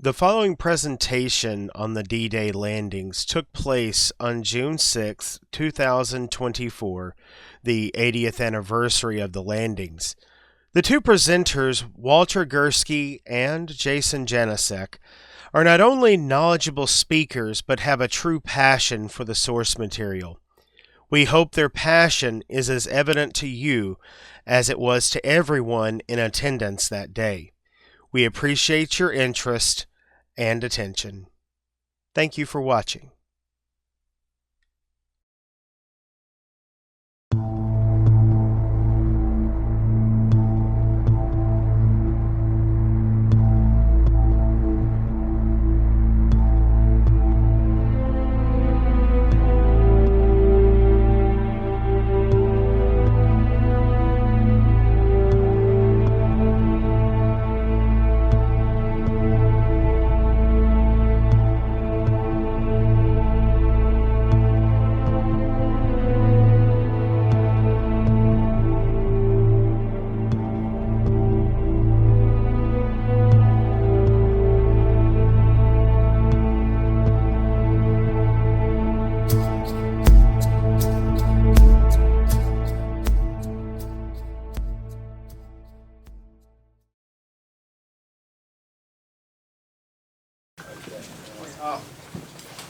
The following presentation on the D-Day landings took place on June 6, 2024, the 80th anniversary of the landings. The two presenters, Walter Gurske and Jason Janesec, are not only knowledgeable speakers but have a true passion for the source material. We hope their passion is as evident to you as it was to everyone in attendance that day. We appreciate your interest and attention. Thank you for watching.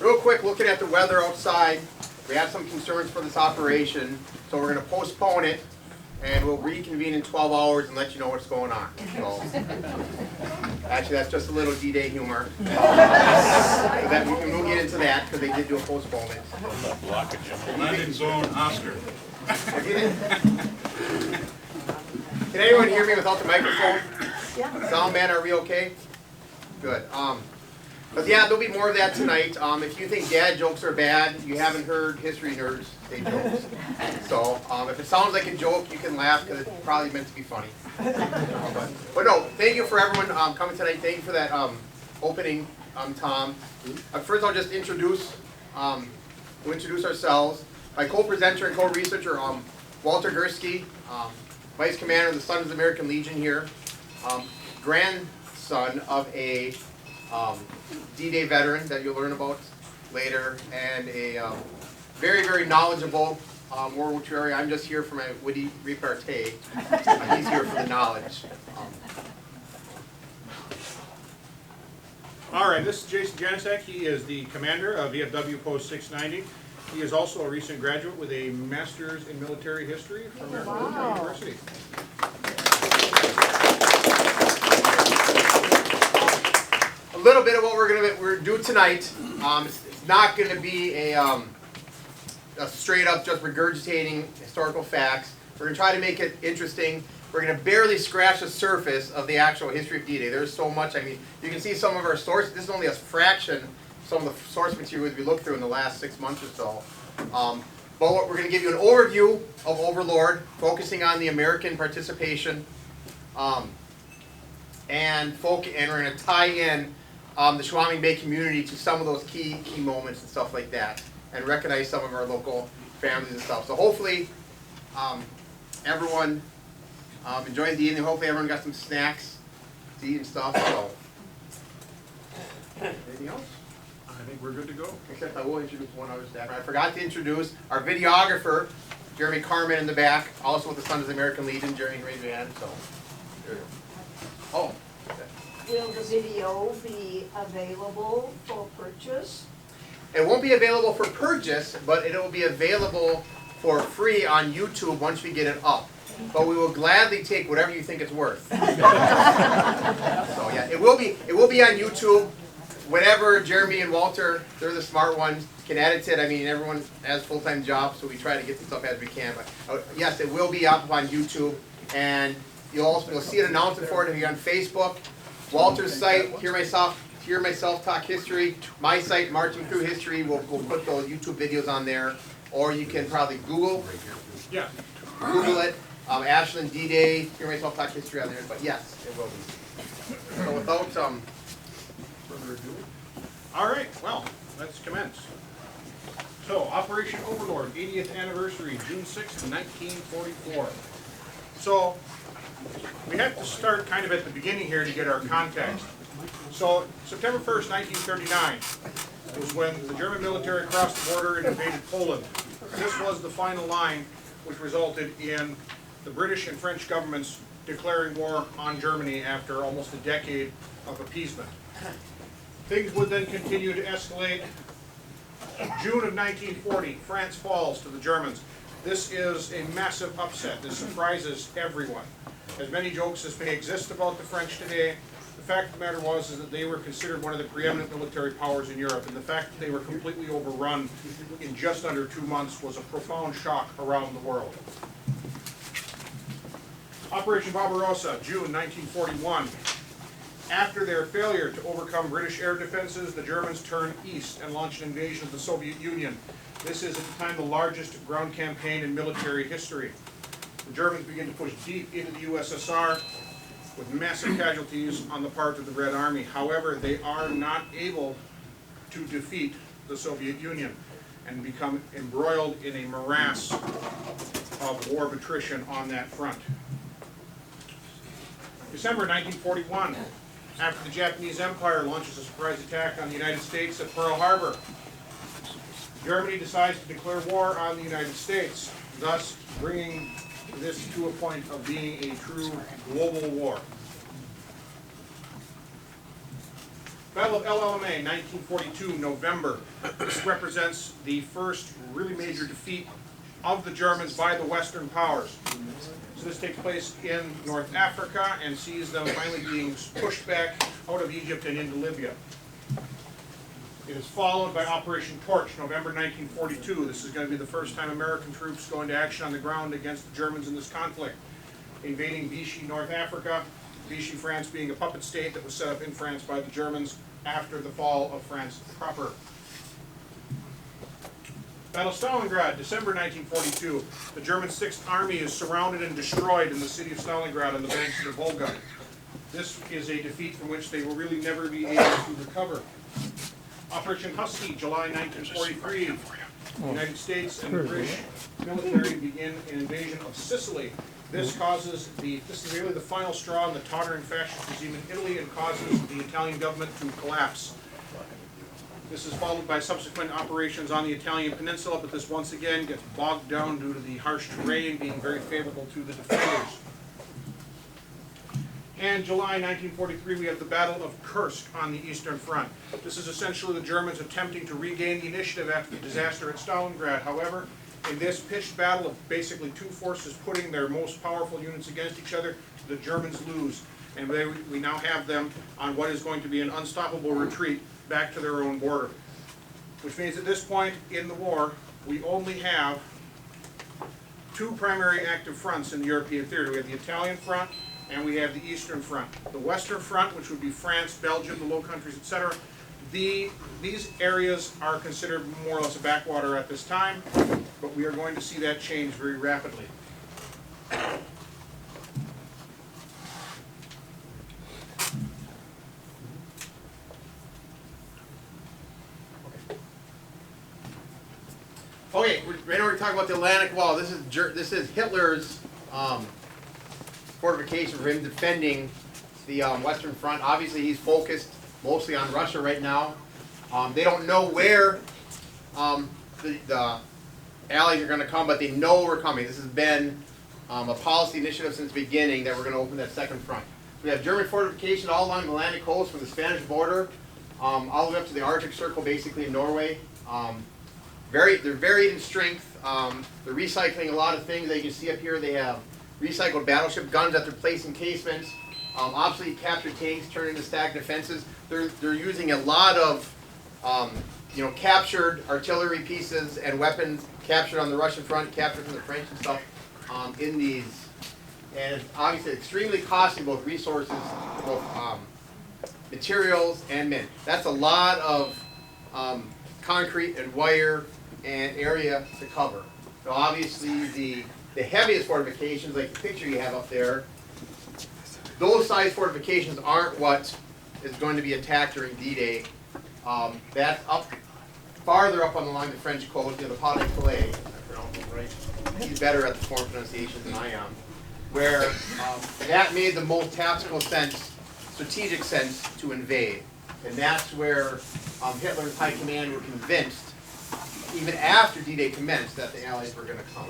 Real quick, looking at the weather outside, we have some concerns for this operation, so we're going to postpone it, and we'll reconvene in 12 hours and let you know what's going on. So, actually, that's just a little D-Day humor. We'll get into that because they did do a postponement. Landing zone, Oscar. Can anyone hear me without the microphone? Yeah. Sound man, are we okay? Good. But yeah, there'll be more of that tonight. If you think dad jokes are bad, you haven't heard history nerds say jokes. So if it sounds like a joke, you can laugh because it's probably meant to be funny. But no, thank you for everyone coming tonight. Thank you for that opening, Tom. First, I'll just introduce ourselves. My co-presenter and co-researcher, Walter Gurske, Vice Commander of the Sons of the American Legion here, grandson of a D-Day veteran that you'll learn about later, and a very, very knowledgeable World War II area. I'm just here for my witty repartee. He's here for the knowledge. All right, this is Jason Janesec. He is the commander of VFW Post 690. He is also a recent graduate with a master's in military history from American University. A little bit of what we're do tonight. It's not going to be a straight up just regurgitating historical facts. We're going to try to make it interesting. We're going to barely scratch the surface of the actual history of D-Day. There's so much. I mean, you can see some of our sources. This is only a fraction of some of the source materials we looked through in the last 6 months or so. But we're going to give you an overview of Overlord, focusing on the American participation, and we're going to tie in the Chequamegon Bay community to some of those key moments and stuff like that, and recognize some of our local families and stuff. So hopefully everyone enjoyed the evening. Hopefully everyone got some snacks to eat and stuff. So, anything else? I think we're good to go. Except I will introduce one other staff. I forgot to introduce our videographer, Jeremy Carmon in the back, also with the Sons of the American Legion. Jeremy, raise your hand. So, there you go. Oh. Will the video be available for purchase? It won't be available for purchase, but it will be available for free on YouTube once we get it up. But we will gladly take whatever you think it's worth. So yeah, it will be on YouTube. Whenever Jeremy and Walter, they're the smart ones, can edit it. I mean, everyone has full-time jobs, so we try to get this up as we can. But yes, it will be up on YouTube, and you'll see an announcement for it if you're on Facebook. Walter's site, Hear Myself Talk History. My site, Marching Through History, we'll put those YouTube videos on there. Or you can probably Google it. Ashland D-Day, Hear Myself Talk History on there. But yes, it will be. So without further ado. All right, well, let's commence. So, Operation Overlord, 80th anniversary, June 6th, 1944. So, We have to start kind of at the beginning here to get our context. So September 1st, 1939 was when the German military crossed the border and invaded Poland. This was the final line which resulted in the British and French governments declaring war on Germany after almost a decade of appeasement. Things would then continue to escalate. June of 1940, France falls to the Germans. This is a massive upset. This surprises everyone. As many jokes as may exist about the French today, the fact of the matter was is that they were considered one of the preeminent military powers in Europe, and the fact that they were completely overrun in just under 2 months was a profound shock around the world. Operation Barbarossa, June 1941. After their failure to overcome British air defenses, the Germans turned east and launched an invasion of the Soviet Union. This is at the time the largest ground campaign in military history. The Germans begin to push deep into the USSR with massive casualties on the part of the Red Army. However, they are not able to defeat the Soviet Union and become embroiled in a morass of war of attrition on that front. December 1941, after the Japanese Empire launches a surprise attack on the United States at Pearl Harbor, Germany decides to declare war on the United States, thus bringing this to a point of being a true global war. Battle of El Alamein, 1942, November. This represents the first really major defeat of the Germans by the Western powers. So this takes place in North Africa and sees them finally being pushed back out of Egypt and into Libya. It is followed by Operation Torch, November 1942. This is going to be the first time American troops go into action on the ground against the Germans in this conflict, invading Vichy, North Africa, Vichy, France being a puppet state that was set up in France by the Germans after the fall of France proper. Battle of Stalingrad, December 1942. The German 6th Army is surrounded and destroyed in the city of Stalingrad on the banks of the Volga. This is a defeat from which they will really never be able to recover. Operation Husky, July 1943. The United States and the British military begin an invasion of Sicily. This is really the final straw in the tottering fascist regime in Italy and causes the Italian government to collapse. This is followed by subsequent operations on the Italian peninsula, but this once again gets bogged down due to the harsh terrain being very favorable to the defenders. And July 1943, we have the Battle of Kursk on the Eastern Front. This is essentially the Germans attempting to regain the initiative after the disaster at Stalingrad. However, in this pitched battle of basically two forces putting their most powerful units against each other, the Germans lose. And we now have them on what is going to be an unstoppable retreat back to their own border. Which means at this point in the war, we only have two primary active fronts in the European theater. We have the Italian front and we have the Eastern Front. The Western Front, which would be France, Belgium, the Low Countries, etc., these areas are considered more or less a backwater at this time, but we are going to see that change very rapidly. Okay, right now we're talking about the Atlantic Wall. This is Hitler's fortification for him defending the Western Front. Obviously, he's focused mostly on Russia right now. They don't know where the allies are going to come, but they know we're coming. This has been a policy initiative since the beginning that we're going to open that second front. So we have German fortification all along the Atlantic coast from the Spanish border all the way up to the Arctic Circle, basically in Norway. They're varied in strength. They're recycling a lot of things. As you can see up here, they have recycled battleship guns that they're placing casements. Obsolete captured tanks turned into stacked defenses. They're using a lot of captured artillery pieces and weapons captured on the Russian front, captured from the French and stuff in these. And it's obviously extremely costly, both resources, both materials and men. That's a lot of concrete and wire and area to cover. So obviously the heaviest fortifications, like the picture you have up there, those size fortifications aren't what is going to be attacked during D-Day. That's up farther up on the line of the French coast, the Pas-de-Calais, if I pronounce it right. He's better at the foreign pronunciations than I am. where that made the most tactical sense, strategic sense to invade. And that's where Hitler and High Command were convinced, even after D-Day commenced, that the Allies were going to come.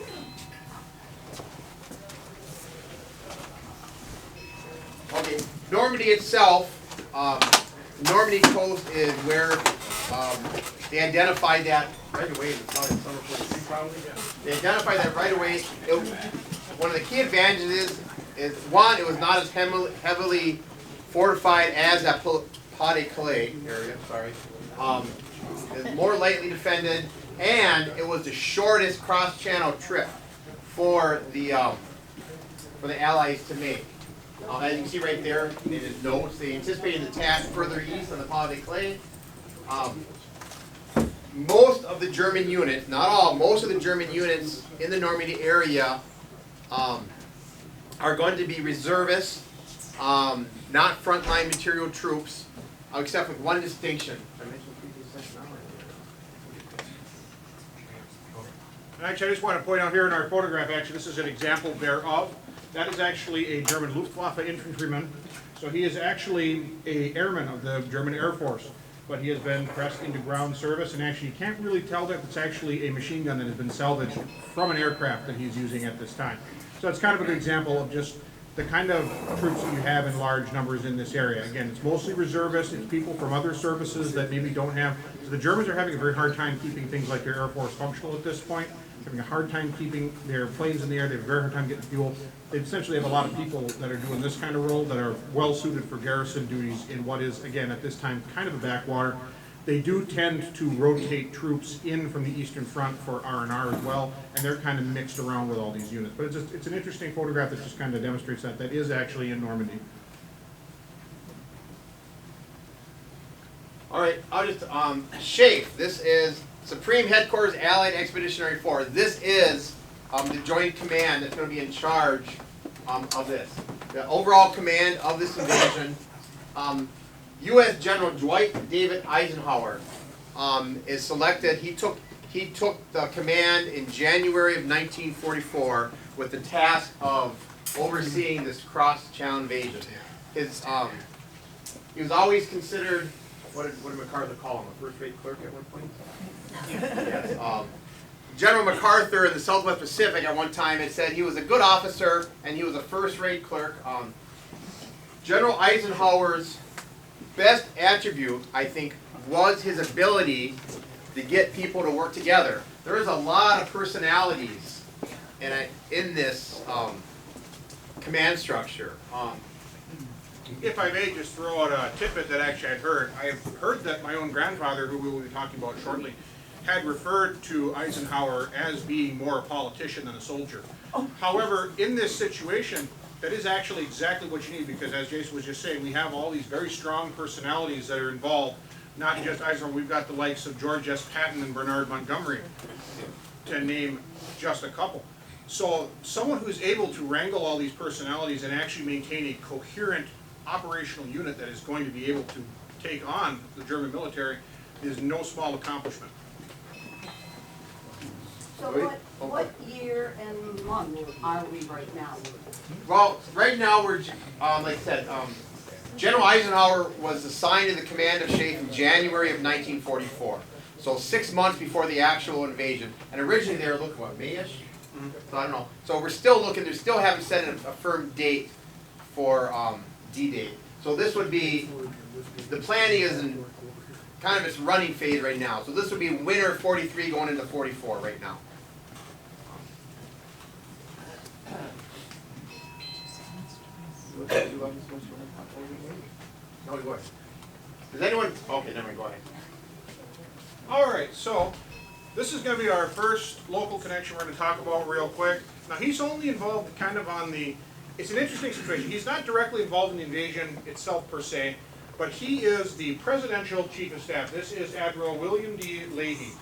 Okay, Normandy itself, Normandy coast is where they identified that right away. Summer 43 probably. They identified that right away. One of the key advantages is one, it was not as heavily fortified as that Pas-de-Calais area. Sorry, it's more lightly defended, and it was the shortest cross-channel trip for the Allies to make. As you can see right there in his notes, they anticipated an attack further east on the Pas-de-Calais. Most of the German units, not all, most of the German units in the Normandy area are going to be reservists, not frontline material troops, except with one distinction. Actually, I just want to point out here in our photograph, actually, this is an example thereof. That is actually a German Luftwaffe infantryman. So he is actually an airman of the German Air Force, but he has been pressed into ground service, and actually you can't really tell that it's actually a machine gun that has been salvaged from an aircraft that he's using at this time. So it's kind of a good example of just the kind of troops that you have in large numbers in this area. Again, it's mostly reservists, it's people from other services that maybe don't have. So the Germans are having a very hard time keeping things like their Air Force functional at this point. Having a hard time keeping their planes in the air. They have a very hard time getting fuel. They essentially have a lot of people that are doing this kind of role that are well suited for garrison duties in what is, again, at this time, kind of a backwater. They do tend to rotate troops in from the Eastern Front for R&R as well, and they're kind of mixed around with all these units. But it's an interesting photograph that just kind of demonstrates that is actually in Normandy. All right, I'll just SHAEF. This is Supreme Headquarters Allied Expeditionary Force. This is the Joint Command that's going to be in charge of this. The overall command of this invasion. U.S. General Dwight David Eisenhower is selected. He took the command in January of 1944 with the task of overseeing this cross-channel invasion. He was always considered, what did MacArthur call him, a first-rate clerk at one point? Yes. General MacArthur in the Southwest Pacific at one time had said he was a good officer and he was a first-rate clerk. General Eisenhower's best attribute, I think, was his ability to get people to work together. There is a lot of personalities in this command structure. If I may just throw out a tidbit that actually I've heard. I have heard that my own grandfather, who we will be talking about shortly, had referred to Eisenhower as being more a politician than a soldier. However, in this situation, that is actually exactly what you need, because as Jason was just saying, we have all these very strong personalities that are involved, not just Eisenhower. We've got the likes of George S. Patton and Bernard Montgomery, to name just a couple. So someone who's able to wrangle all these personalities and actually maintain a coherent operational unit that is going to be able to take on the German military is no small accomplishment. So what year and month are we right now? Well, right now we're, like I said, General Eisenhower was assigned to the command of SHAEF in January of 1944. So 6 months before the actual invasion. And originally they were looking, what, May-ish? So I don't know. So we're still looking, they still haven't set a firm date for D-Day. So this would be, the planning is in kind of its running phase right now. So this would be winter 43 going into 44 right now. No, go ahead. Does anyone? Okay, never mind. Go ahead. All right, so this is going to be our first local connection we're going to talk about real quick. Now, he's only involved kind of on the, it's an interesting situation. He's not directly involved in the invasion itself per se, but he is the Presidential Chief of Staff. This is Admiral William D. Leahy.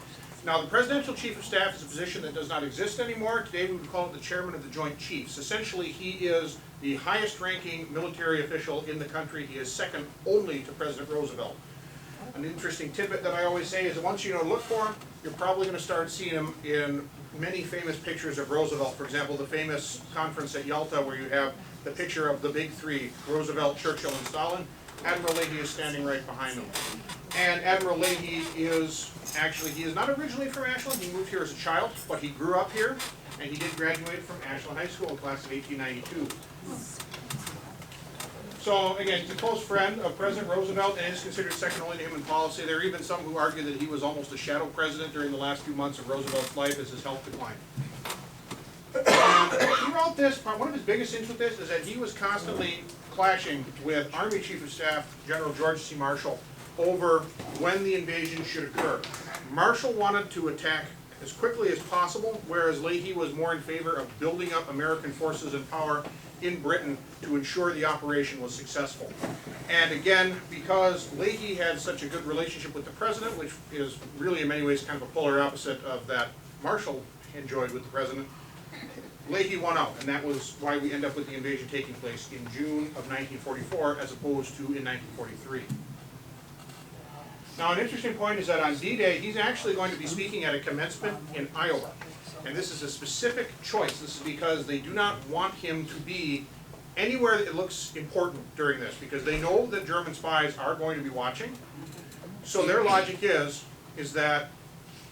Now, the Presidential Chief of Staff is a position that does not exist anymore. Today, we would call it the Chairman of the Joint Chiefs. Essentially, he is the highest-ranking military official in the country. He is second only to President Roosevelt. An interesting tidbit that I always say is that once you know to look for him, you're probably going to start seeing him in many famous pictures of Roosevelt. For example, the famous conference at Yalta where you have the picture of the big three, Roosevelt, Churchill, and Stalin. Admiral Leahy is standing right behind him. And Admiral Leahy is actually, he is not originally from Ashland. He moved here as a child, but he grew up here, and he did graduate from Ashland High School in class of 1892. So again, he's a close friend of President Roosevelt and is considered second only to him in policy. There are even some who argue that he was almost a shadow president during the last few months of Roosevelt's life as his health declined. Throughout this, one of his biggest things with this is that he was constantly clashing with Army Chief of Staff General George C. Marshall over when the invasion should occur. Marshall wanted to attack as quickly as possible, whereas Leahy was more in favor of building up American forces and power in Britain to ensure the operation was successful. And again, because Leahy had such a good relationship with the president, which is really in many ways kind of a polar opposite of that Marshall enjoyed with the president, Leahy won out, and that was why we end up with the invasion taking place in June of 1944 as opposed to in 1943. Now, an interesting point is that on D-Day, he's actually going to be speaking at a commencement in Iowa. And this is a specific choice. This is because they do not want him to be anywhere that looks important during this, because they know that German spies are going to be watching. So their logic is that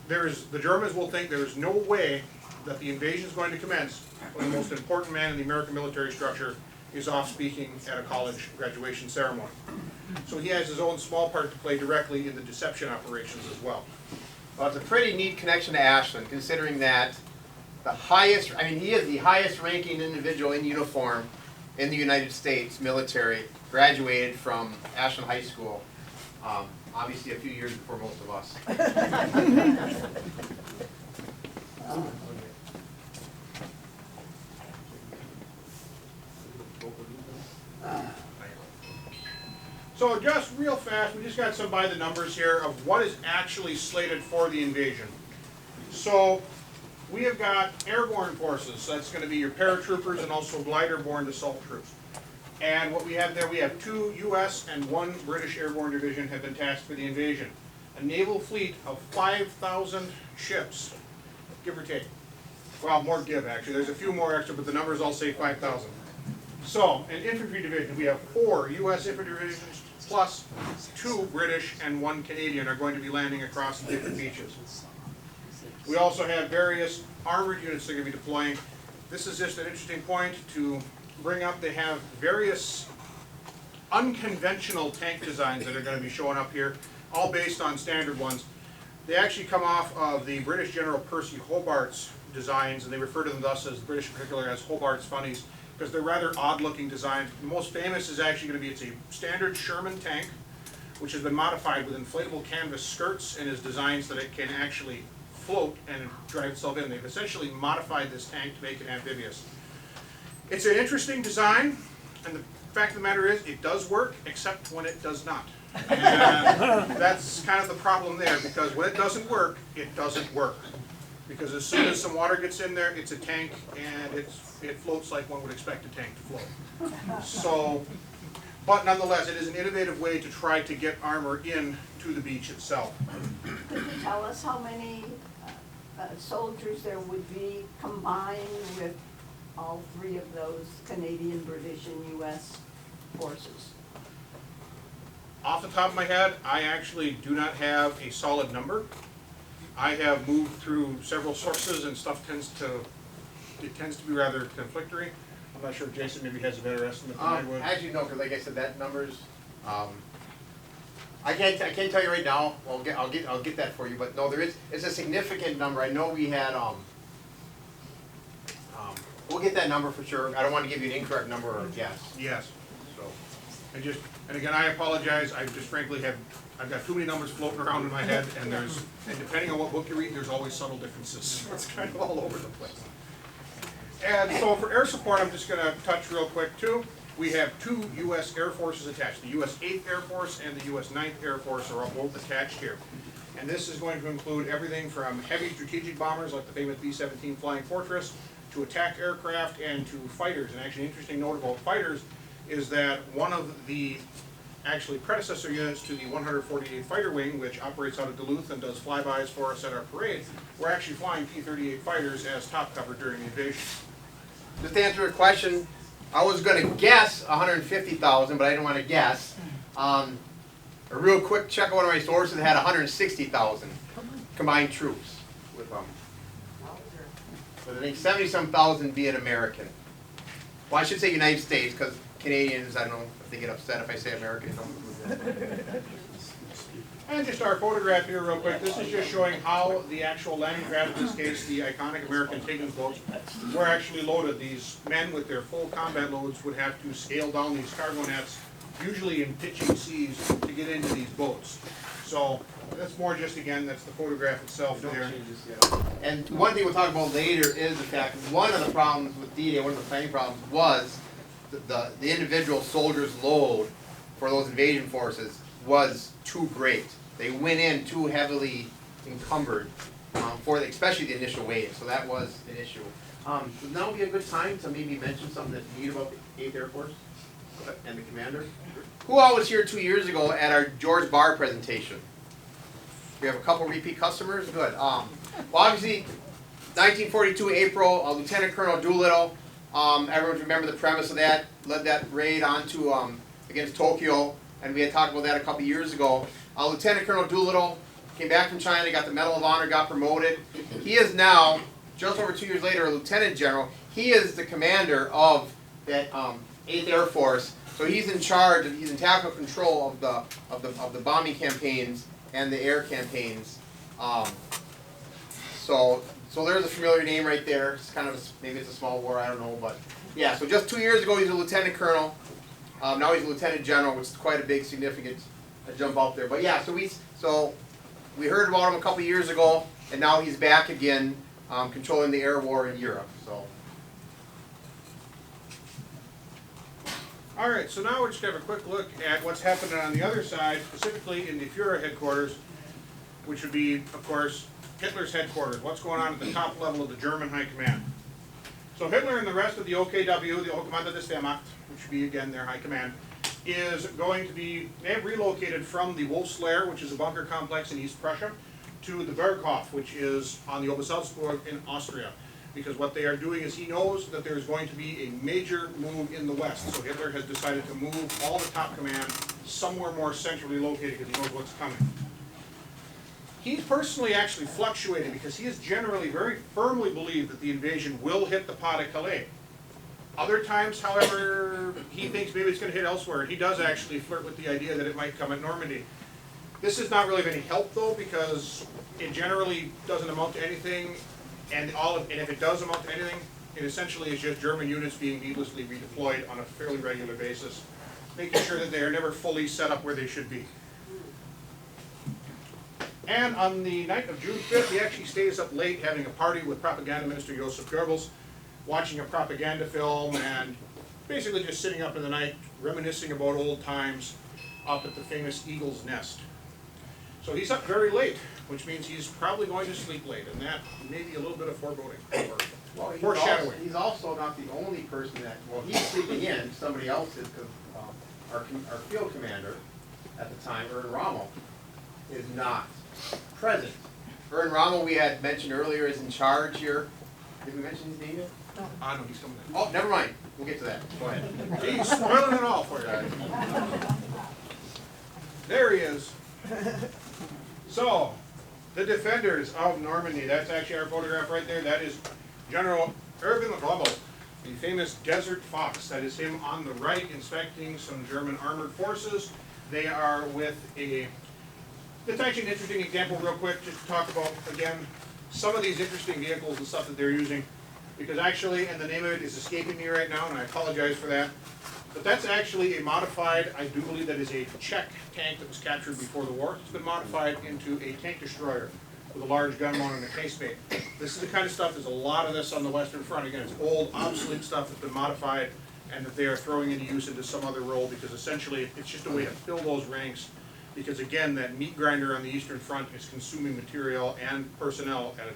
the Germans will think there is no way that the invasion is going to commence when the most important man in the American military structure is off speaking at a college graduation ceremony. So he has his own small part to play directly in the deception operations as well. Well, it's a pretty neat connection to Ashland, considering that the highest, he is the highest ranking individual in uniform in the United States military, graduated from Ashland High School, obviously a few years before most of us. So just real fast, we just got some by the numbers here of what is actually slated for the invasion. So we have got airborne forces, so that's going to be your paratroopers and also glider-borne assault troops. And what we have there, we have 2 U.S. and 1 British airborne division have been tasked for the invasion. A naval fleet of 5,000 ships, give or take. Well, more give actually, there's a few more extra, but the numbers all say 5,000. So, an infantry division, we have 4 U.S. infantry divisions, plus 2 British and 1 Canadian are going to be landing across the different beaches. We also have various armored units that are going to be deploying. This is just an interesting point to bring up. They have various unconventional tank designs that are going to be showing up here, all based on standard ones. They actually come off of the British General Percy Hobart's designs, and they refer to them thus as, the British in particular, as Hobart's Funnies, because they're rather odd-looking designs. The most famous is actually going to be, it's a standard Sherman tank, which has been modified with inflatable canvas skirts and is designed so that it can actually float and drive itself in. They've essentially modified this tank to make it amphibious. It's an interesting design, and the fact of the matter is, it does work, except when it does not. And that's kind of the problem there, because when it doesn't work, it doesn't work. Because as soon as some water gets in there, it's a tank, and it floats like one would expect a tank to float. So, but nonetheless, it is an innovative way to try to get armor in to the beach itself. Could you tell us how many soldiers there would be combined with all 3 of those Canadian, British, and U.S. forces? Off the top of my head, I actually do not have a solid number. I have moved through several sources, and stuff tends to be rather conflictory. I'm not sure if Jason maybe has a better estimate than I would. Actually, no, because like I said, that number's, I can't tell you right now. I'll get that for you. But no, it's a significant number. I know we had we'll get that number for sure. I don't want to give you an incorrect number or a guess. Yes. So, and again, I apologize. I just frankly I've got too many numbers floating around in my head, and depending on what book you read, there's always subtle differences. It's kind of all over the place. And so for air support, I'm just going to touch real quick too. We have 2 U.S. Air Forces attached. The U.S. 8th Air Force and the U.S. 9th Air Force are all both attached here. And this is going to include everything from heavy strategic bombers like the famous B-17 Flying Fortress to attack aircraft and to fighters. And actually, an interesting note about fighters is that one of the actually predecessor units to the 148 Fighter Wing, which operates out of Duluth and does flybys for us at our parade, were actually flying P-38 fighters as top cover during the invasion. Just to answer your question, I was going to guess 150,000, but I didn't want to guess. A real quick check of one of my sources had 160,000 combined troops with them. But I think 70-some thousand being American. Well, I should say United States, because Canadians, I don't know if they get upset if I say American. And just our photograph here real quick. This is just showing how the actual landing craft, in this case the iconic American Higgins boats, were actually loaded. These men with their full combat loads would have to scale down these cargo nets, usually in pitching seas, to get into these boats. So that's more just, again, that's the photograph itself there. And one thing we'll talk about later is the fact that one of the problems with D-Day, one of the planning problems, was the individual soldiers' load for those invasion forces was too great. They went in too heavily encumbered for especially the initial wave, so that was an issue. So now would be a good time to maybe mention something that's neat about the 8th Air Force and the commander. Who all was here 2 years ago at our George Barr presentation? We have a couple repeat customers? Good. Well, obviously, 1942 April, Lieutenant Colonel Doolittle, everyone remember the premise of that, led that raid onto against Tokyo, and we had talked about that a couple years ago. Lieutenant Colonel Doolittle came back from China, got the Medal of Honor, got promoted. He is now, just over 2 years later, a lieutenant general. He is the commander of that 8th Air Force. So he's in charge, he's in tactical control of the bombing campaigns and the air campaigns. So there's a familiar name right there. It's kind of maybe it's a small war, I don't know, but yeah. So just 2 years ago, he's a lieutenant colonel. Now he's a lieutenant general, which is quite a big, significant jump up there. But yeah, so we heard about him a couple years ago, and now he's back again, controlling the air war in Europe. So. All right, so now we're just going to have a quick look at what's happening on the other side, specifically in the Führer headquarters, which would be, of course, Hitler's headquarters. What's going on at the top level of the German High Command? So Hitler and the rest of the OKW, the Hochkommando des Wehrmacht, which would be, again, their high command, is going to be, they have relocated from the Wolf's Lair, which is a bunker complex in East Prussia, to the Berghof, which is on the Obersalzburg in Austria. Because what they are doing is he knows that there's going to be a major move in the west. So Hitler has decided to move all the top command somewhere more centrally located because he knows what's coming. He's personally actually fluctuated because he has generally very firmly believed that the invasion will hit the Pas-de-Calais. Other times, however, he thinks maybe it's going to hit elsewhere. He does actually flirt with the idea that it might come at Normandy. This is not really of any help though, because it generally doesn't amount to anything. And if it does amount to anything, it essentially is just German units being needlessly redeployed on a fairly regular basis, making sure that they are never fully set up where they should be. And on the night of June 5th, he actually stays up late having a party with Propaganda Minister Joseph Goebbels, watching a propaganda film and basically just sitting up in the night, reminiscing about old times up at the famous Eagle's Nest. So he's up very late, which means he's probably going to sleep late, and that may be a little bit of foreboding or foreshadowing. He's also not the only person that, well, he's sleeping in, somebody else is, because our field commander at the time, Ern Rommel, is not present. Ern Rommel, we had mentioned earlier, is in charge here. Did we mention his name yet? No, he's coming in. Oh, never mind. We'll get to that. Go ahead. He's spoiling it all for you. There he is. So, the defenders of Normandy. That's actually our photograph right there. That is General Erwin Rommel, the famous Desert Fox. That is him on the right inspecting some German armored forces. They are with a... It's actually an interesting example real quick, just to talk about, again, some of these interesting vehicles and stuff that they're using. Because actually, and the name of it is escaping me right now, and I apologize for that. But that's actually a modified, I do believe that is a Czech tank that was captured before the war. It's been modified into a tank destroyer with a large gun mounted and a casemate. This is the kind of stuff, there's a lot of this on the Western Front. Again, it's old, obsolete stuff that's been modified and that they are throwing into use into some other role because essentially it's just a way to fill those ranks. Because again, that meat grinder on the Eastern Front is consuming material and personnel at an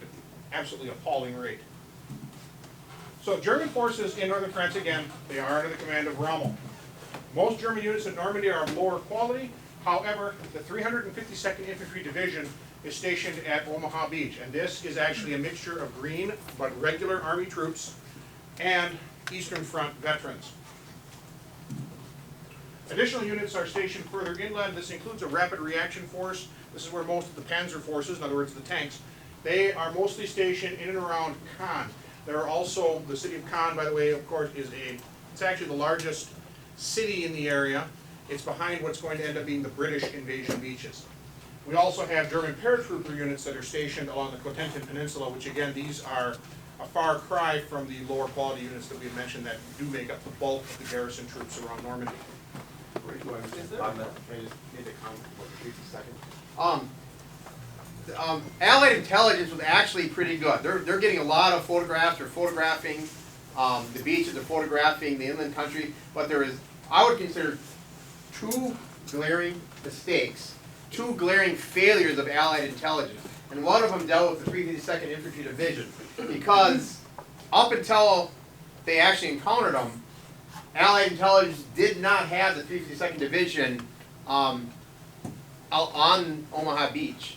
absolutely appalling rate. So German forces in northern France, again, they are under the command of Rommel. Most German units in Normandy are of lower quality. However, the 352nd Infantry Division is stationed at Omaha Beach, and this is actually a mixture of green but regular Army troops and Eastern Front veterans. Additional units are stationed further inland. This includes a rapid reaction force. This is where most of the panzer forces, in other words the tanks, they are mostly stationed in and around Caen. There are also, the city of Caen, by the way, of course, it's actually the largest city in the area. It's behind what's going to end up being the British invasion beaches. We also have German paratrooper units that are stationed along the Cotentin Peninsula, which again, these are a far cry from the lower quality units that we had mentioned that do make up the bulk of the garrison troops around Normandy. Allied intelligence was actually pretty good. They're getting a lot of photographs. They're photographing the beaches. They're photographing the inland country. But there is, I would consider, two glaring mistakes, two glaring failures of Allied intelligence. And one of them dealt with the 352nd Infantry Division. Because up until they actually encountered them, Allied intelligence did not have the 352nd Division out on Omaha Beach.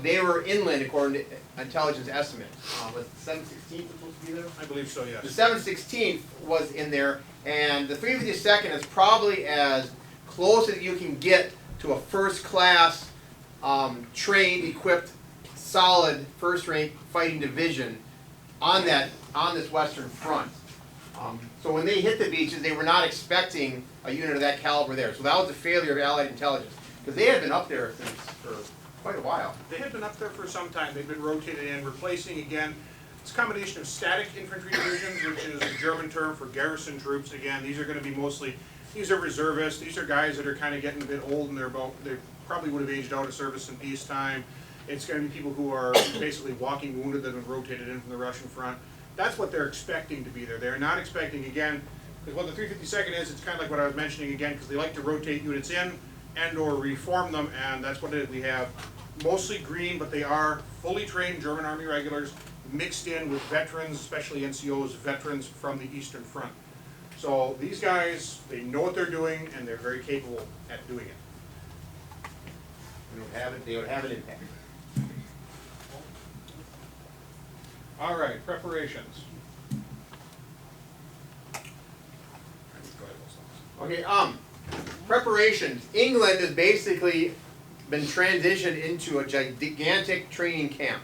They were inland according to intelligence estimates. Was the 716th supposed to be there? I believe so, yes. The 716th was in there, and the 352nd is probably as close as you can get to a first-class, trained, equipped, solid, first-rank fighting division on this Western Front. So when they hit the beaches, they were not expecting a unit of that caliber there. So that was a failure of Allied intelligence, because they had been up there for quite a while. They had been up there for some time. They've been rotated in, replacing again. It's a combination of static infantry divisions, which is a German term for garrison troops. Again, these are going to be mostly, these are reservists. These are guys that are kind of getting a bit old and they probably would have aged out of service in peacetime. It's going to be people who are basically walking wounded that have been rotated in from the Russian front. That's what they're expecting to be there. They're not expecting, again, because what the 352nd is, it's kind of like what I was mentioning again, because they like to rotate units in and or reform them, and that's what it is. We have mostly green, but they are fully trained German Army regulars mixed in with veterans, especially NCOs, veterans from the Eastern Front. So these guys, they know what they're doing, and they're very capable at doing it. They would have an impact. All right, preparations. Okay, preparations. England has basically been transitioned into a gigantic training camp.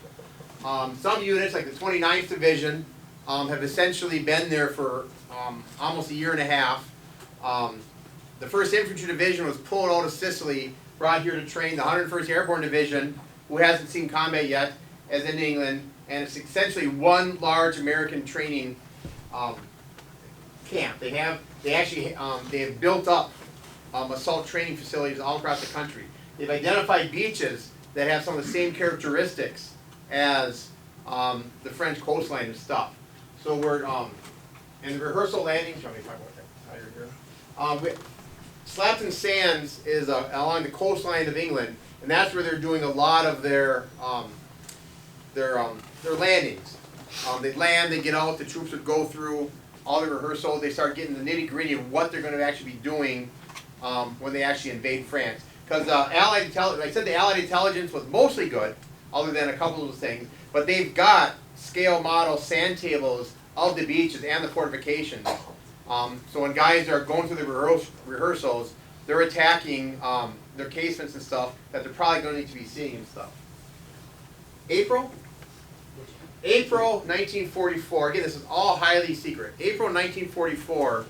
Some units, like the 29th Division, have essentially been there for almost a year and a half. The 1st Infantry Division was pulled out of Sicily, brought here to train. The 101st Airborne Division, who hasn't seen combat yet, is in England, and it's essentially one large American training camp. They have built up assault training facilities all across the country. They've identified beaches that have some of the same characteristics as the French coastline and stuff. So we're in the rehearsal landings. Let me talk about that here. Slapton Sands is along the coastline of England, and that's where they're doing a lot of their landings. They land, they get out, the troops would go through all the rehearsals, they start getting the nitty-gritty of what they're going to actually be doing when they actually invade France. Because Allied intelligence, I said the Allied intelligence was mostly good, other than a couple of things, but they've got scale model sand tables of the beaches and the fortifications. So when guys are going through the rehearsals, they're attacking their casements and stuff that they're probably going to need to be seeing and stuff. April 1944, again this is all highly secret. April 1944,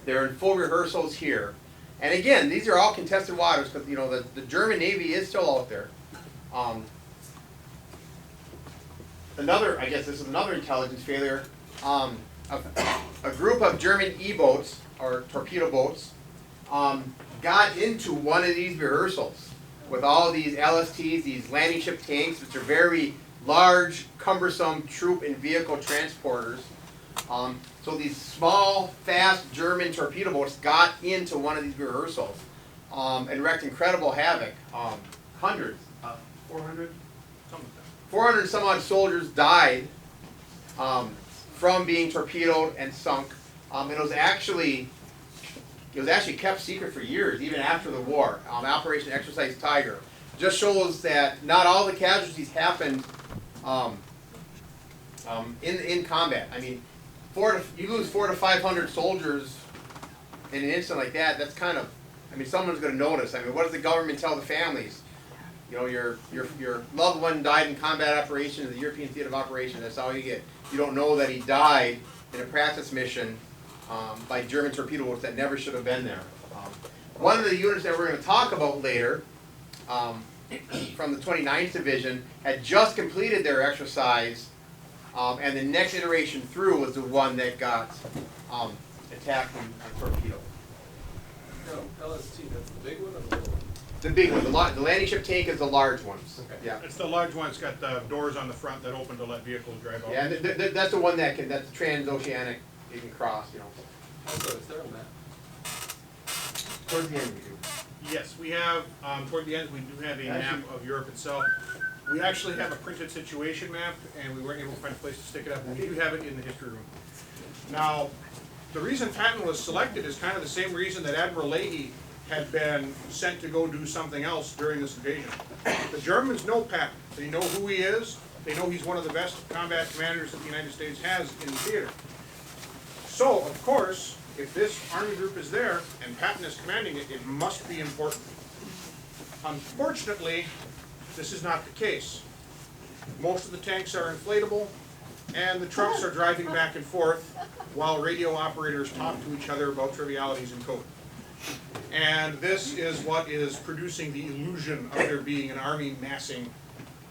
they're in full rehearsals here. And again, these are all contested waters because, you know, the German Navy is still out there. I guess this is another intelligence failure. A group of German E-boats, or torpedo boats, got into one of these rehearsals with all these LSTs, these landing ship tanks, which are very large, cumbersome troop and vehicle transporters. So these small, fast German torpedo boats got into one of these rehearsals and wreaked incredible havoc. Hundreds, 400? 400 some odd soldiers died from being torpedoed and sunk. It was actually it was actually kept secret for years, even after the war. Operation Exercise Tiger just shows that not all the casualties happened in combat. I mean, you lose 400 to 500 soldiers in an instant like that. That's kind of, I mean, someone's going to notice. I mean, what does the government tell the families? You know, your loved one died in combat operations, the European theater of operation. That's all you get. You don't know that he died in a practice mission by German torpedo boats that never should have been there. One of the units that we're going to talk about later, from the 29th Division, had just completed their exercise, and the next iteration through was the one that got attacked and torpedoed. No, LST, that's the big one or the little one? The big one, the landing ship tank is the large ones. Okay. Yeah. It's the large one, it's got the doors on the front that open to let vehicles drive out. Yeah, that's the one that can, that's the transoceanic, you can cross, you know. Also, is there a map? Towards the end we do. Yes, we have, toward the end, we do have a map of Europe itself. We actually have a printed situation map, and we weren't able to find a place to stick it up, but we do have it in the history room. Now, the reason Patton was selected is kind of the same reason that Admiral Leahy had been sent to go do something else during this invasion. The Germans know Patton. They know who he is. They know he's one of the best combat commanders that the United States has in the theater. So, of course, if this army group is there and Patton is commanding it, it must be important. Unfortunately, this is not the case. Most of the tanks are inflatable, and the trucks are driving back and forth while radio operators talk to each other about trivialities in code. And this is what is producing the illusion of there being an army massing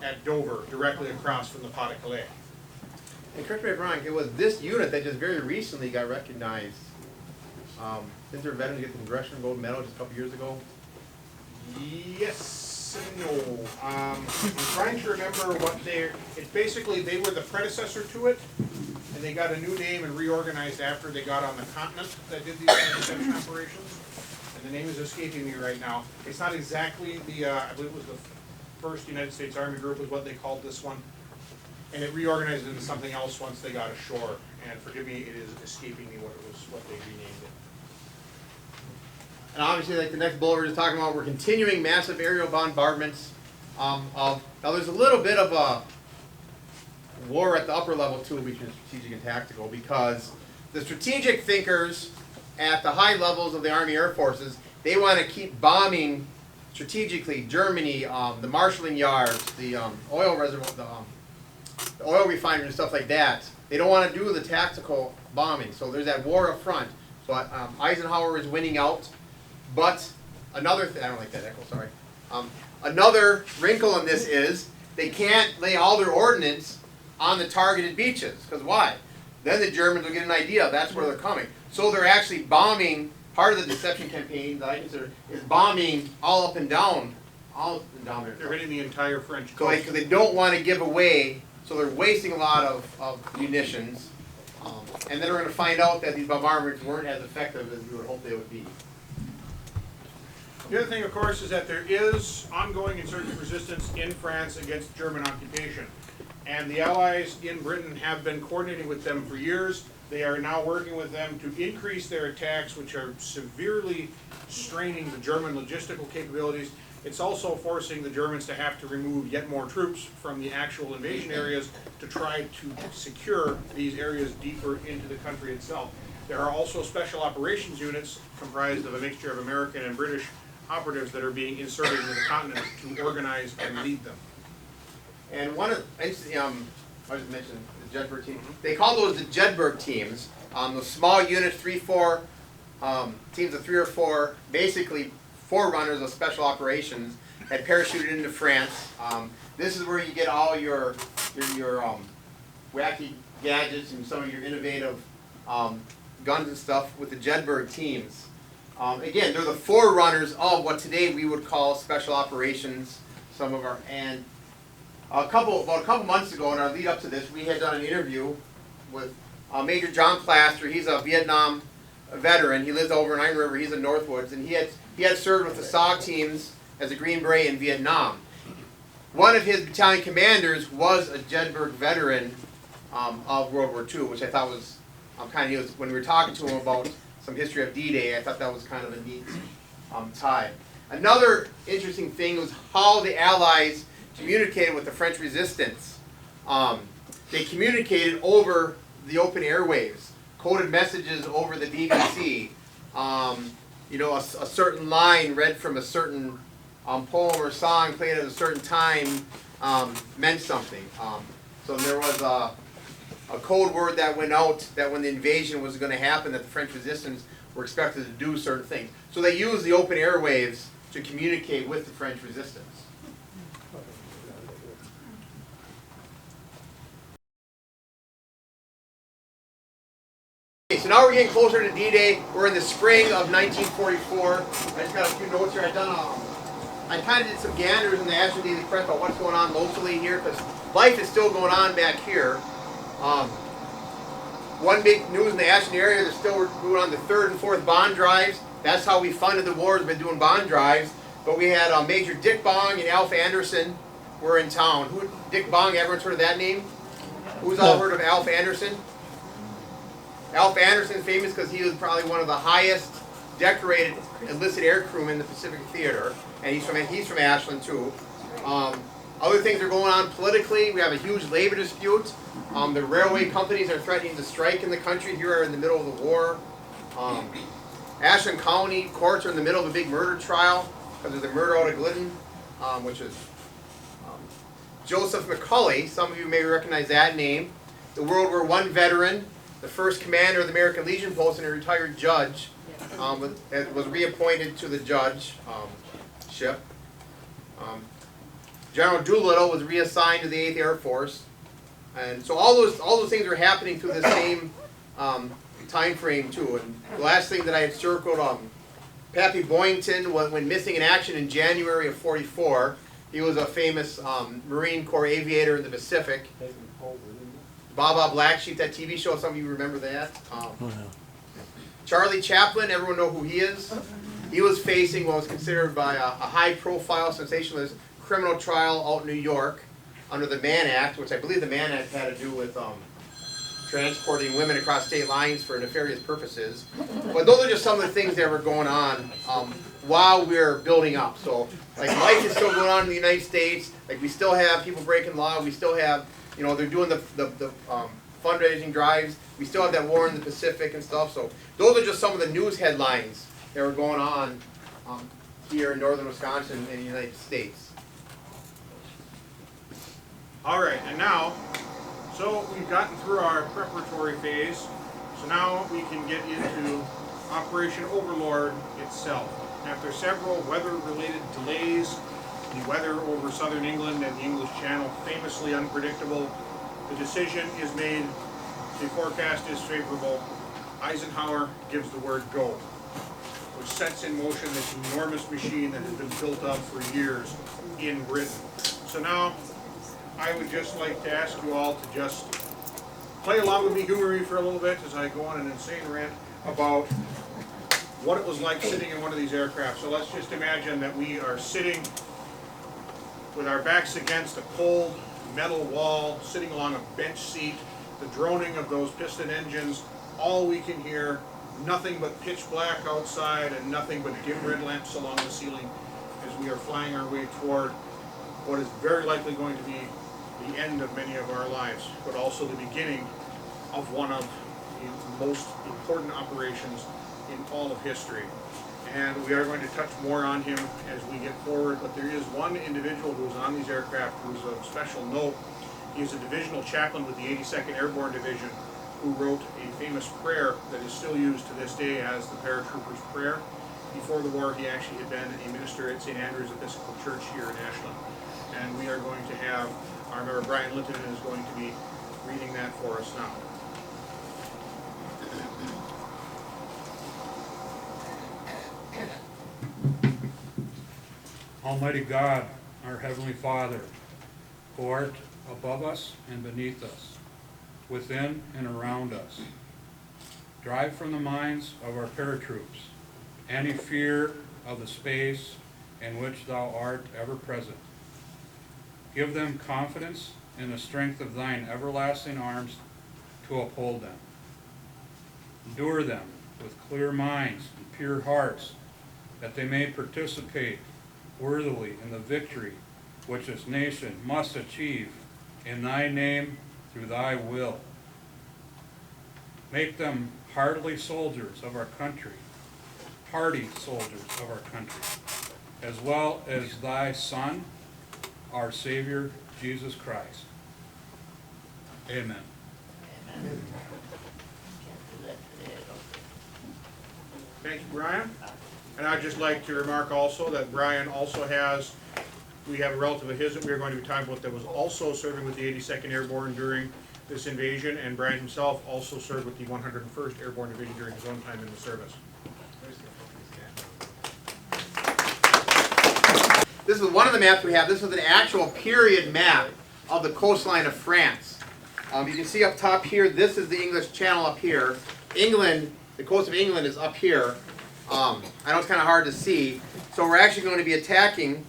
at Dover, directly across from the Pas de Calais. And correct me if I'm wrong, it was this unit that just very recently got recognized. Didn't their veterans get the Congressional Gold Medal just a couple years ago? Yes and no. I'm trying to remember what it's basically, they were the predecessor to it, and they got a new name and reorganized after they got on the continent that did these interception operations. And the name is escaping me right now. It's not exactly the, I believe it was the first United States Army group was what they called this one. And it reorganized into something else once they got ashore. And forgive me, it is escaping me what they renamed it. And obviously, like the next bullet we're just talking about, we're continuing massive aerial bombardments now there's a little bit of a war at the upper level too between strategic and tactical, because the strategic thinkers at the high levels of the Army Air Forces, they want to keep bombing strategically Germany, the marshalling yards, the oil reservoir, the oil refineries and stuff like that. They don't want to do the tactical bombing. So there's that war up front. So Eisenhower is winning out. But another thing, I don't like that echo, sorry. Another wrinkle in this is they can't lay all their ordnance on the targeted beaches. Because why? Then the Germans will get an idea that's where they're coming. So they're actually bombing, part of the deception campaign that I consider is bombing all up and down there. They're hitting the entire French So coast. because they don't want to give away, so they're wasting a lot of munitions. And then we're going to find out that these bombardments weren't as effective as we would hope they would be. The other thing, of course, is that there is ongoing insurgent resistance in France against German occupation. And the Allies in Britain have been coordinating with them for years. They are now working with them to increase their attacks, which are severely straining the German logistical capabilities. It's also forcing the Germans to have to remove yet more troops from the actual invasion areas to try to secure these areas deeper into the country itself. There are also special operations units comprised of a mixture of American and British operatives that are being inserted into the continent to organize and lead them. And one of, I just mentioned the Jedburgh team. They call those the Jedburgh teams. The small units, 3-4 teams of 3 or 4, basically forerunners of special operations, had parachuted into France. This is where you get all your wacky gadgets and some of your innovative guns and stuff with the Jedburgh teams. Again, they're the forerunners of what today we would call special operations. And about a couple months ago, in our lead up to this, we had done an interview with Major John Plaster. He's a Vietnam veteran. He lives over in Iron River. He's in Northwoods, and he had served with the SOG teams as a Green Beret in Vietnam. One of his battalion commanders was a Jedburgh veteran of World War II, which I thought was kind of neat. When we were talking to him about some history of D-Day. I thought that was kind of a neat tie. Another interesting thing was how the Allies communicated with the French resistance. They communicated over the open airwaves, coded messages over the BBC. You know, a certain line read from a certain poem or song played at a certain time meant something. So there was a code word that went out that when the invasion was going to happen, that the French resistance were expected to do certain things. So they used the open airwaves to communicate with the French resistance. Okay, so now we're getting closer to D-Day. We're in the spring of 1944. I just got a few notes here. I kind of did some ganders in the Ashland Daily Press about what's going on locally here, because life is still going on back here. One big news in the Ashland area, they're still doing on the 3rd and 4th bond drives. That's how we funded the war, has been doing bond drives. But we had Major Dick Bong and Alf Anderson were in town. Dick Bong, everyone's heard of that name? Who's all heard of Alf Anderson? Alf Anderson's famous because he was probably one of the highest decorated enlisted air crewmen in the Pacific Theater, and he's from Ashland too. Other things are going on politically. We have a huge labor dispute. The railway companies are threatening to strike in the country. Here we're in the middle of the war. Ashland County courts are in the middle of a big murder trial because of the murder out of Glidden, which is Joseph McCulley. Some of you may recognize that name. The World War I veteran, the first commander of the American Legion Post, and a retired judge, was reappointed to the judge-ship. General Doolittle was reassigned to the 8th Air Force, and so all those things are happening through the same time frame too. And the last thing that I had circled, Pappy Boynton went missing in action in January of '44. He was a famous Marine Corps aviator in the Pacific. Baba Black Sheep, that TV show, some of you remember that. Charlie Chaplin, everyone know who he is. He was facing what was considered by a high-profile sensationalist criminal trial out in New York under the Mann Act, which I believe the Mann Act had to do with transporting women across state lines for nefarious purposes. But those are just some of the things that were going on while we were building up. So, like, life is still going on in the United States. Like, we still have people breaking law. We still have, you know, they're doing the fundraising drives. We still have that war in the Pacific and stuff. So those are just some of the news headlines that were going on here in northern Wisconsin and the United States. All right, and now, so we've gotten through our preparatory phase, so now we can get into Operation Overlord itself. After several weather-related delays, the weather over southern England and the English Channel famously unpredictable, the decision is made, the forecast is favorable. Eisenhower gives the word go, which sets in motion this enormous machine that has been built up for years in Britain. So now, I would just like to ask you all to just play along with me, humor me for a little bit as I go on an insane rant about what it was like sitting in one of these aircraft. So let's just imagine that we are sitting with our backs against a cold metal wall, sitting along a bench seat, the droning of those piston engines, all we can hear, nothing but pitch black outside and nothing but dim red lamps along the ceiling as we are flying our way toward what is very likely going to be the end of many of our lives, but also the beginning of one of the most important operations in all of history. And we are going to touch more on him as we get forward, but there is one individual who is on these aircraft who is of special note. He is a divisional chaplain with the 82nd Airborne Division who wrote a famous prayer that is still used to this day as the paratrooper's prayer. Before the war, he actually had been a minister at St. Andrew's Episcopal Church here in Ashland. And we are going to have, our member Brian Linton is going to be reading that for us now. Almighty God, our Heavenly Father, who art above us and beneath us, within and around us, drive from the minds of our paratroops any fear of the space in which thou art ever present. Give them confidence in the strength of thine everlasting arms to uphold them. Endure them with clear minds and pure hearts, that they may participate worthily in the victory which this nation must achieve in thy name through thy will. Make them heartily soldiers of our country, hardy soldiers of our country, as well as thy Son, our Savior, Jesus Christ. Amen. Thank you, Brian. And I'd just like to remark also that Brian also has, we have a relative of his that we are going to be talking about that was also serving with the 82nd Airborne during this invasion, and Brian himself also served with the 101st Airborne Division during his own time in the service. This is one of the maps we have. This is an actual period map of the coastline of France. You can see up top here, this is the English Channel up here. England, the coast of England is up here. I know it's kind of hard to see. So we're actually going to be attacking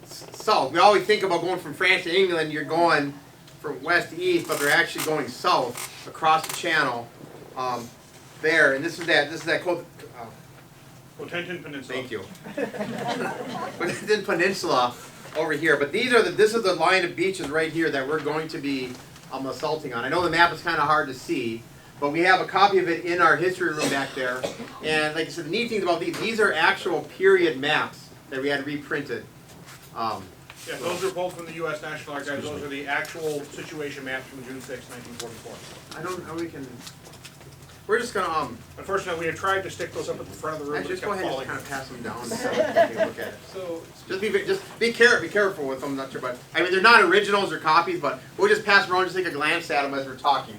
south. We always think about going from France to England, you're going from west to east, but they're actually going south across the channel there. And this is that coast. Potentin Peninsula. Thank you. Potentin Peninsula over here. But this is the line of beaches right here that we're going to be assaulting on. I know the map is kind of hard to see, but we have a copy of it in our history room back there. And like I said, the neat things about these are actual period maps that we had reprinted. Yeah, those are both from the U.S. National Archives. Those are the actual situation maps from June 6, 1944. I don't know how we can. We're just gonna Unfortunately, we had tried to stick those up at the front of the room, but actually it's just go kept ahead and falling. just kind of pass them down so we can look at it. So, Just be careful with them. I'm not sure, but I mean they're not originals or copies, but we'll just pass them around, just take a glance at them as we're talking.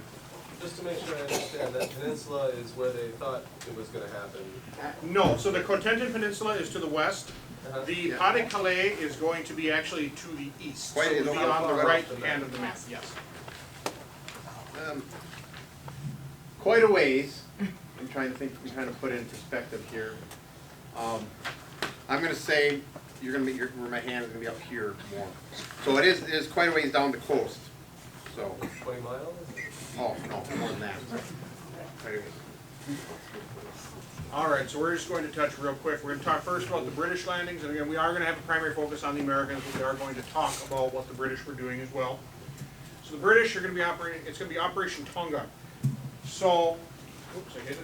just to make sure I understand, that peninsula is where they thought it was gonna happen. No, so the Cotentin Peninsula is to the west. Uh-huh. The Yeah. Pas de Calais is going to be actually to the east. So Quite a- it will be on the right hand of the map, yes. Quite a ways. I'm trying to put it in perspective here. I'm gonna say where my hand is gonna be up here more. So it is quite a ways down the coast. So 20 miles? oh no, more than that. Quite a ways. All right, so we're just going to touch real quick. We're going to talk first about the British landings, and again, we are going to have a primary focus on the Americans, but we are going to talk about what the British were doing as well. So the British are going to be operating, it's going to be Operation Tonga. So, oops, I hit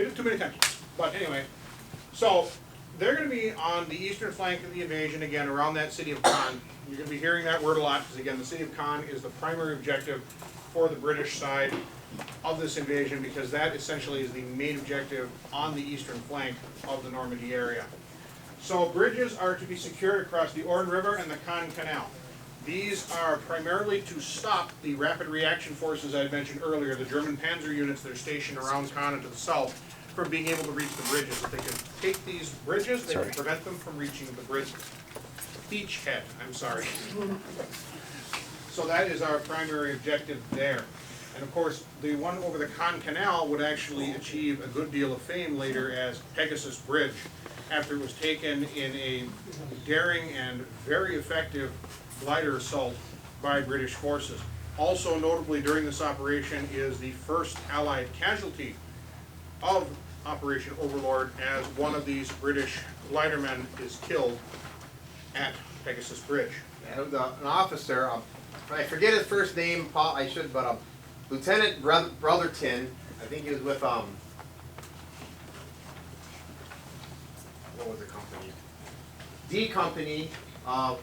it too many times. But anyway, so they're going to be on the eastern flank of the invasion, again, around that city of Caen. You're going to be hearing that word a lot, because again, the city of Caen is the primary objective for the British side of this invasion, because that essentially is the main objective on the eastern flank of the Normandy area. So bridges are to be secured across the Orne River and the Caen Canal. These are primarily to stop the rapid reaction forces I had mentioned earlier, the German panzer units that are stationed around Caen and to the south, from being able to reach the bridges. If they can take these bridges, they can prevent them from reaching the beachhead, I'm sorry. So that is our primary objective there. And of course, the one over the Caen Canal would actually achieve a good deal of fame later as Pegasus Bridge, after it was taken in a daring and very effective glider assault by British forces. Also notably during this operation is the first Allied casualty of Operation Overlord, as one of these British glidermen is killed at Pegasus Bridge. And an officer, I forget his first name, Paul, I should, but Lieutenant Brotherton, I think he was with what was the company? D Company of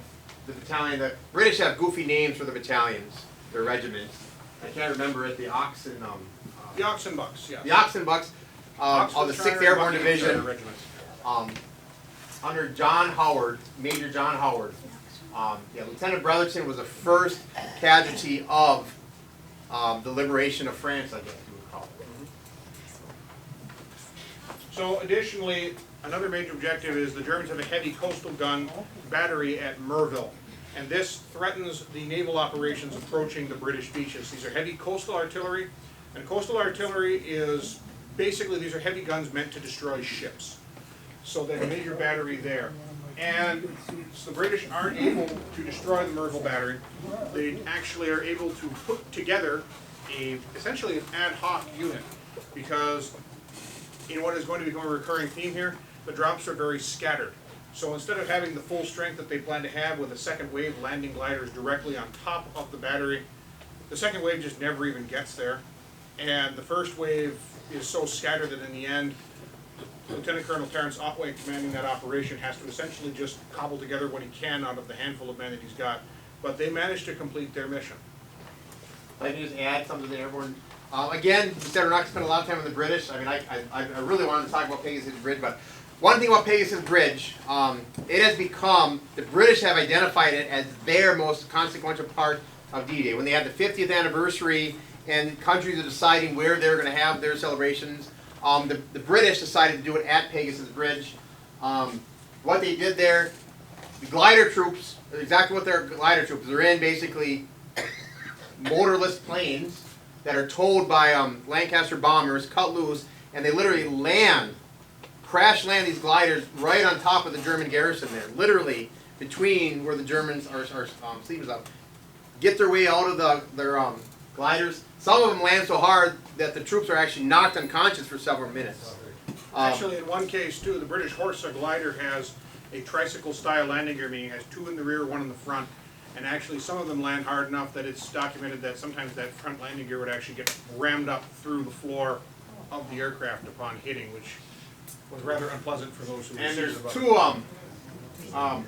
the battalion. The British have goofy names for the battalions, their regiments. I can't remember it. The Oxen. The Oxenbucks, yeah. The Oxenbucks of the 6th Airborne Division, Regiments. under John Howard, Major John Howard. Yeah, Lieutenant Brotherton was the first casualty of the liberation of France, I guess you would call it. So additionally, another major objective is the Germans have a heavy coastal gun battery at Merville. And this threatens the naval operations approaching the British beaches. These are heavy coastal artillery, and coastal artillery is basically, these are heavy guns meant to destroy ships. So they have a major battery there. And so the British aren't able to destroy the Merville battery. They actually are able to put together essentially an ad hoc unit, because in what is going to become a recurring theme here, the drops are very scattered. So instead of having the full strength that they plan to have with a second wave landing gliders directly on top of the battery, the second wave just never even gets there. And the first wave is so scattered that in the end, Lieutenant Colonel Terrence Otway, commanding that operation, has to essentially just cobble together what he can out of the handful of men that he's got. But they managed to complete their mission. I'd like to just add something to everyone. Again, you said we're not going to spend a lot of time on the British. I mean, I really wanted to talk about Pegasus Bridge, but one thing about Pegasus Bridge, it has become, the British have identified it as their most consequential part of D-Day. When they had the 50th anniversary and countries are deciding where they're going to have their celebrations, the British decided to do it at Pegasus Bridge. What they did there, the glider troops, exactly what their glider troops, they're in basically motorless planes that are towed by Lancaster bombers, cut loose, and they literally crash land these gliders right on top of the German garrison there, literally between where the Germans are sleeping up. Get their way out of their gliders. Some of them land so hard that the troops are actually knocked unconscious for several minutes. Actually, in one case too, the British Horsa glider has a tricycle-style landing gear, meaning it has two in the rear, one in the front. And actually, some of them land hard enough that it's documented that sometimes that front landing gear would actually get rammed up through the floor of the aircraft upon hitting, which was rather unpleasant for those who And received there's the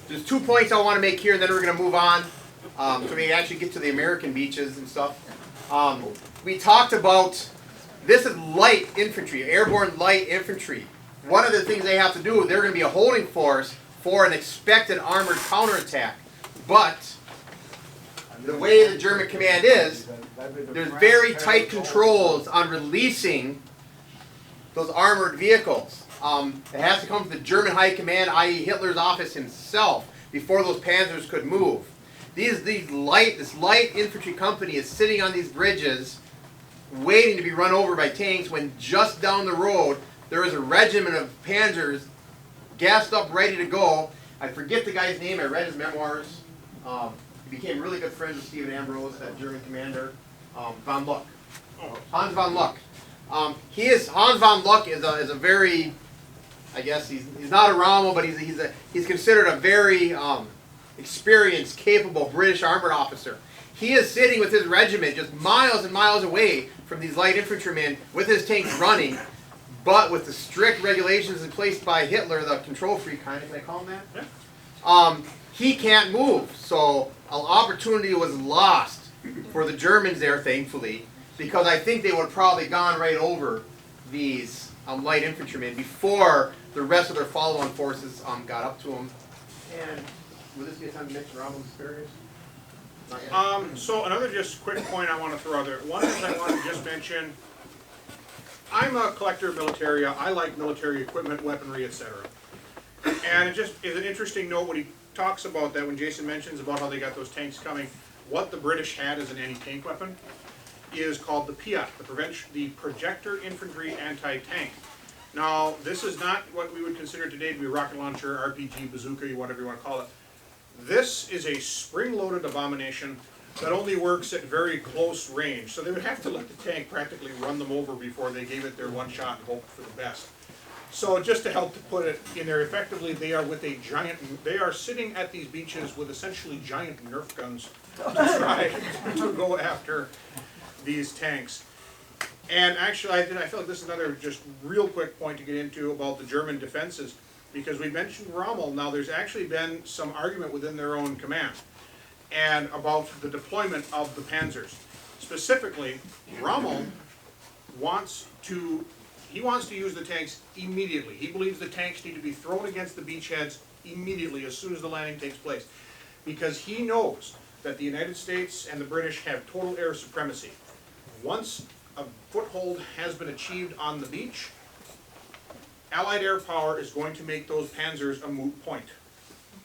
there's 2 points I want to make here, and then we're going to move on so we actually get to the American beaches and stuff. We talked about, this is light infantry, airborne light infantry. One of the things they have to do, they're going to be a holding force for an expected armored counterattack. But the way the German command is, there's very tight controls on releasing those armored vehicles. It has to come from the German High Command, i.e. Hitler's office himself, before those panzers could move. This light infantry company is sitting on these bridges waiting to be run over by tanks when just down the road there is a regiment of panzers gassed up, ready to go. I forget the guy's name, I read his memoirs. He became really good friends with Stephen Ambrose, that German commander, von Luck. Hans von Luck. Hans von Luck is a very, I guess he's not a Rommel, but he's considered a very experienced, capable British armored officer. He is sitting with his regiment just miles and miles away from these light infantrymen with his tanks running, but with the strict regulations in place by Hitler, the control freak kind of, can I call him that? Yeah. He can't move, so an opportunity was lost for the Germans there, thankfully, because I think they would have probably gone right over these light infantrymen before the rest of their follow-on forces got up to them. And will this be a time to mention Rommel's experience? So another just quick point I want to throw out there. One is I want to just mention, I'm a collector of military. I like military equipment, weaponry, etc. And it just is an interesting note when he talks about that, when Jason mentions about how they got those tanks coming. What the British had as an anti-tank weapon is called the PIAT, the Projector Infantry Anti-Tank. Now, this is not what we would consider today to be a rocket launcher, RPG, bazooka, whatever you want to call it. This is a spring-loaded abomination that only works at very close range. So they would have to let the tank practically run them over before they gave it their one shot and hoped for the best. So just to help to put it in there, effectively they are sitting at these beaches with essentially giant Nerf guns to try to go after these tanks. And actually I feel like this is another just real quick point to get into about the German defenses, because we mentioned Rommel. Now there's actually been some argument within their own command and about the deployment of the panzers. Specifically, Rommel wants to use the tanks immediately. He believes the tanks need to be thrown against the beachheads immediately as soon as the landing takes place, because he knows that the United States and the British have total air supremacy. Once a foothold has been achieved on the beach, Allied air power is going to make those panzers a moot point.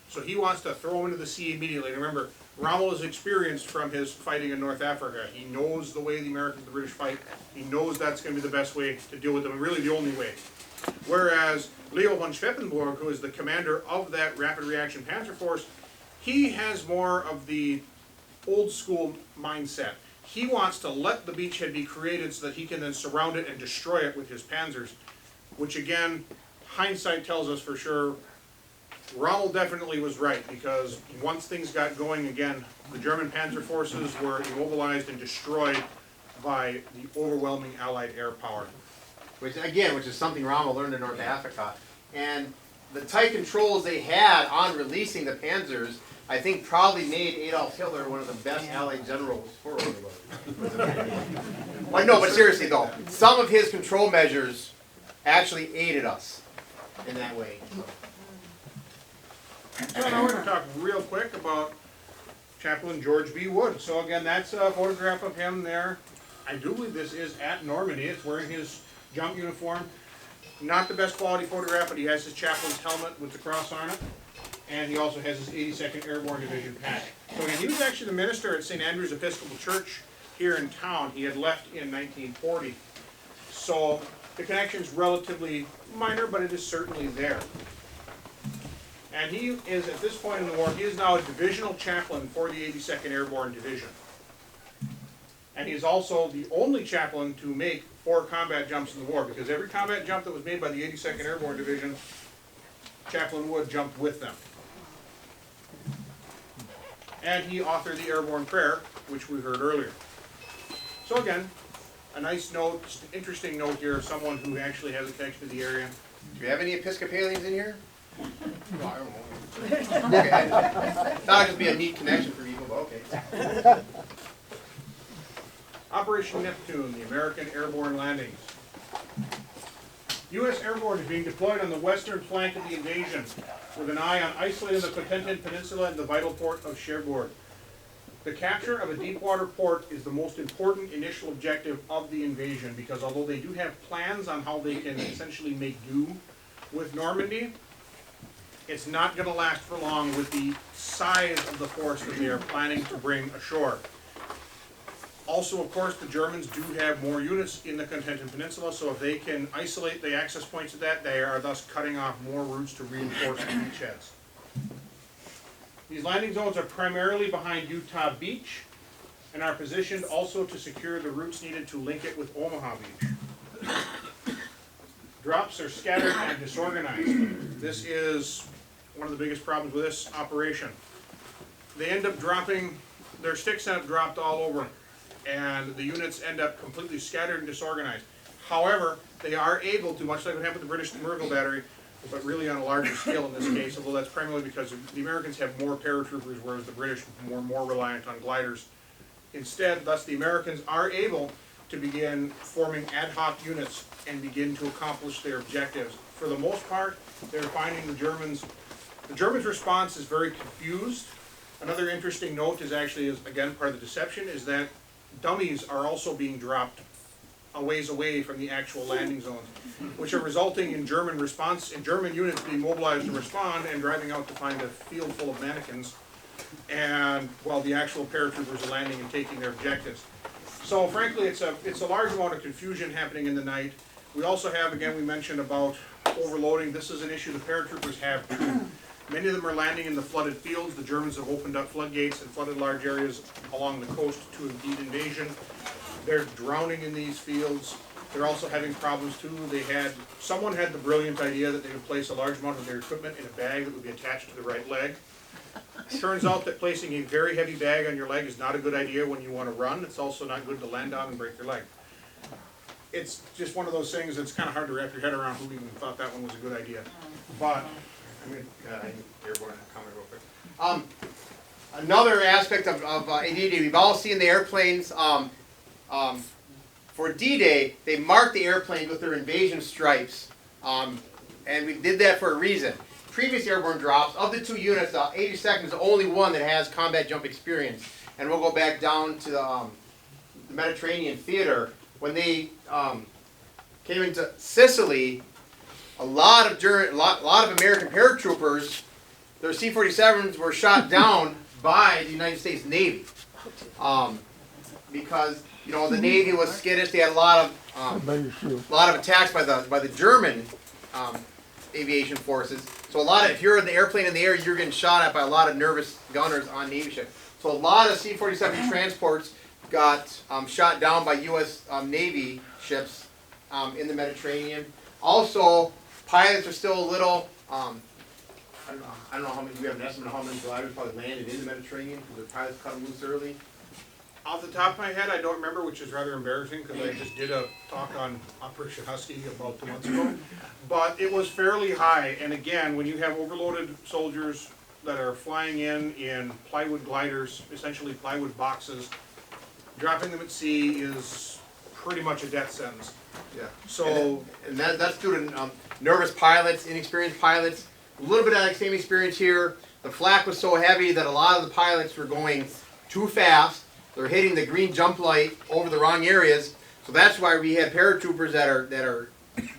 So he wants to throw them into the sea immediately. And remember, Rommel is experienced from his fighting in North Africa. He knows the way the Americans and the British fight. He knows that's going to be the best way to deal with them, and really the only way. Whereas Leo von Schweppenburg, who is the commander of that Rapid Reaction Panzer Force, he has more of the old school mindset. he wants to let the beachhead be created so that he can then surround it and destroy it with his panzers, which again, hindsight tells us for sure, Rommel definitely was right, because once things got going again, the German panzer forces were immobilized and destroyed by the overwhelming Allied air power. Which is something Rommel learned in North Africa. And the tight controls they had on releasing the panzers, I think probably made Adolf Hitler one of the best Allied generals for Overlord. Well, no, but seriously though, some of his control measures actually aided us in that way. So now we're going to talk real quick about Chaplain George B. Wood. So again, that's a photograph of him there. I do believe this is at Normandy. It's wearing his jump uniform. Not the best quality photograph, but he has his chaplain's helmet with the cross on it. And he also has his 82nd Airborne Division patch. So again, he was actually the minister at St. Andrew's Episcopal Church here in town. He had left in 1940. So the connection's relatively minor, but it is certainly there. And he is, at this point in the war, he is now a divisional chaplain for the 82nd Airborne Division. And he's also the only chaplain to make 4 combat jumps in the war, because every combat jump that was made by the 82nd Airborne Division, Chaplain Wood jumped with them. And he authored the Airborne Prayer, which we heard earlier. So again, a nice note, just an interesting note here of someone who actually has a connection to the area. Do we have any Episcopalians in here? No, I don't know. Okay. Thought it'd be a neat connection for people, but okay. Operation Neptune, the American airborne landings. U.S. Airborne is being deployed on the western flank of the invasion with an eye on isolating the Cotentin Peninsula and the vital port of Cherbourg. The capture of a deep water port is the most important initial objective of the invasion, because although they do have plans on how they can essentially make do with Normandy, it's not going to last for long with the size of the force that they are planning to bring ashore. Also, of course, the Germans do have more units in the Cotentin Peninsula, so if they can isolate the access points of that, they are thus cutting off more routes to reinforce the beachheads. These landing zones are primarily behind Utah Beach and are positioned also to secure the routes needed to link it with Omaha Beach. Drops are scattered and disorganized. This is one of the biggest problems with this operation. They end up dropping, their sticks end up dropped all over them, and the units end up completely scattered and disorganized. However, they are able to, much like what happened with the British Merville Battery, but really on a larger scale in this case, although that's primarily because the Americans have more paratroopers, whereas the British were more reliant on gliders. Instead, thus the Americans are able to begin forming ad hoc units and begin to accomplish their objectives. For the most part, they're finding the Germans' response is very confused. Another interesting note is actually, again, part of the deception, is that dummies are also being dropped a ways away from the actual landing zones, which are resulting in German units being mobilized to respond and driving out to find a field full of mannequins, and while the actual paratroopers are landing and taking their objectives. So frankly, it's a large amount of confusion happening in the night. We also have, again, we mentioned about overloading. This is an issue the paratroopers have too. Many of them are landing in the flooded fields. The Germans have opened up floodgates and flooded large areas along the coast to impede invasion. They're drowning in these fields. They're also having problems too. Someone had the brilliant idea that they would place a large amount of their equipment in a bag that would be attached to the right leg. Turns out that placing a very heavy bag on your leg is not a good idea when you want to run. It's also not good to land on and break your leg. It's just one of those things that's kind of hard to wrap your head around who even thought that one was a good idea. But Airborne comment real quick. Another aspect of D-Day, we've all seen the airplanes. For D-Day, they marked the airplanes with their invasion stripes, and we did that for a reason. Previous airborne drops, of the 2 units, 82nd is the only one that has combat jump experience. And we'll go back down to the Mediterranean theater. When they came into Sicily, a lot of American paratroopers, their C-47s were shot down by the United States Navy, because the Navy was skittish. They had a lot of attacks by the German aviation forces. So if you're in the airplane in the air, you're getting shot at by a lot of nervous gunners on Navy ships. So a lot of C-47 transports got shot down by U.S. Navy ships in the Mediterranean. Also, pilots are still a little, I don't know how many, we have an estimate of how many gliders probably landed in the Mediterranean because the pilots cut them loose early. Off the top of my head, I don't remember, which is rather embarrassing because I just did a talk on Operation Husky about 2 months ago. But it was fairly high, and again, when you have overloaded soldiers that are flying in plywood gliders, essentially plywood boxes, dropping them at sea is pretty much a death sentence. Yeah. So, And that's due to nervous pilots, inexperienced pilots. A little bit of that same experience here. The flak was so heavy that a lot of the pilots were going too fast. They're hitting the green jump light over the wrong areas. So that's why we have paratroopers that are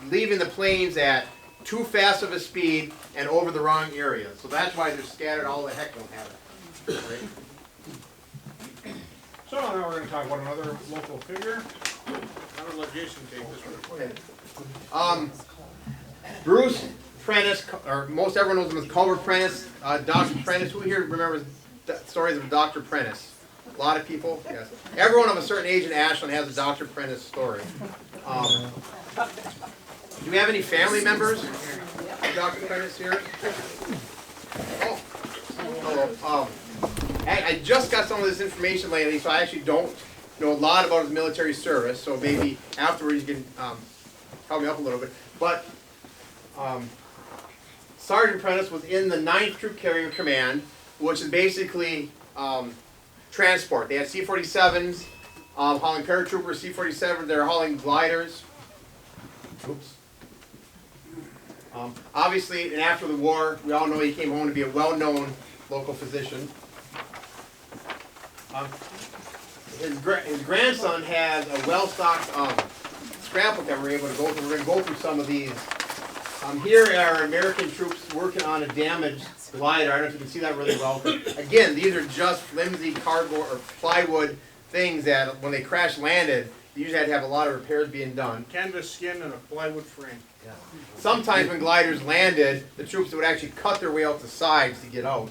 leaving the planes at too fast of a speed and over the wrong areas. So that's why they're scattered all the heck don't have it. Right? so now we're going to talk about another local figure. I'm going to let Jason take this one. Bruce Prentice, or most everyone knows him as Culver Prentice, Dr. Prentice. Who here remembers stories of Dr. Prentice? A lot of people, yes. Everyone of a certain age in Ashland has a Dr. Prentice story. Do we have any family members of Dr. Prentice here? Oh, hello. I just got some of this information lately, so I actually don't know a lot about his military service. So maybe afterwards you can help me up a little bit. But Sergeant Prentice was in the 9th Troop Carrier Command, which is basically transport. They had C-47s, hauling paratroopers, C-47s, they're hauling gliders. Oops. Obviously, and after the war, we all know he came home to be a well-known local physician. His grandson has a well-stocked scrapbook that we're able to go through. We're going to go through some of these. Here are American troops working on a damaged glider. I don't know if you can see that really well. But again, these are just flimsy cardboard or plywood things that when they crash landed, you usually had to have a lot of repairs being done. Canvas skin and a plywood frame. Yeah. Sometimes when gliders landed, the troops would actually cut their way out the sides to get out.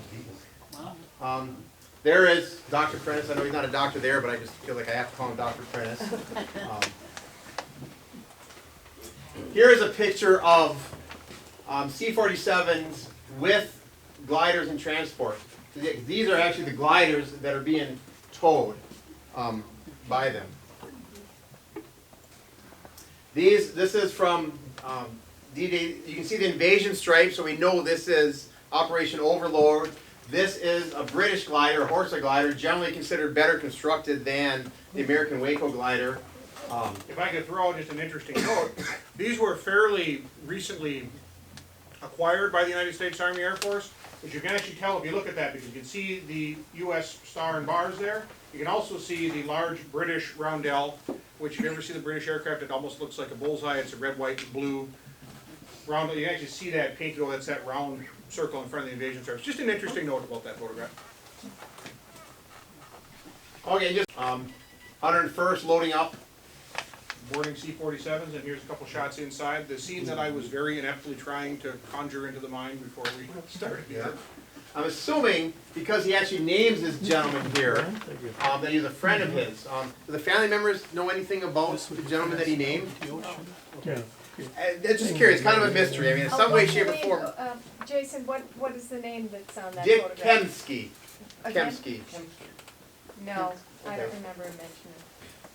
There is Dr. Prentice. I know he's not a doctor there, but I just feel like I have to call him Dr. Prentice. Here is a picture of C-47s with gliders and transport. These are actually the gliders that are being towed by them. This is from D-Day. You can see the invasion stripe, so we know this is Operation Overlord. This is a British glider, a Horsa glider, generally considered better constructed than the American Waco glider. If I could throw out just an interesting note, these were fairly recently acquired by the United States Army Air Force, which you can actually tell if you look at that, because you can see the U.S. star and bars there. You can also see the large British roundel, which if you ever see the British aircraft, it almost looks like a bullseye. It's a red, white, and blue roundel. You can actually see that painted over. That's that round circle in front of the invasion service. Just an interesting note about that photograph. Okay, just 101st loading up. Boarding C-47s, and here's a couple shots inside. The scene that I was very ineptly trying to conjure into the mind before we started here. I'm assuming, because he actually names this gentleman here, that he's a friend of his. Do the family members know anything about the gentleman that he named? They're just curious, kind of a mystery. I mean, in some way, shape, or form. Jason, what is the name that's on that Dick photograph? Kemsky. Again? Kemsky. No, I don't remember him mentioning it.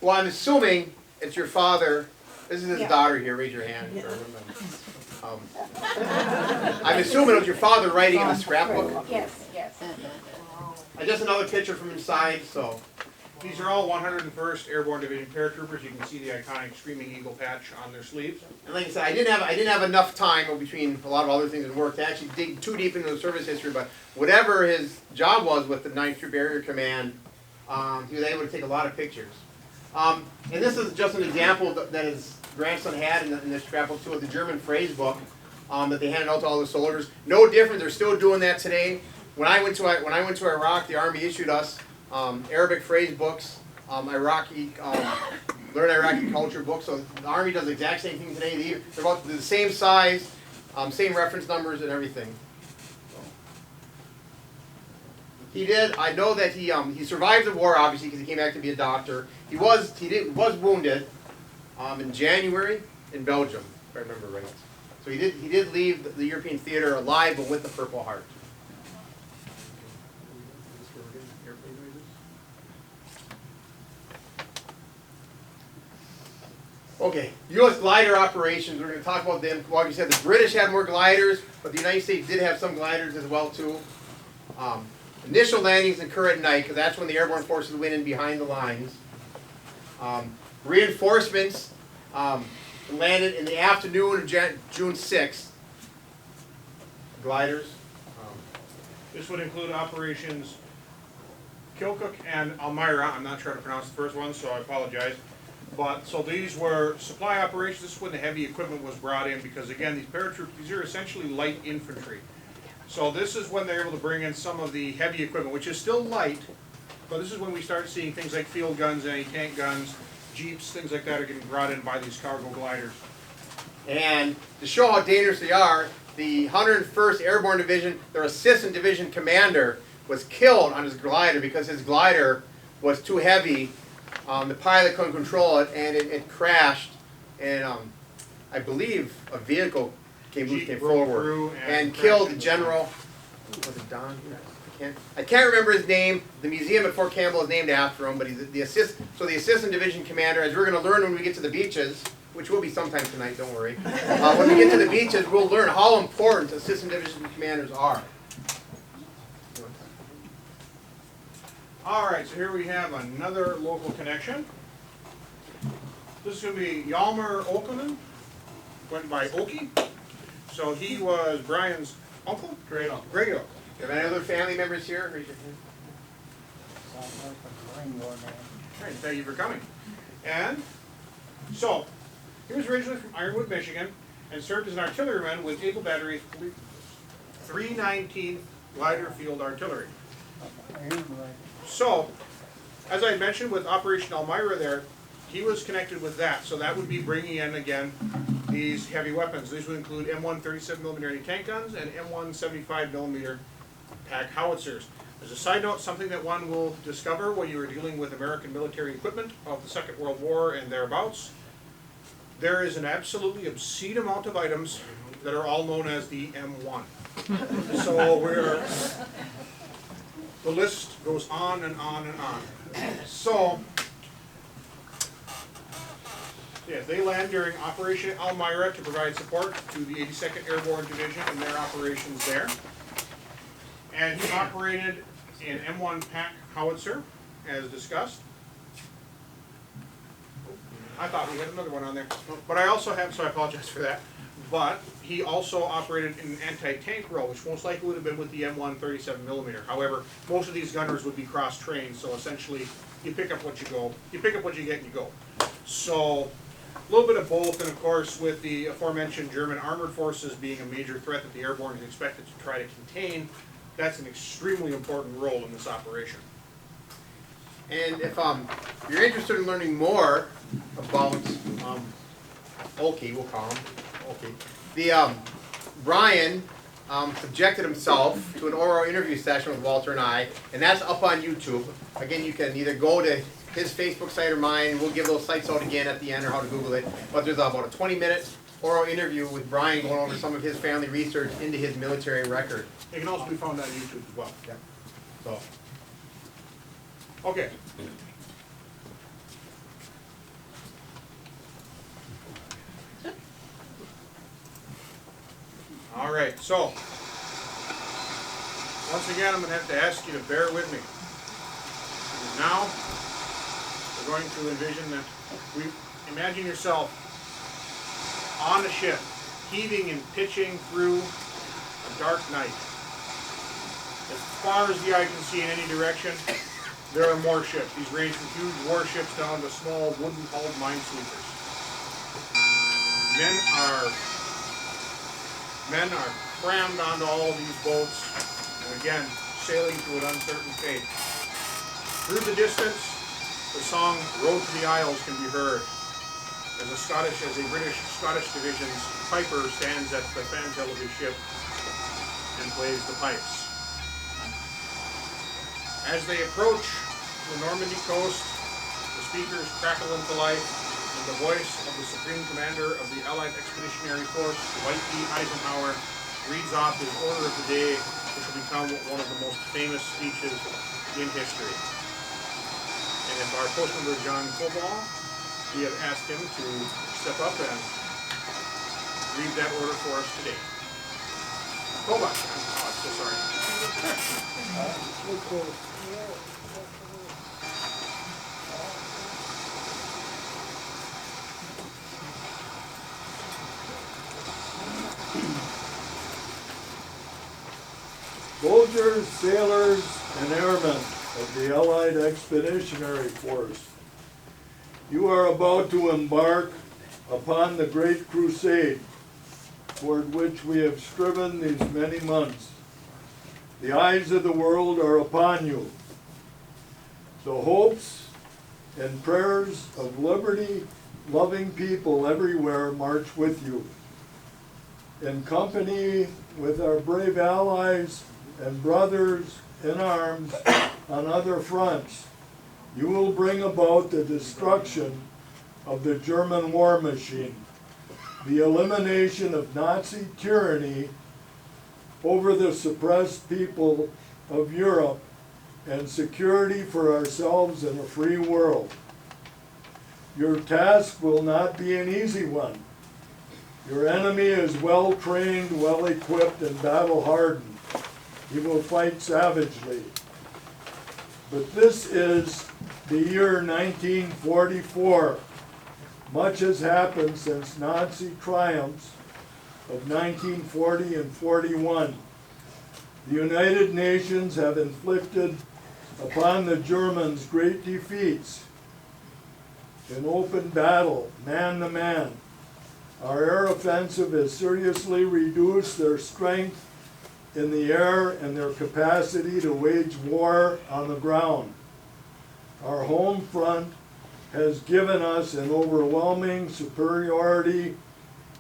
Well, I'm assuming it's your father. This is his Yeah. daughter here. Raise your hand. I'm assuming it was your father writing in the scrapbook. Yes, yes. Just another picture from inside, so. These are all 101st Airborne Division paratroopers. You can see the iconic Screaming Eagle patch on their sleeves. And like I said, I didn't have enough time between a lot of other things and work to actually dig too deep into the service history. But whatever his job was with the 9th Troop Air Command, he was able to take a lot of pictures. And this is just an example that his grandson had in the scrapbook too, of the German phrase book that they handed out to all the soldiers. No different. They're still doing that today. When I went to Iraq, the Army issued us Arabic phrase books, learn Iraqi culture books. So the Army does the exact same thing today. They're about the same size, same reference numbers and everything. He did. I know that he survived the war, obviously, because he came back to be a doctor. He was wounded in January in Belgium, if I remember right. So he did leave the European theater alive, but with the Purple Heart. Okay, U.S. glider operations. We're going to talk about them. Like you said, the British had more gliders, but the United States did have some gliders as well too. Initial landings occur at night because that's when the airborne forces went in behind the lines. Reinforcements landed in the afternoon of June 6th. Gliders. This would include operations Kilcook and Elmira. I'm not sure how to pronounce the first one, so I apologize. But so these were supply operations. This is when the heavy equipment was brought in because again, these paratroopers, these are essentially light infantry. So this is when they're able to bring in some of the heavy equipment, which is still light, but this is when we start seeing things like field guns, anti-tank guns, jeeps, things like that are getting brought in by these cargo gliders. And to show how dangerous they are, the 101st Airborne Division, their assistant division commander, was killed on his glider because his glider was too heavy. The pilot couldn't control it, and it crashed, and I believe a vehicle came forward and killed the general. Was it Don? I can't remember his name. The museum at Fort Campbell is named after him, but he's the assistant division commander. As we're going to learn when we get to the beaches, which will be sometime tonight, don't worry. When we get to the beaches, we'll learn how important assistant division commanders are. All right, so here we have another local connection. This is going to be Yalmer Okanen, went by Okie. So he was Brian's uncle? Great uncle. Great uncle. Do you have any other family members here? Raise your hand. All right, thank you for coming. And so, he was originally from Ironwood, Michigan, and served as an artilleryman with Eagle Battery 319th Glider Field Artillery. So, as I mentioned with Operation Elmira there, he was connected with that. So that would be bringing in, again, these heavy weapons. These would include M1 37mm anti-tank guns and M1 75mm pack howitzers. As a side note, something that one will discover when you are dealing with American military equipment of the Second World War and thereabouts, there is an absolutely obscene amount of items that are all known as the M1. So the list goes on and on and on. So, yeah, they land during Operation Elmira to provide support to the 82nd Airborne Division and their operations there. And he operated an M1 pack howitzer, as discussed. I thought we had another one on there. But I also have, so I apologize for that. But he also operated in an anti-tank role, which most likely would have been with the M1 37mm. However, most of these gunners would be cross-trained, so essentially you pick up what you go, you pick up what you get and you go. So a little bit of both, and of course with the aforementioned German armored forces being a major threat that the airborne is expected to try to contain, that's an extremely important role in this operation. And if you're interested in learning more about Okie, we'll call him Okie. Brian subjected himself to an oral interview session with Walter and I, and that's up on YouTube. Again, you can either go to his Facebook site or mine, and we'll give those sites out again at the end or how to Google it. But there's about a 20-minute oral interview with Brian going over some of his family research into his military record. It can also be found on YouTube as well. Yeah. So. Okay. All right, so once again, I'm going to have to ask you to bear with me. Because now we're going to envision that imagine yourself on a ship, heaving and pitching through a dark night. As far as the eye can see in any direction, there are more ships. These range from huge warships down to small wooden-hulled minesweepers. Men are crammed onto all of these boats, and again, sailing to an uncertain fate. Through the distance, the song "Road to the Isles" can be heard as a British Scottish division's piper stands at the fantail of his ship and plays the pipes. As they approach the Normandy coast, the speakers crackle into life, and the voice of the Supreme Commander of the Allied Expeditionary Force, Dwight D. Eisenhower, reads off his order of the day, which will become one of the most famous speeches in history. And if our post member John Coball, we have asked him to step up and read that order for us today. Coball, oh, I'm so sorry. Soldiers, sailors, and airmen of the Allied Expeditionary Force, you are about to embark upon the great crusade toward which we have striven these many months. The eyes of the world are upon you. The hopes and prayers of liberty-loving people everywhere march with you. In company with our brave allies and brothers in arms on other fronts, you will bring about the destruction of the German war machine, the elimination of Nazi tyranny over the suppressed people of Europe, and security for ourselves in a free world. Your task will not be an easy one. Your enemy is well trained, well equipped, and battle hardened. He will fight savagely. But this is the year 1944. Much has happened since Nazi triumphs of 1940 and 41. The United Nations have inflicted upon the Germans great defeats in open battle, man to man. Our air offensive has seriously reduced their strength in the air and their capacity to wage war on the ground. Our home front has given us an overwhelming superiority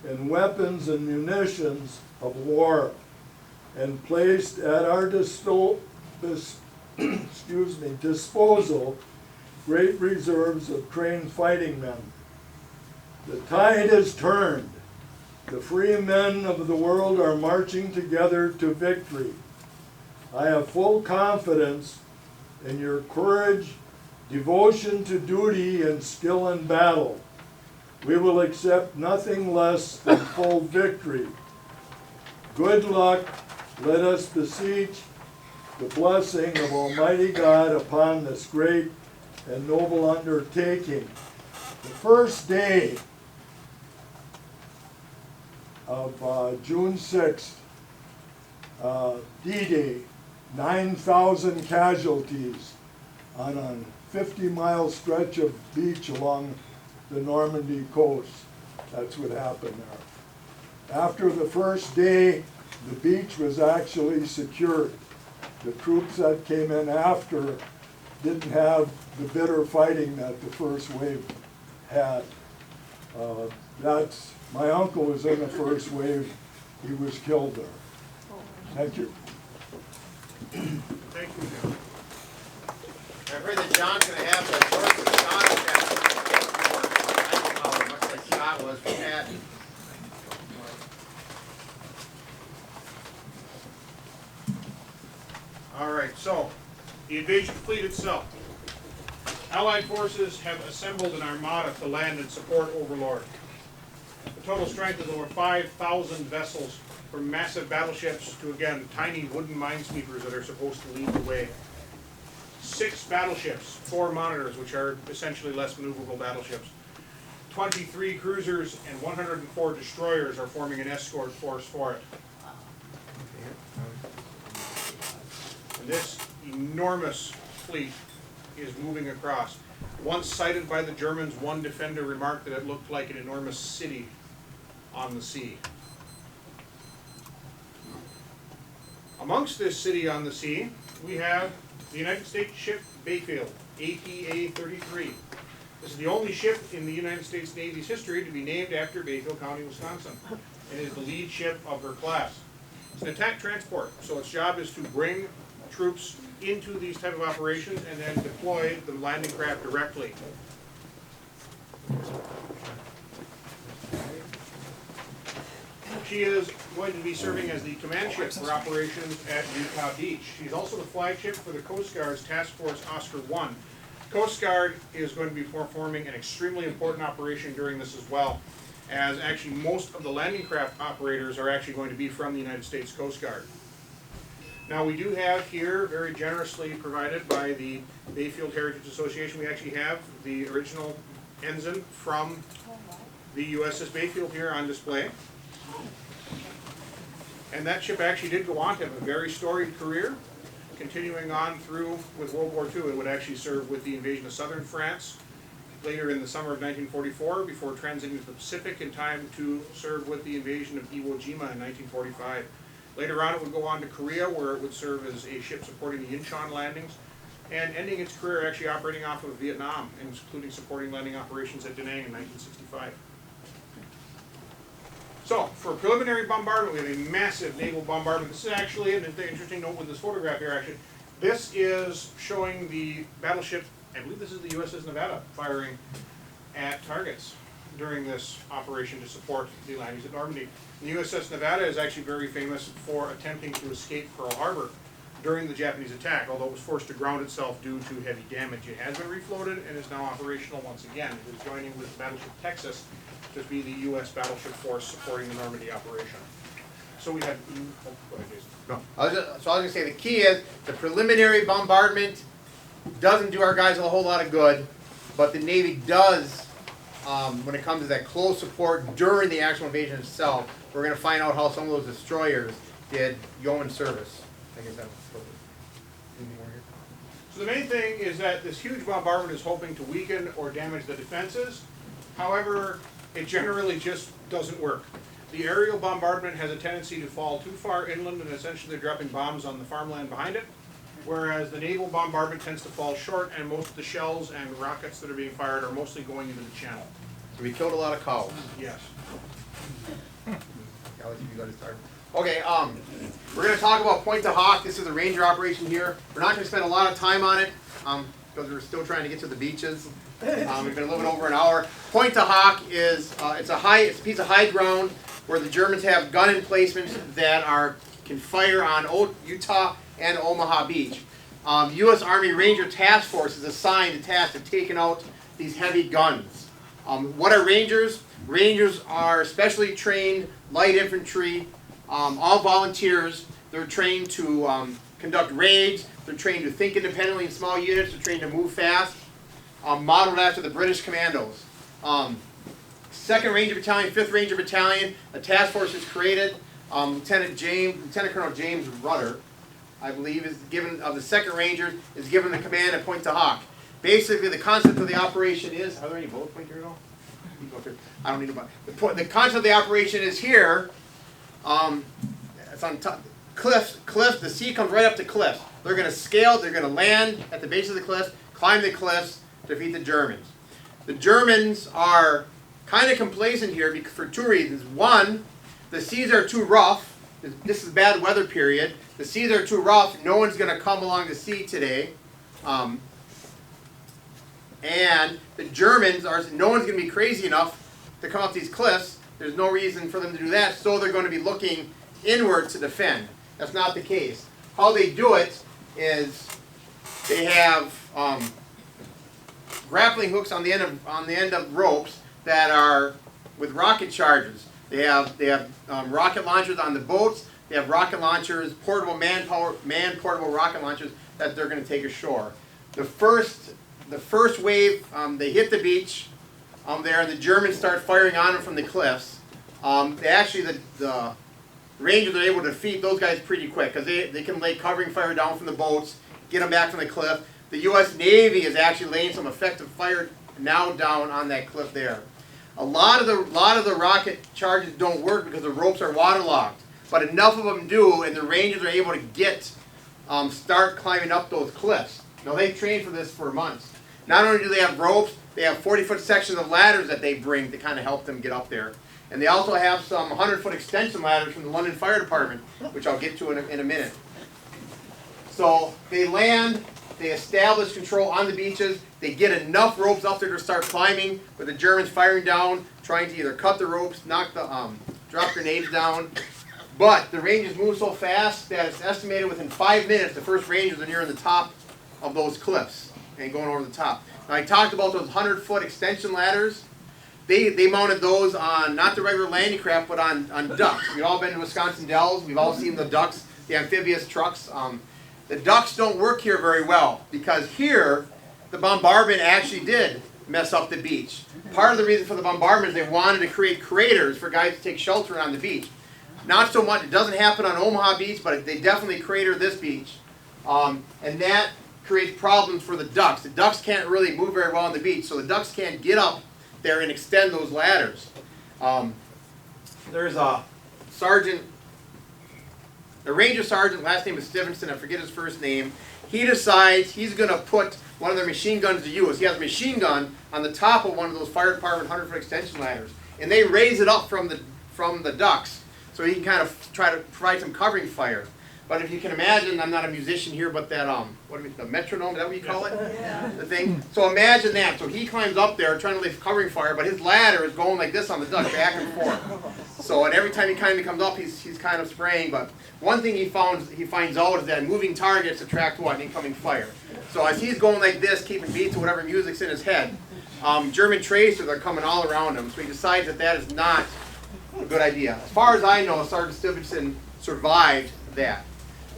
in weapons and munitions of war, and placed at our disposal great reserves of trained fighting men. The tide has turned. The free men of the world are marching together to victory. I have full confidence in your courage, devotion to duty, and skill in battle. We will accept nothing less than full victory. Good luck. Let us beseech the blessing of Almighty God upon this great and noble undertaking. The first day of June 6th, D-Day, 9,000 casualties on a 50-mile stretch of beach along the Normandy coast. That's what happened there. After the first day, the beach was actually secured. The troops that came in after didn't have the bitter fighting that the first wave had. My uncle was in the first wave. He was killed there. Thank you. Thank you, John. I've heard that John's gonna have the shorts and socks. I don't know how much like Scott was from that. All right, so the invasion fleet itself. Allied forces have assembled an armada to land and support Overlord. The total strength is over 5,000 vessels, from massive battleships to, again, tiny wooden minesweepers that are supposed to lead the way. 6 battleships, 4 monitors, which are essentially less maneuverable battleships. 23 cruisers and 104 destroyers are forming an escort force for it. And this enormous fleet is moving across. Once sighted by the Germans, one defender remarked that it looked like an enormous city on the sea. Amongst this city on the sea, we have the United States ship Bayfield, ATA-33. This is the only ship in the United States Navy's history to be named after Bayfield County, Wisconsin, and is the lead ship of her class. It's an attack transport, so its job is to bring troops into these type of operations and then deploy the landing craft directly. She is going to be serving as the command ship for operations at Utah Beach. She's also the flagship for the Coast Guard's Task Force Oscar 1. Coast Guard is going to be performing an extremely important operation during this as well, as actually most of the landing craft operators are actually going to be from the United States Coast Guard. Now we do have here, very generously provided by the Bayfield Heritage Association, we actually have the original ensign from the USS Bayfield here on display. And that ship actually did go on to have a very storied career, continuing on through with World War II. It would actually serve with the invasion of southern France later in the summer of 1944, before transiting to the Pacific in time to serve with the invasion of Iwo Jima in 1945. Later on it would go on to Korea, where it would serve as a ship supporting the Incheon landings, and ending its career actually operating off of Vietnam, including supporting landing operations at Da Nang in 1965. So, for preliminary bombardment, we have a massive naval bombardment. This is actually, and an interesting note with this photograph here actually, this is showing the battleship, I believe this is the USS Nevada, firing at targets during this operation to support the landings at Normandy. The USS Nevada is actually very famous for attempting to escape Pearl Harbor during the Japanese attack, although it was forced to ground itself due to heavy damage. It has been refloated and is now operational once again. It is joining with the battleship Texas to be the U.S. battleship force supporting the Normandy operation. So we had, oh, go ahead, Jason. No, I was going to say the key is the preliminary bombardment doesn't do our guys a whole lot of good, but the Navy does when it comes to that close support during the actual invasion itself. We're going to find out how some of those destroyers did yeoman service. I guess that was anything more here? So the main thing is that this huge bombardment is hoping to weaken or damage the defenses. However, it generally just doesn't work. The aerial bombardment has a tendency to fall too far inland, and essentially they're dropping bombs on the farmland behind it, whereas the naval bombardment tends to fall short, and most of the shells and rockets that are being fired are mostly going into the channel. So we killed a lot of cows. Yes. Alex, you got to start. Okay, we're going to talk about Point to Hawk. This is a Ranger operation here. We're not going to spend a lot of time on it because we're still trying to get to the beaches. We've been a little bit over an hour. Point to Hawk is it's a piece of high ground where the Germans have gun emplacements that can fire on Utah and Omaha Beach. U.S. Army Ranger Task Force is assigned the task of taking out these heavy guns. What are Rangers? Rangers are specially trained light infantry, all volunteers. They're trained to conduct raids. They're trained to think independently in small units. They're trained to move fast. Modeled after the British Commandos. 2nd Ranger Battalion, 5th Ranger Battalion, a task force is created. Lieutenant Colonel James Rudder, I believe, is given of the 2nd Rangers, is given the command at Point to Hawk. Basically, the concept of the operation is, are there any bullet points here at all? I don't need a bullet. The concept of the operation is here. It's on top. Cliffs. The sea comes right up to cliffs. They're going to scale. They're going to land at the base of the cliffs, climb the cliffs, defeat the Germans. The Germans are kind of complacent here for 2 reasons. One, the seas are too rough. This is a bad weather period. The seas are too rough. No one's going to come along the sea today. And the Germans no one's going to be crazy enough to come up these cliffs. There's no reason for them to do that, so they're going to be looking inward to defend. That's not the case. How they do it is they have grappling hooks on the end of ropes that are with rocket charges. They have rocket launchers on the boats. They have rocket launchers, portable portable rocket launchers that they're going to take ashore. The first wave, they hit the beach there, and the Germans start firing on them from the cliffs. The Rangers are able to defeat those guys pretty quick because they can lay covering fire down from the boats, get them back from the cliff. The U.S. Navy is actually laying some effective fire now down on that cliff there. A lot of the rocket charges don't work because the ropes are waterlogged, but enough of them do, and the Rangers are able to start climbing up those cliffs. Now they've trained for this for months. Not only do they have ropes, they have 40-foot sections of ladders that they bring to kind of help them get up there. And they also have some 100-foot extension ladders from the London Fire Department, which I'll get to in a minute. So they land, they establish control on the beaches, they get enough ropes up there to start climbing, with the Germans firing down, trying to either cut the ropes, knock the, drop grenades down. But the Rangers move so fast that it's estimated within 5 minutes the first Rangers are nearing the top of those cliffs and going over the top. Now I talked about those 100-foot extension ladders. They mounted those on not the regular landing craft, but on ducks. We've all been to Wisconsin Dells. We've all seen the ducks, the amphibious trucks. The ducks don't work here very well because here the bombardment actually did mess up the beach. Part of the reason for the bombardment is they wanted to create craters for guys to take shelter on the beach. Not so much, it doesn't happen on Omaha Beach, but they definitely crater this beach. And that creates problems for the ducks. The ducks can't really move very well on the beach, so the ducks can't get up there and extend those ladders. There's a sergeant, a ranger sergeant, last name is Stevenson, I forget his first name. He decides he's going to put one of their machine guns to use. He has a machine gun on the top of one of those fire department 100-foot extension ladders, and they raise it up from the ducks, so he can kind of try to provide some covering fire. But if you can imagine, I'm not a musician here, but that, the metronome, is that what you call it? Yeah. The thing? So imagine that. So he climbs up there trying to lay covering fire, but his ladder is going like this on the duck, back and forth. So, and every time he kind of comes up, he's kind of spraying. But one thing he finds out is that moving targets attract what? Incoming fire. So as he's going like this, keeping beats to whatever music's in his head, German tracers are coming all around him. So he decides that that is not a good idea. As far as I know, Sergeant Stevenson survived that.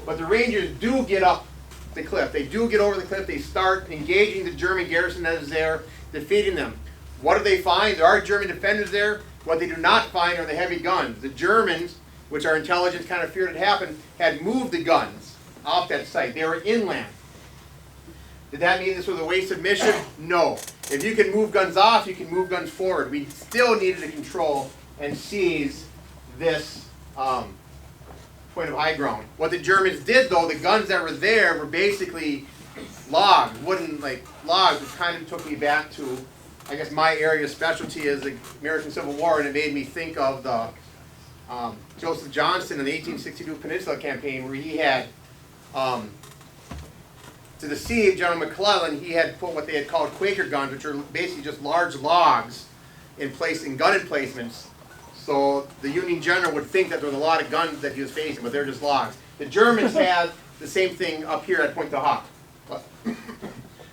But the Rangers do get up the cliff. They do get over the cliff. They start engaging the German garrison that is there, defeating them. What do they find? There are German defenders there. What they do not find are the heavy guns. The Germans, which our intelligence kind of feared had happened, had moved the guns off that site. They were inland. Did that mean this was a wasted mission? No. If you can move guns off, you can move guns forward. We still needed to control and seize this point of high ground. What the Germans did, though, the guns that were there were basically logs, wooden logs, which kind of took me back to, I guess, my area of specialty is the American Civil War, and it made me think of the Joseph Johnston in the 1862 Peninsula Campaign, where he had, to deceive General McClellan, he had put what they had called Quaker guns, which are basically just large logs in gun emplacements. So the Union general would think that there was a lot of guns that he was facing, but they're just logs. The Germans had the same thing up here at Pointe du Hoc.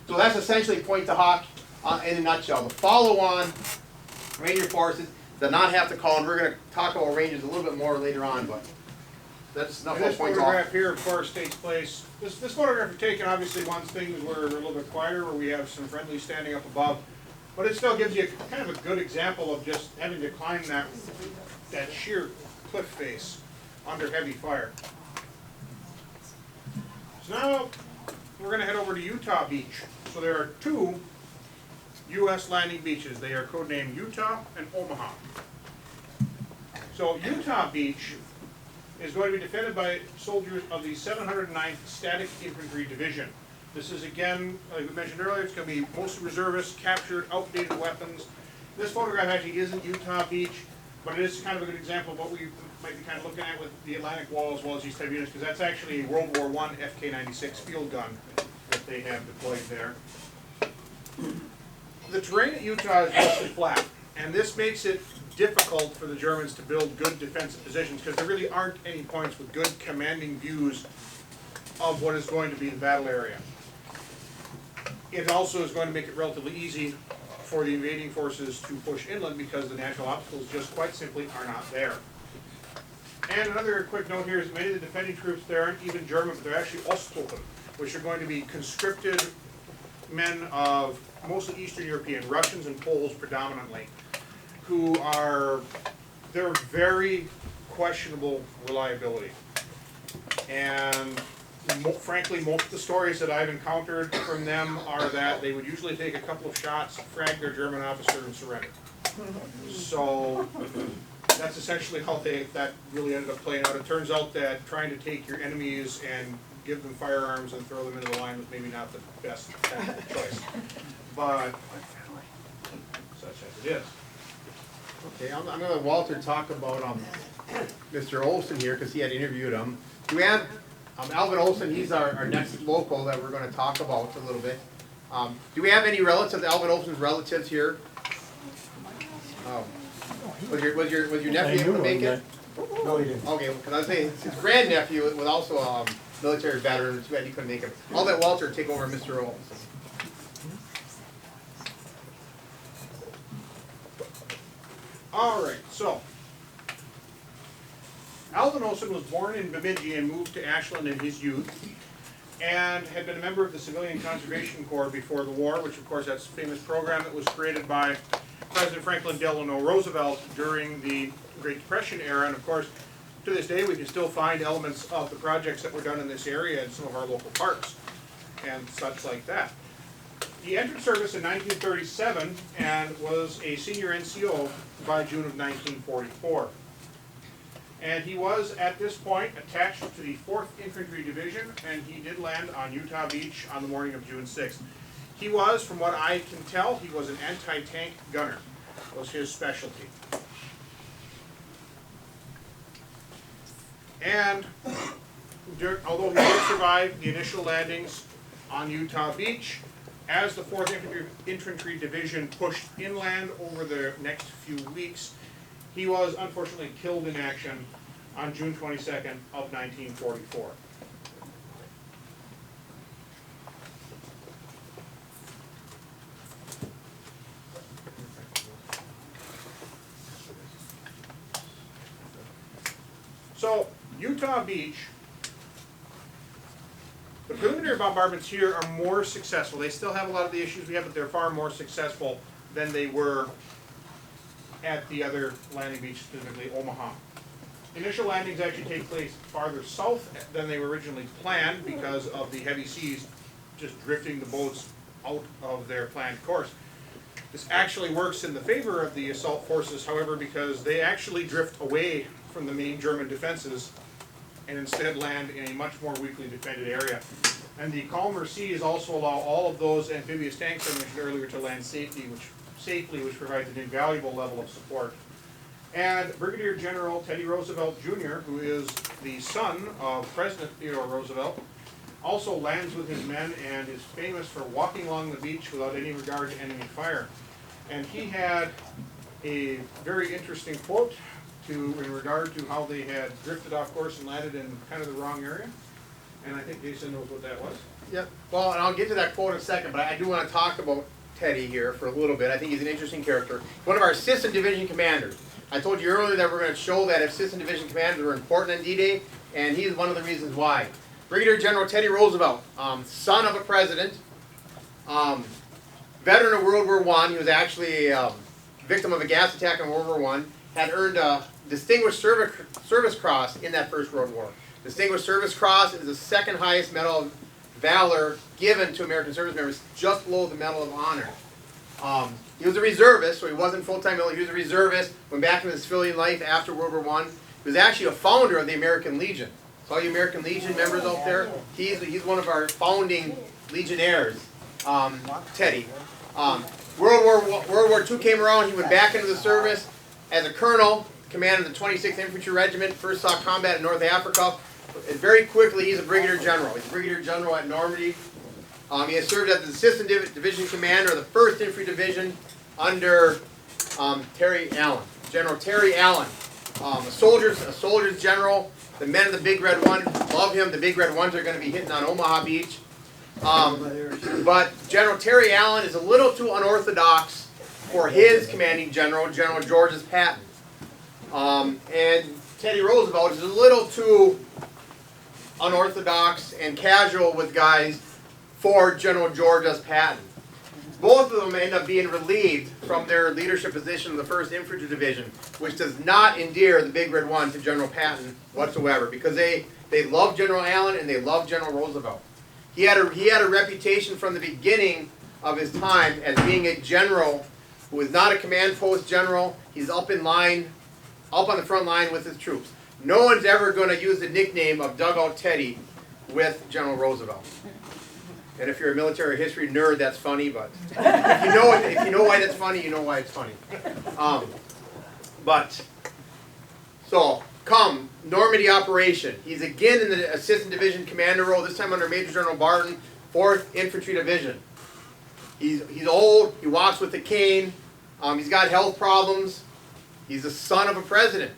So that's essentially Pointe du Hoc in a nutshell. The follow-on Ranger forces did not have to call, and we're going to talk about Rangers a little bit more later on, but that's enough This of Pointe du Hoc. photograph here, of course, takes place. This photograph is taken, obviously, once things were a little bit quieter, where we have some friendlies standing up above. But it still gives you kind of a good example of just having to climb that sheer cliff face under heavy fire. So now we're going to head over to Utah Beach. So there are two U.S. landing beaches. They are codenamed Utah and Omaha. So Utah Beach is going to be defended by soldiers of the 709th Static Infantry Division. This is, again, like we mentioned earlier, it's going to be mostly reservists, captured, outdated weapons. This photograph actually isn't Utah Beach, but it is kind of a good example of what we might be kind of looking at with the Atlantic Wall as well as these type of units, because that's actually a World War I FK-96 field gun that they have deployed there. The terrain at Utah is mostly flat, and this makes it difficult for the Germans to build good defensive positions, because there really aren't any points with good commanding views of what is going to be the battle area. It also is going to make it relatively easy for the invading forces to push inland, because the natural obstacles just quite simply are not there. And another quick note here is many of the defending troops there aren't even German, but they're actually Osttroppen, which are going to be conscripted men of mostly Eastern European, Russians and Poles predominantly, who are, they're very questionable reliability. And frankly, most of the stories that I've encountered from them are that they would usually take a couple of shots, frag their German officer, and surrender. So that's essentially how that really ended up playing out. It turns out that trying to take your enemies and give them firearms and throw them into the line was maybe not the best choice. But such as it is. Okay, I'm going to let Walter talk about Mr. Olson here, because he had interviewed him. Do we have Alvin Olson, he's our next local that we're going to talk about a little bit. Do we have any relatives, Alvin Olson's relatives here? Was your nephew able to make it? No, he didn't. Okay, because I was saying his grandnephew was also a military veteran. Too bad he couldn't make it. I'll let Walter take over Mr. Olson. All right, so Alvin Olson was born in Bemidji and moved to Ashland in his youth, and had been a member of the Civilian Conservation Corps before the war, which of course that's a famous program that was created by President Franklin Delano Roosevelt during the Great Depression era. And of course, to this day, we can still find elements of the projects that were done in this area in some of our local parks and such like that. He entered service in 1937 and was a senior NCO by June of 1944. And he was, at this point, attached to the 4th Infantry Division, and he did land on Utah Beach on the morning of June 6th. He was, from what I can tell, he was an anti-tank gunner, was his specialty. And although he did survive the initial landings on Utah Beach, as the 4th Infantry Division pushed inland over the next few weeks, he was unfortunately killed in action on June 22nd of 1944. So, Utah Beach, the preliminary bombardments here are more successful. They still have a lot of the issues we have, but they're far more successful than they were at the other landing beach, specifically Omaha. Initial landings actually take place farther south than they were originally planned because of the heavy seas just drifting the boats out of their planned course. This actually works in the favor of the assault forces, however, because they actually drift away from the main German defenses and instead land in a much more weakly defended area. And the calmer seas also allow all of those amphibious tanks I mentioned earlier to land safely, which provides an invaluable level of support. And Brigadier General Teddy Roosevelt Jr., who is the son of President Theodore Roosevelt, also lands with his men and is famous for walking along the beach without any regard to enemy fire. And he had a very interesting quote in regard to how they had drifted off course and landed in kind of the wrong area. And I think Jason knows what that was. Yep. Well, and I'll get to that quote in a second, but I do want to talk about Teddy here for a little bit. I think he's an interesting character. One of our assistant division commanders. I told you earlier that we're going to show that assistant division commanders were important on D-Day, and he's one of the reasons why. Brigadier General Teddy Roosevelt, son of a president, veteran of World War I. He was actually a victim of a gas attack in World War I. Had earned a Distinguished Service Cross in that First World War. Distinguished Service Cross is the second highest Medal of Valor given to American service members, just below the Medal of Honor. He was a reservist, so he wasn't full-time military. He was a reservist, went back into his civilian life after World War I. He was actually a founder of the American Legion. So all you American Legion members out there, he's one of our founding legionnaires, Teddy. World War II came around, he went back into the service as a colonel, commanded the 26th Infantry Regiment, first saw combat in North Africa. And very quickly, he's a brigadier general. He's a brigadier general at Normandy. He has served as the assistant division commander of the 1st Infantry Division under Terry Allen. General Terry Allen, a soldier's general. The men of the Big Red One love him. The Big Red Ones are going to be hitting on Omaha Beach. But General Terry Allen is a little too unorthodox for his commanding general, General George Patton. And Teddy Roosevelt is a little too unorthodox and casual with guys for General George S. Patton. Both of them end up being relieved from their leadership position in the 1st Infantry Division, which does not endear the Big Red One to General Patton whatsoever, because they love General Allen and they love General Roosevelt. He had a reputation from the beginning of his time as being a general who is not a command post general. He's up in line, up on the front line with his troops. No one's ever going to use the nickname of Dugout Teddy with General Roosevelt. And if you're a military history nerd, that's funny, but if you know why that's funny, you know why it's funny. So, come, Normandy operation. He's again in the assistant division commander role, this time under Major General Barton, 4th Infantry Division. He's old, he walks with a cane, he's got health problems, he's the son of a president.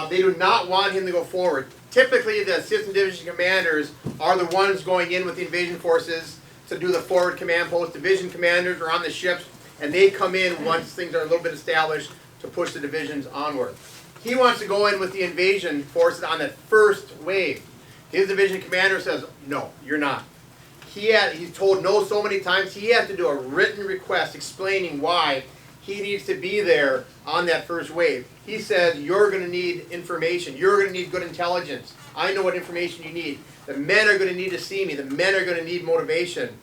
They do not want him to go forward. Typically, the assistant division commanders are the ones going in with the invasion forces to do the forward command post. Division commanders are on the ships, and they come in once things are a little bit established to push the divisions onward. He wants to go in with the invasion forces on that first wave. His division commander says, no, you're not. He's told no so many times, he has to do a written request explaining why he needs to be there on that first wave. He says, you're going to need information. You're going to need good intelligence. I know what information you need. The men are going to need to see me. The men are going to need motivation.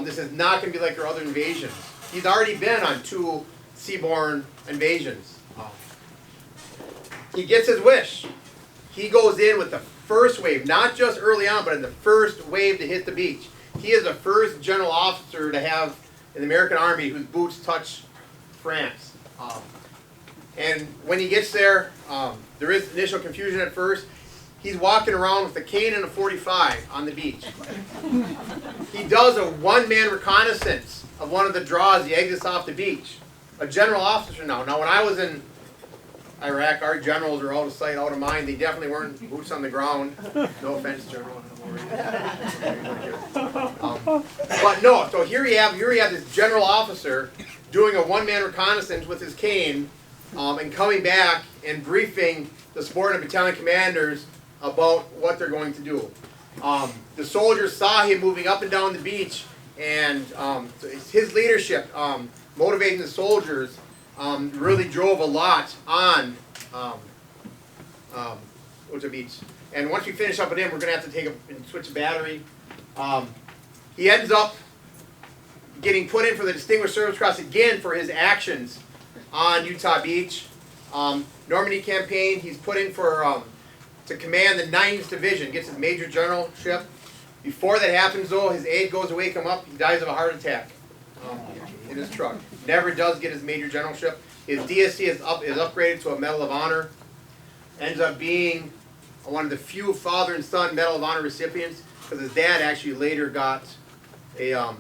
This is not going to be like your other invasions. He's already been on 2 seaborne invasions. He gets his wish. He goes in with the first wave, not just early on, but in the first wave to hit the beach. He is the first general officer to have in the American Army whose boots touch France. And when he gets there, there is initial confusion at first. He's walking around with a cane and a .45 on the beach. He does a one-man reconnaissance of one of the draws, the exits off the beach. A general officer now. Now, when I was in Iraq, our generals are out of sight, out of mind. They definitely weren't boots on the ground. No offense, General. But no, so here you have this general officer doing a one-man reconnaissance with his cane and coming back and briefing the subordinate battalion commanders about what they're going to do. The soldiers saw him moving up and down the beach, and his leadership, motivating the soldiers, really drove a lot on the beach. And once we finish up with him, we're going to have to take and switch the battery. He ends up getting put in for the Distinguished Service Cross again for his actions on Utah Beach. Normandy campaign, he's put in for to command the 9th Division, gets his major generalship. Before that happens, though, his aide goes to wake him up. He dies of a heart attack in his truck. Never does get his major generalship. His DSC is upgraded to a Medal of Honor. Ends up being one of the few father and son Medal of Honor recipients, because his dad actually later got a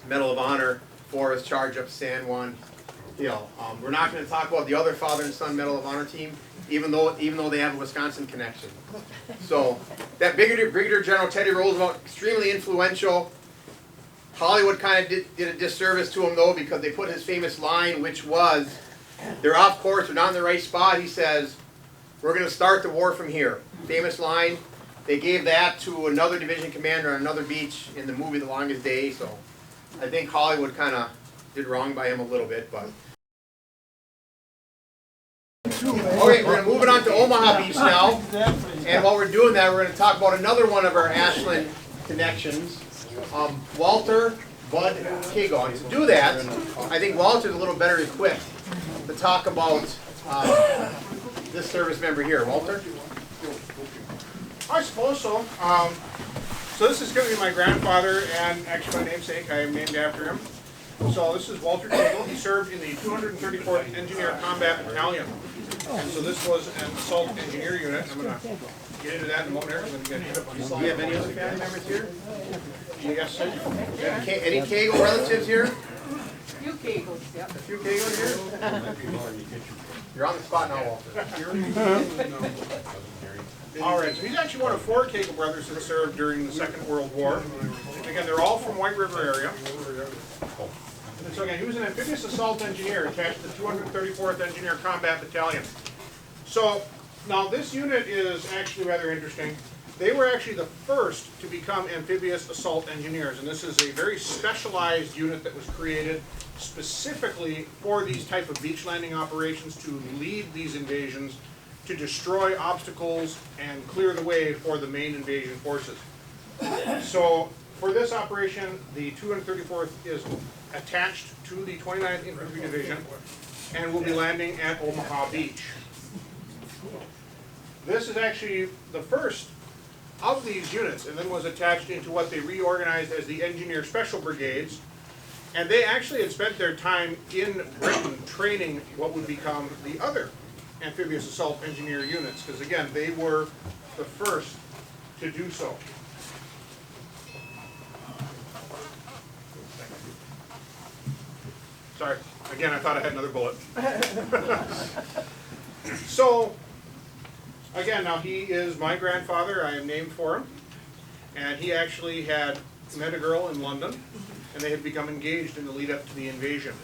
Medal of Honor for his charge up San Juan Hill. We're not going to talk about the other father and son Medal of Honor team, even though they have a Wisconsin connection. So that Brigadier General Teddy Roosevelt, extremely influential. Hollywood kind of did a disservice to him, though, because they put his famous line, which was, they're off course, they're not in the right spot. He says, we're going to start the war from here. Famous line. They gave that to another division commander on another beach in the movie The Longest Day, so I think Hollywood kind of did wrong by him a little bit. But okay, we're going to move it on to Omaha Beach now. And while we're doing that, we're going to talk about another one of our Ashland connections. Walter Bud Kegon. To do that, I think Walter's a little better equipped to talk about this service member here. Walter? I suppose so. So this is going to be my grandfather and actually my namesake. I am named after him. So this is Walter Kegon. He served in the 234th Engineer Combat Battalion. And so this was an assault engineer unit. I'm going to get into that in a moment here. I'm going to get hit up on the slide. Do you have any other family members here? Yes, sir. Any Kegon relatives here? Few Kegels, yep. A few Kegon here? You're on the spot now, Walter. All right, so he's actually one of 4 Kegon brothers that served during the Second World War. Again, they're all from White River area. And so again, he was an amphibious assault engineer attached to the 234th Engineer Combat Battalion. So now this unit is actually rather interesting. They were actually the first to become amphibious assault engineers, and this is a very specialized unit that was created specifically for these type of beach landing operations to lead these invasions, to destroy obstacles and clear the way for the main invasion forces. So for this operation, the 234th is attached to the 29th Infantry Division and will be landing at Omaha Beach. This is actually the first of these units, and then was attached into what they reorganized as the Engineer Special Brigades. And they actually had spent their time in Britain training what would become the other amphibious assault engineer units, because again, they were the first to do so. Sorry, again, I thought I had another bullet. So, again, now he is my grandfather. I am named for him. And he actually had met a girl in London, and they had become engaged in the lead up to the invasion.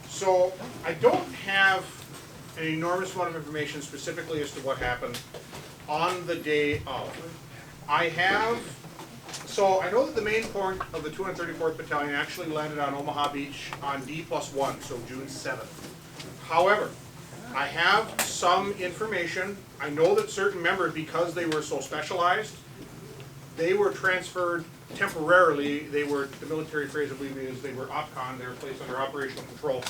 So, I don't have an enormous amount of information specifically as to what happened on the day of. So I know that the main point of the 234th Battalion actually landed on Omaha Beach on D+1, so June 7th. However, I have some information. I know that certain members, because they were so specialized, they were transferred temporarily. They were, the military phrase I believe is, they were OPCON, they were placed under operational control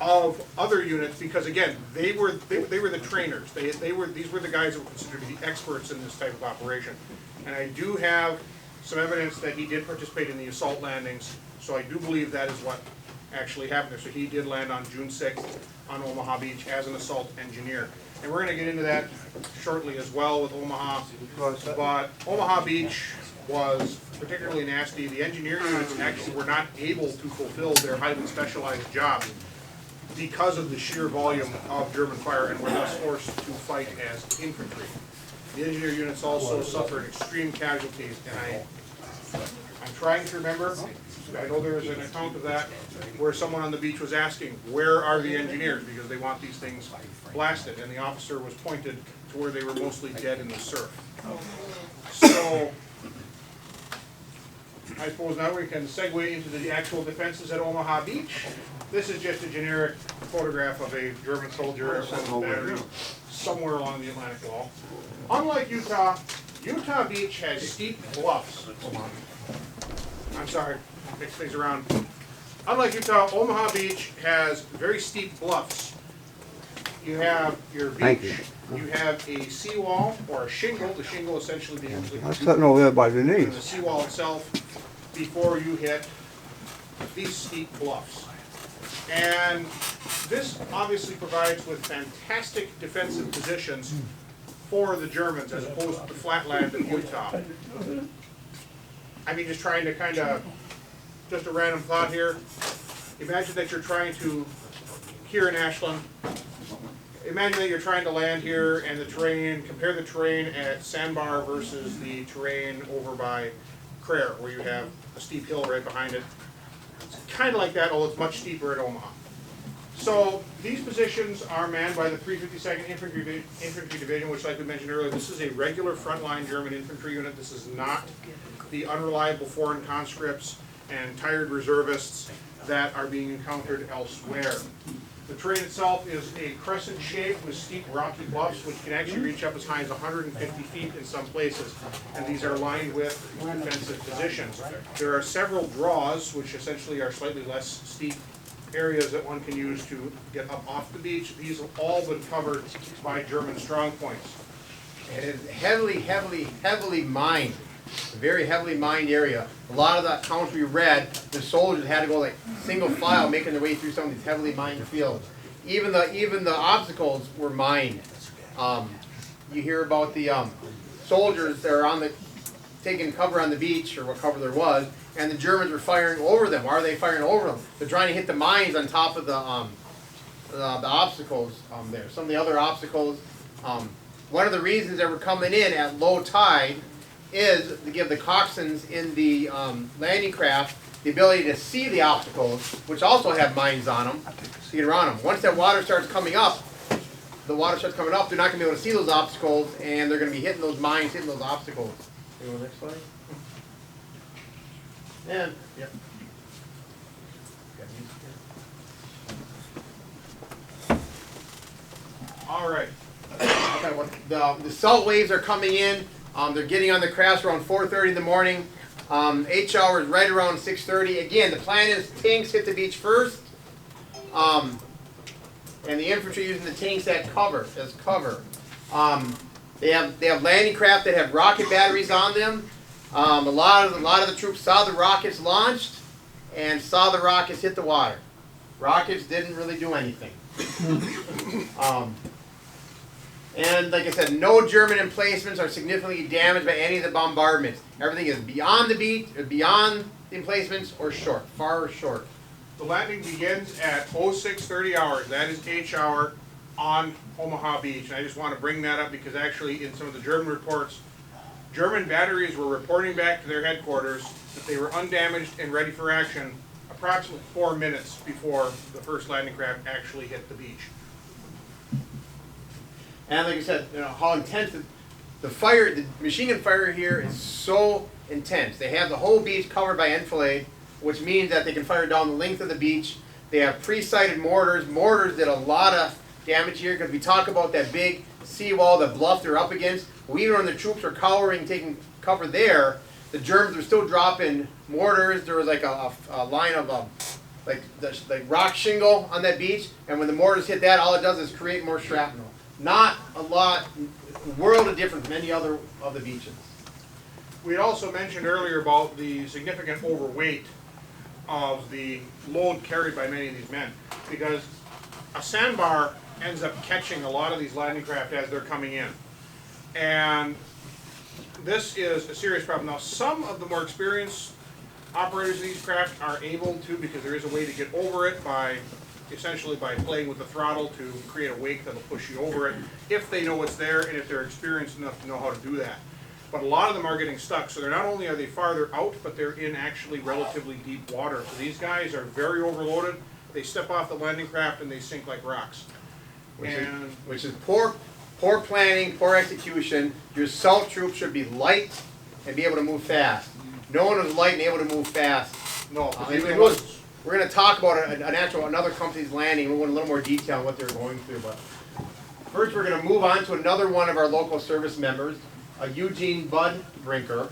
of other units, because again, they were the trainers. These were the guys that were considered to be experts in this type of operation. And I do have some evidence that he did participate in the assault landings, so I do believe that is what actually happened there. So he did land on June 6th on Omaha Beach as an assault engineer. And we're going to get into that shortly as well with Omaha. But Omaha Beach was particularly nasty. The engineer units actually were not able to fulfill their highly specialized jobs because of the sheer volume of German fire, and were thus forced to fight as infantry. The engineer units also suffered extreme casualties, and I'm trying to remember. I know there was an account of that where someone on the beach was asking, where are the engineers? Because they want these things blasted, and the officer was pointed to where they were mostly dead in the surf. So, I suppose now we can segue into the actual defenses at Omaha Beach. This is just a generic photograph of a German soldier from the battery somewhere along the Atlantic Wall. Unlike Utah, Utah Beach has steep bluffs. I'm sorry, mix things around. Unlike Utah, Omaha Beach has very steep bluffs. You have your beach, you have a seawall or a shingle, the shingle essentially being sitting over there by the and the knees. seawall itself before you hit these steep bluffs. And this obviously provides with fantastic defensive positions for the Germans as opposed to the flatland of Utah. I mean, just trying to kind of, just a random thought here. Imagine that you're trying to, here in Ashland, imagine that you're trying to land here and the terrain, compare the terrain at Sandbar versus the terrain over by Crair, where you have a steep hill right behind it. It's kind of like that, although it's much steeper at Omaha. So these positions are manned by the 352nd Infantry Division, which, like we mentioned earlier, this is a regular frontline German infantry unit. This is not the unreliable foreign conscripts and tired reservists that are being encountered elsewhere. The terrain itself is a crescent shape with steep rocky bluffs, which can actually reach up as high as 150 feet in some places. And these are lined with defensive positions. There are several draws, which essentially are slightly less steep areas that one can use to get up off the beach. These have all been covered by German strong points. And it's heavily mined. A very heavily mined area. A lot of the accounts we read, the soldiers had to go like single file, making their way through some of these heavily mined fields. Even the obstacles were mined. You hear about the soldiers that are taking cover on the beach, or what cover there was, and the Germans were firing over them. Why are they firing over them? They're trying to hit the mines on top of the obstacles there. Some of the other obstacles. One of the reasons they were coming in at low tide is to give the coxswains in the landing craft the ability to see the obstacles, which also have mines on them, to get around them. Once that water starts coming up, they're not going to be able to see those obstacles, and they're going to be hitting those mines, hitting those obstacles. You want the next slide? And, yep. All right. The salt waves are coming in. They're getting on the crafts around 4:30 in the morning. H hours right around 6:30. Again, the plan is tanks hit the beach first, and the infantry using the tanks as cover. They have landing craft that have rocket batteries on them. A lot of the troops saw the rockets launched and saw the rockets hit the water. Rockets didn't really do anything. And like I said, no German emplacements are significantly damaged by any of the bombardments. Everything is beyond the beach, beyond the emplacements, or short, far short. The landing begins at 06:30 hours, that is H hour, on Omaha Beach. And I just want to bring that up because actually in some of the German reports, German batteries were reporting back to their headquarters that they were undamaged and ready for action approximately 4 minutes before the first landing craft actually hit the beach. And like I said, you know, how intense the fire, the machine gun fire here is so intense. They have the whole beach covered by enfilade, which means that they can fire down the length of the beach. They have pre-sighted mortars. Mortars did a lot of damage here because we talk about that big seawall, the bluff they're up against. Even when the troops were cowering, taking cover there, the Germans were still dropping mortars. There was like a line of like rock shingle on that beach, and when the mortars hit that, all it does is create more shrapnel. Not a lot, world of difference from any other of the beaches. We had also mentioned earlier about the significant overweight of the load carried by many of these men, because a sandbar ends up catching a lot of these landing craft as they're coming in. And this is a serious problem. Now, some of the more experienced operators of these craft are able to, because there is a way to get over it by essentially by playing with the throttle to create a wake that'll push you over it, if they know it's there and if they're experienced enough to know how to do that. But a lot of them are getting stuck, so they're not only are they farther out, but they're in actually relatively deep water. So these guys are very overloaded. They step off the landing craft and they sink like rocks. Which is poor planning, poor execution. Your assault troops should be light and be able to move fast. No one was light and able to move fast. No, we're going to talk about another company's landing. We'll go in a little more detail on what they're going through. But first, we're going to move on to another one of our local service members, Eugene Bud Brinker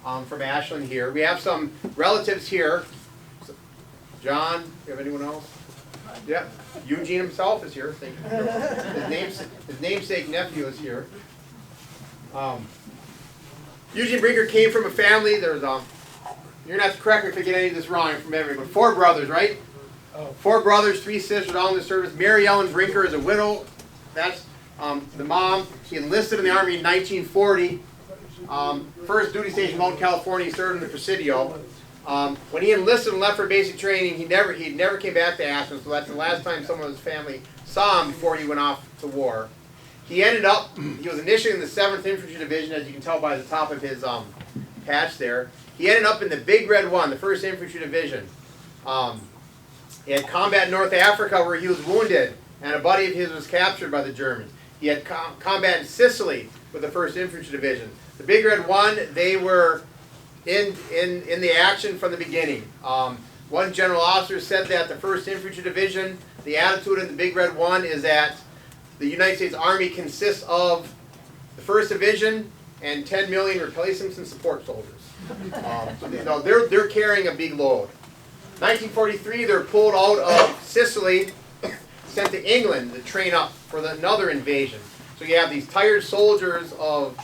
from Ashland here. We have some relatives here. John, do you have anyone else? Yeah, Eugene himself is here. Thank you. His namesake nephew is here. Eugene Brinker came from a family. There's you're gonna have to correct me if I get any of this wrong from memory, but 4 brothers, right? 4 brothers, 3 sisters, all in the service. Mary Ellen Brinker is a widow. That's the mom. He enlisted in the Army in 1940. First duty station, Mountain, California. He served in the Presidio. When he enlisted and left for basic training, he never came back to Ashland, so that's the last time someone of his family saw him before he went off to war. He was initially in the 7th Infantry Division, as you can tell by the top of his patch there. He ended up in the Big Red 1, the 1st Infantry Division. He had combat in North Africa where he was wounded, and a buddy of his was captured by the Germans. He had combat in Sicily with the 1st Infantry Division. The Big Red 1, they were in the action from the beginning. One general officer said that the 1st Infantry Division, the attitude in the Big Red 1 is that the United States Army consists of the 1st Division and 10 million replacements and support soldiers. So they're carrying a big load. 1943, they're pulled out of Sicily, sent to England to train up for another invasion. So you have these tired soldiers of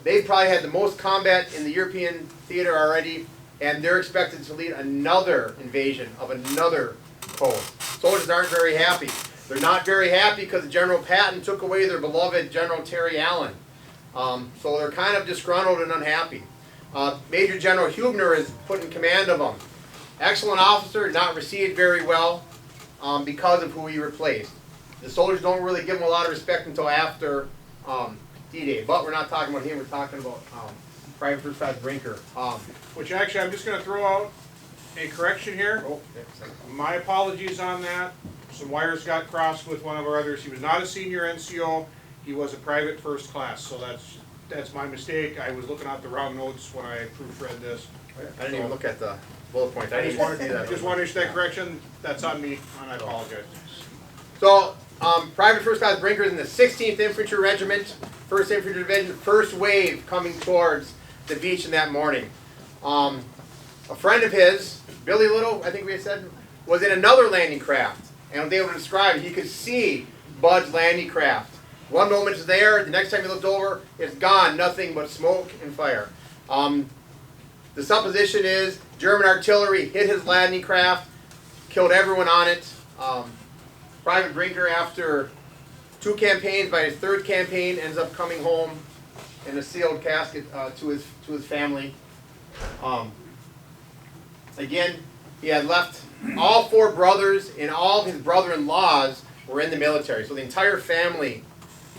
they probably had the most combat in the European theater already, and they're expected to lead another invasion of another coast. Soldiers aren't very happy. They're not very happy because General Patton took away their beloved General Terry Allen. So they're kind of disgruntled and unhappy. Major General Hubner is put in command of them. Excellent officer, not received very well because of who he replaced. The soldiers don't really give him a lot of respect until after D-Day. But we're not talking about him, we're talking about Private First Class Brinker. which actually I'm just going to throw out a correction here. My apologies on that. Some wires got crossed with one of our others. He was not a senior NCO. He was a private first class. So that's my mistake. I was looking at the wrong notes when I proofread this. I didn't even look at the bullet points. I just wanted to do that. Just want to issue that correction. That's on me, and I apologize. So, Private First Class Brinker is in the 16th Infantry Regiment, 1st Infantry Division, first wave coming towards the beach in that morning. A friend of his, Billy Little, I think we had said, was in another landing craft. And they would describe it. He could see Bud's landing craft. One moment it's there, the next time he looked over, it's gone, nothing but smoke and fire. The supposition is German artillery hit his landing craft, killed everyone on it. Private Brinker, after 2 campaigns. By his 3rd campaign, ends up coming home in a sealed casket to his family. Again, he had left all 4 brothers, and all his brother-in-laws were in the military. So the entire family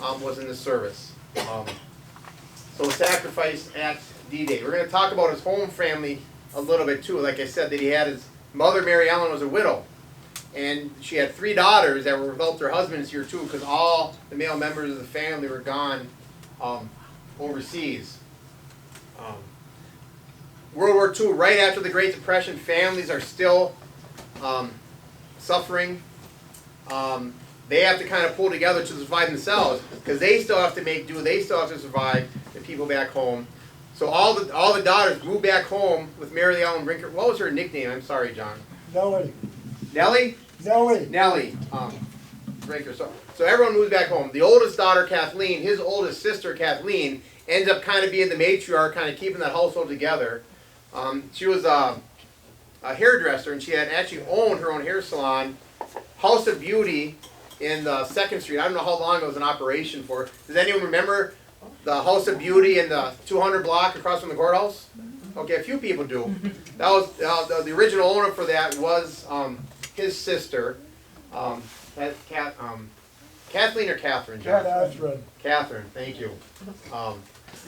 was in the service. So sacrifice at D-Day. We're going to talk about his home family a little bit too. Like I said, that he had his mother, Mary Ellen, was a widow. And she had 3 daughters that were without their husbands here too, because all the male members of the family were gone overseas. World War II, right after the Great Depression, families are still suffering. They have to kind of pull together to survive themselves, because they still have to make do. They still have to survive the people back home. So all the daughters moved back home with Mary Ellen Brinker. What was her nickname? I'm sorry, John. Nellie. Nellie? Nellie. Nellie. Brinker. So everyone moves back home. The oldest daughter, Kathleen, his oldest sister, Kathleen, ends up kind of being the matriarch, kind of keeping that household together. She was a hairdresser, and she had actually owned her own hair salon, House of Beauty, in the 2nd Street. I don't know how long it was in operation for. Does anyone remember the House of Beauty in the 200 block across from the courthouse? Okay, a few people do. That was the original owner for that was his sister, Kathleen or Catherine? John? Catherine. Catherine, thank you.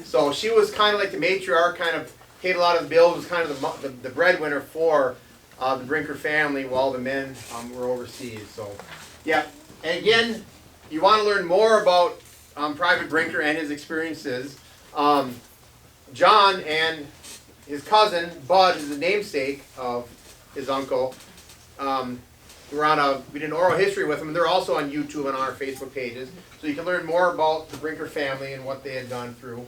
So she was kind of like the matriarch, kind of paid a lot of the bills, was kind of the breadwinner for the Brinker family while the men were overseas. So, yeah. And again, you want to learn more about Private Brinker and his experiences. John and his cousin, Bud, is the namesake of his uncle. We did an oral history with them, and they're also on YouTube and on our Facebook pages. So you can learn more about the Brinker family and what they had gone through.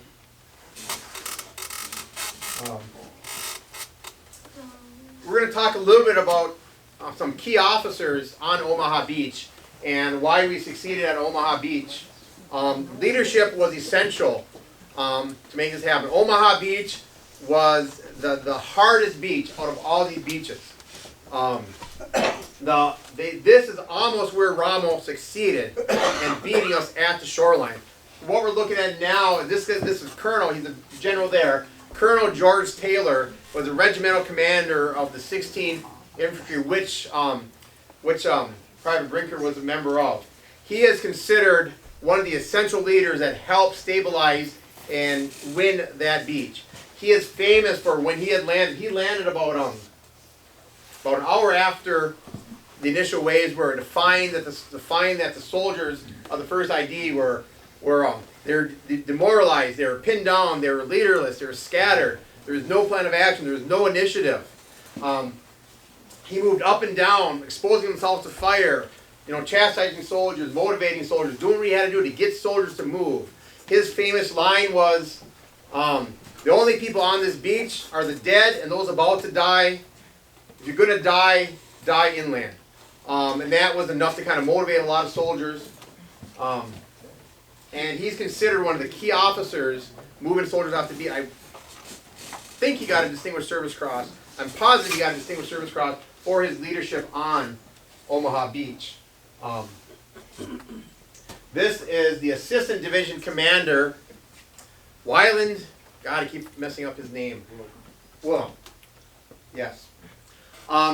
We're going to talk a little bit about some key officers on Omaha Beach and why we succeeded at Omaha Beach. Leadership was essential to make this happen. Omaha Beach was the hardest beach out of all these beaches. This is almost where Ramos succeeded in beating us at the shoreline. What we're looking at now, this is Colonel, he's a general there. Colonel George Taylor was a regimental commander of the 16th Infantry, which Private Brinker was a member of. He is considered one of the essential leaders that helped stabilize and win that beach. He is famous for when he had landed. He landed about an hour after the initial waves were to find that the soldiers of the first ID were they're demoralized, they were pinned down, they were leaderless, they were scattered. There was no plan of action, there was no initiative. He moved up and down, exposing himself to fire, chastising soldiers, motivating soldiers, doing what he had to do to get soldiers to move. His famous line was, the only people on this beach are the dead and those about to die. If you're going to die, die inland. And that was enough to kind of motivate a lot of soldiers. And he's considered one of the key officers moving soldiers off the beach. I think he got a Distinguished Service Cross. I'm positive he got a Distinguished Service Cross for his leadership on Omaha Beach. This is the Assistant Division Commander, Wyland. God, I keep messing up his name. Well, yes.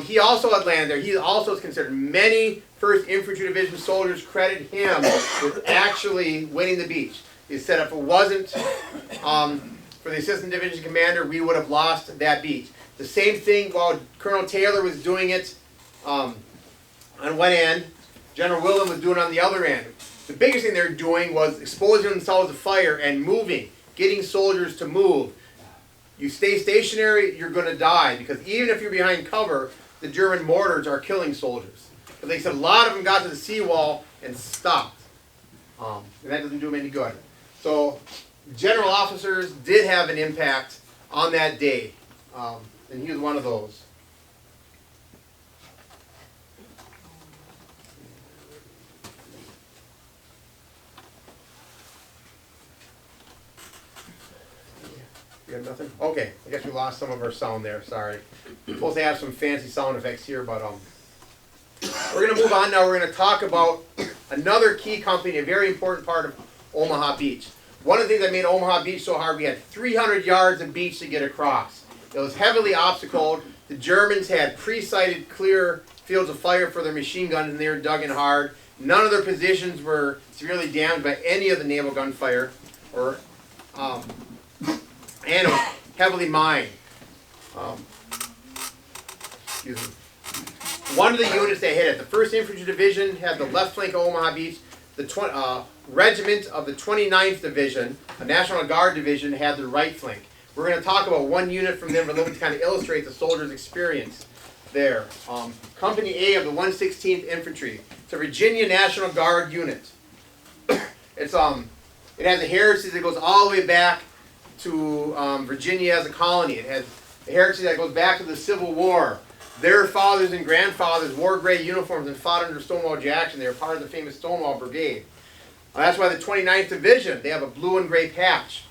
He also had landed there. He also is considered. Many 1st Infantry Division soldiers credit him with actually winning the beach. He said if it wasn't for the Assistant Division Commander, we would have lost that beach. The same thing while Colonel Taylor was doing it on one end, General Willem was doing it on the other end. The biggest thing they were doing was exposing themselves to fire and moving, getting soldiers to move. You stay stationary, you're going to die, because even if you're behind cover, the German mortars are killing soldiers. But they said a lot of them got to the seawall and stopped. And that doesn't do them any good. So general officers did have an impact on that day. And he was one of those. You have nothing? Okay, I guess we lost some of our sound there, sorry. We're supposed to have some fancy sound effects here, but we're going to move on now. We're going to talk about another key company, a very important part of Omaha Beach. One of the things that made Omaha Beach so hard, we had 300 yards of beach to get across. It was heavily obstacled. The Germans had pre-sighted clear fields of fire for their machine guns, and they were dug in hard. None of their positions were severely damaged by any of the naval gunfire, and it was heavily mined. Excuse me. One of the units that hit it, the 1st Infantry Division had the left flank of Omaha Beach. The regiment of the 29th Division, a National Guard division, had the right flank. We're going to talk about one unit from them, but to kind of illustrate the soldiers' experience there. Company A of the 116th Infantry. It's a Virginia National Guard unit. It has a heritage that goes all the way back to Virginia as a colony. It has a heritage that goes back to the Civil War. Their fathers and grandfathers wore gray uniforms and fought under Stonewall Jackson. They were part of the famous Stonewall Brigade. That's why the 29th Division, they have a blue and gray patch.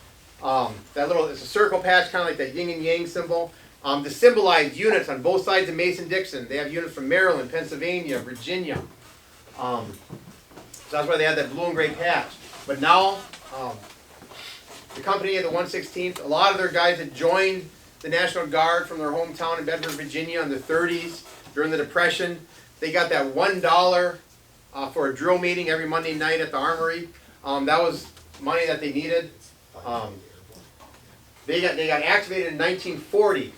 It's a circle patch, kind of like that yin and yang symbol. To symbolize units on both sides of Mason-Dixon. They have units from Maryland, Pennsylvania, Virginia. So that's why they have that blue and gray patch. But now, the company of the 116th, a lot of their guys had joined the National Guard from their hometown in Bedford, Virginia in the 30s during the Depression. They got that $1 for a drill meeting every Monday night at the Armory. That was money that they needed. They got activated in 1940.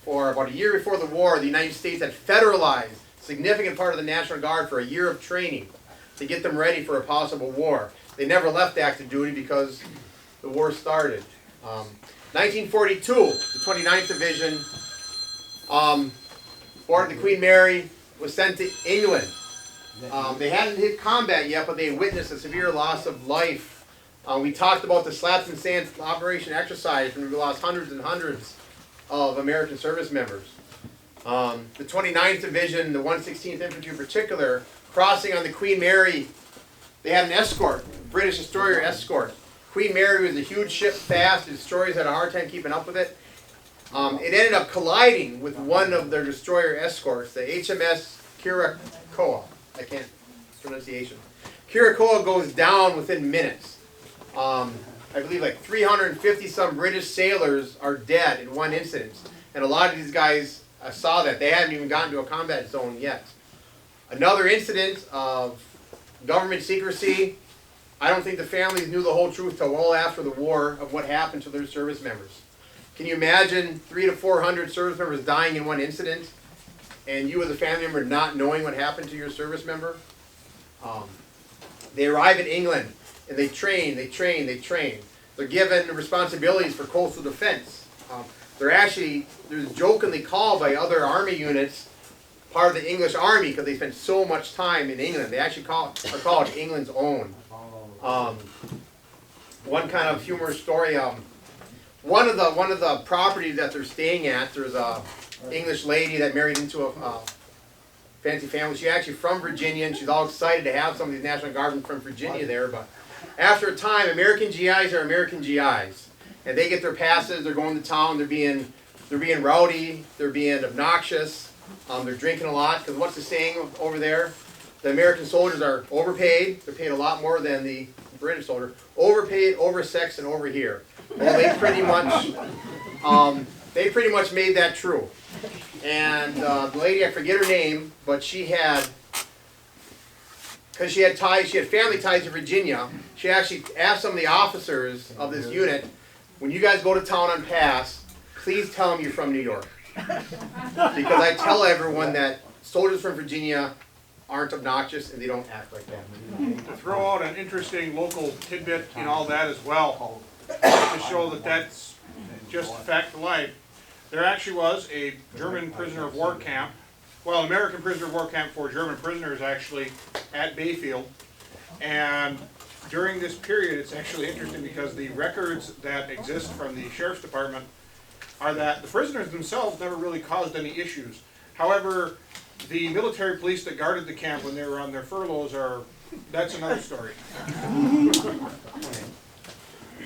For about a year before the war, the United States had federalized a significant part of the National Guard for a year of training to get them ready for a possible war. They never left active duty because the war started. 1942, the 29th Division, aboard the Queen Mary, was sent to England. They hadn't hit combat yet, but they witnessed a severe loss of life. We talked about the Slaps and Sands operation exercise, and we lost hundreds and hundreds of American service members. The 29th Division, the 116th Infantry in particular, crossing on the Queen Mary, they had an escort, British destroyer escort. Queen Mary was a huge ship, fast. The destroyers had a hard time keeping up with it. It ended up colliding with one of their destroyer escorts, the HMS Chequamegon. I can't pronunciation. Chequamegon goes down within minutes. I believe like 350 some British sailors are dead in one incident, and a lot of these guys saw that. They hadn't even gotten to a combat zone yet. Another incident of government secrecy. I don't think the families knew the whole truth till well after the war of what happened to their service members. Can you imagine 300 to 400 service members dying in one incident, and you as a family member not knowing what happened to your service member? They arrive in England, and they train. They're given responsibilities for coastal defense. They're jokingly called by other army units part of the English Army because they spent so much time in England. They actually are called England's own. One kind of humorous story. One of the properties that they're staying at, there's a English lady that married into a fancy family. She's actually from Virginia, and she's all excited to have some of these National Guardsmen from Virginia there. But after a time, American GIs are American GIs, and they get their passes. They're going to town. They're being rowdy. They're being obnoxious. They're drinking a lot because what's the saying over there? The American soldiers are overpaid. They're paid a lot more than the British soldier. Overpaid, oversexed, and over here. Well, they pretty much made that true. And the lady, I forget her name, but because she had family ties to Virginia, she actually asked some of the officers of this unit, when you guys go to town on pass, please tell them you're from New York. Because I tell everyone that soldiers from Virginia aren't obnoxious and they don't act like that. To throw out an interesting local tidbit in all that as well, to show that that's just a fact of life. There actually was a German prisoner of war camp, well, American prisoner of war camp for German prisoners actually at Bayfield. And during this period, it's actually interesting because the records that exist from the Sheriff's Department are that the prisoners themselves never really caused any issues. However, the military police that guarded the camp when they were on their furloughs that's another story.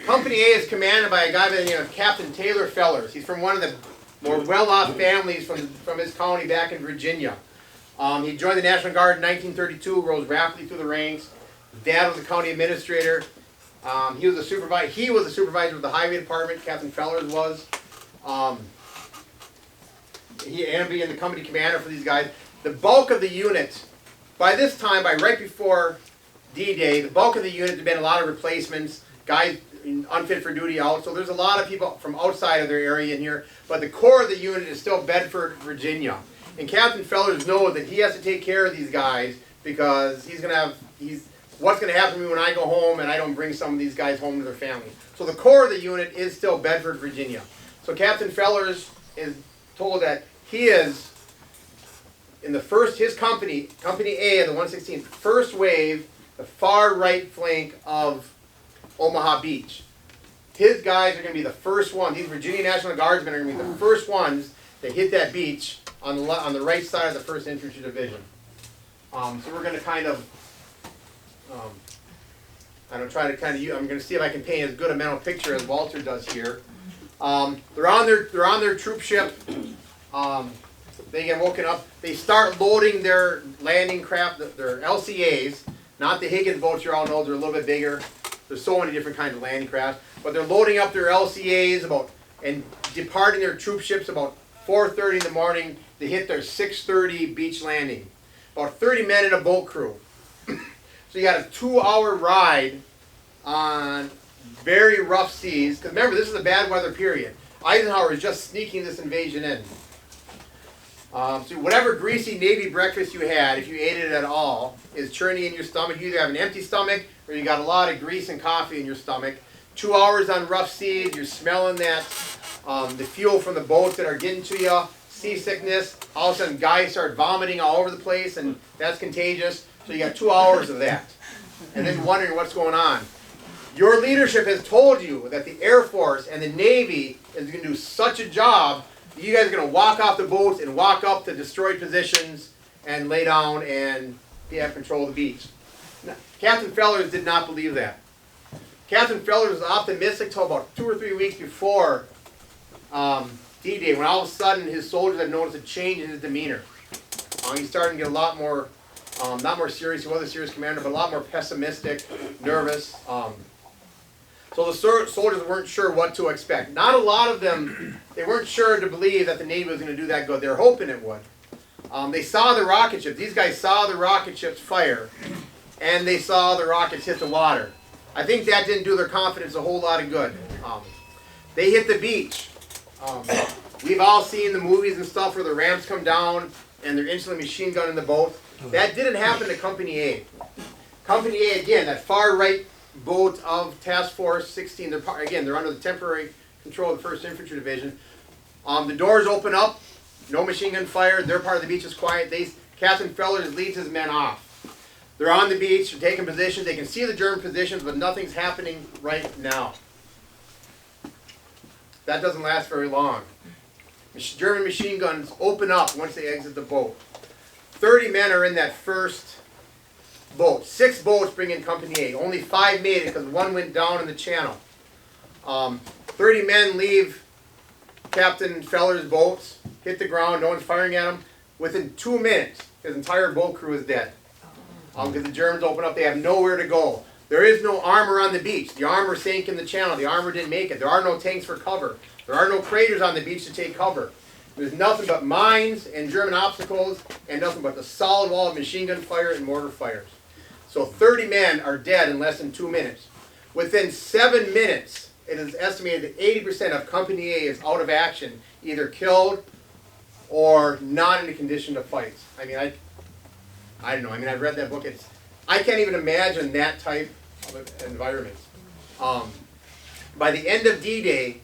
Company A is commanded by a guy by the name of Captain Taylor Fellers. He's from one of the more well-off families from his colony back in Virginia. He joined the National Guard in 1932, rose rapidly through the ranks. His dad was a county administrator. He was a supervisor of the highway department. Captain Fellers was. He ended up being the company commander for these guys. The bulk of the unit, by this time, by right before D-Day, the bulk of the unit had been a lot of replacements, guys unfit for duty out. So there's a lot of people from outside of their area in here. But the core of the unit is still Bedford, Virginia. And Captain Fellers knows that he has to take care of these guys because what's going to happen to me when I go home and I don't bring some of these guys home to their family. So the core of the unit is still Bedford, Virginia. So Captain Fellers is told that he is in his company, Company A of the 116th, first wave, the far right flank of Omaha Beach. His guys are going to be the first ones. These Virginia National Guardsmen are going to be the first ones that hit that beach on the right side of the 1st Infantry Division. So we're going to kind of, I'm going to see if I can paint as good a mental picture as Walter does here. They're on their troop ship. They get woken up. They start loading their landing craft, their LCAs, not the Higgins boats you all know. They're a little bit bigger. There's so many different kinds of landing crafts. But they're loading up their LCAs and departing their troop ships about 4:30 in the morning. They hit their 6:30 beach landing. About 30 men in a boat crew. So you got a 2-hour ride on very rough seas. Because remember, this is a bad weather period. Eisenhower is just sneaking this invasion in. So whatever greasy Navy breakfast you had, if you ate it at all, is churning in your stomach. You either have an empty stomach or you got a lot of grease and coffee in your stomach. 2 hours on rough seas, you're smelling that, the fuel from the boats that are getting to you, seasickness. All of a sudden guys start vomiting all over the place and that's contagious. So you got 2 hours of that. And then wondering what's going on. Your leadership has told you that the Air Force and the Navy is going to do such a job. You guys are going to walk off the boats and walk up to destroyed positions and lay down and have control of the beach. Now, Captain Fellers did not believe that. Captain Fellers was optimistic till about 2 or 3 weeks before D-Day, when all of a sudden his soldiers had noticed a change in his demeanor. He's starting to get a lot more, not more serious, he was a serious commander, but a lot more pessimistic, nervous. So the soldiers weren't sure what to expect. Not a lot of them, they weren't sure to believe that the Navy was going to do that good. They were hoping it would. They saw the rocket ships. These guys saw the rocket ships fire, and they saw the rockets hit the water. I think that didn't do their confidence a whole lot of good. They hit the beach. We've all seen the movies and stuff where the rams come down and they're instantly machine gun in the boat. That didn't happen to Company A. Company A, again, that far right boat of Task Force 16, they're under the temporary control of the 1st Infantry Division. The doors open up, no machine gun fire, their part of the beach is quiet. Captain Fellers leads his men off. They're on the beach, they're taking positions, they can see the German positions, but nothing's happening right now. That doesn't last very long. German machine guns open up once they exit the boat. 30 men are in that first boat. 6 boats bring in Company A. Only 5 made it because 1 went down in the channel. 30 men leave Captain Feller's boats, hit the ground, no one's firing at them. Within 2 minutes, his entire boat crew is dead. Because the Germans open up, they have nowhere to go. There is no armor on the beach. The armor sank in the channel. The armor didn't make it. There are no tanks for cover. There are no craters on the beach to take cover. There's nothing but mines and German obstacles and nothing but the solid wall of machine gun fire and mortar fires. So 30 men are dead in less than 2 minutes. Within 7 minutes, it is estimated that 80% of Company A is out of action, either killed or not in a condition to fight. I mean, I don't know. I mean, I've read that book. I can't even imagine that type of environment. By the end of D-Day,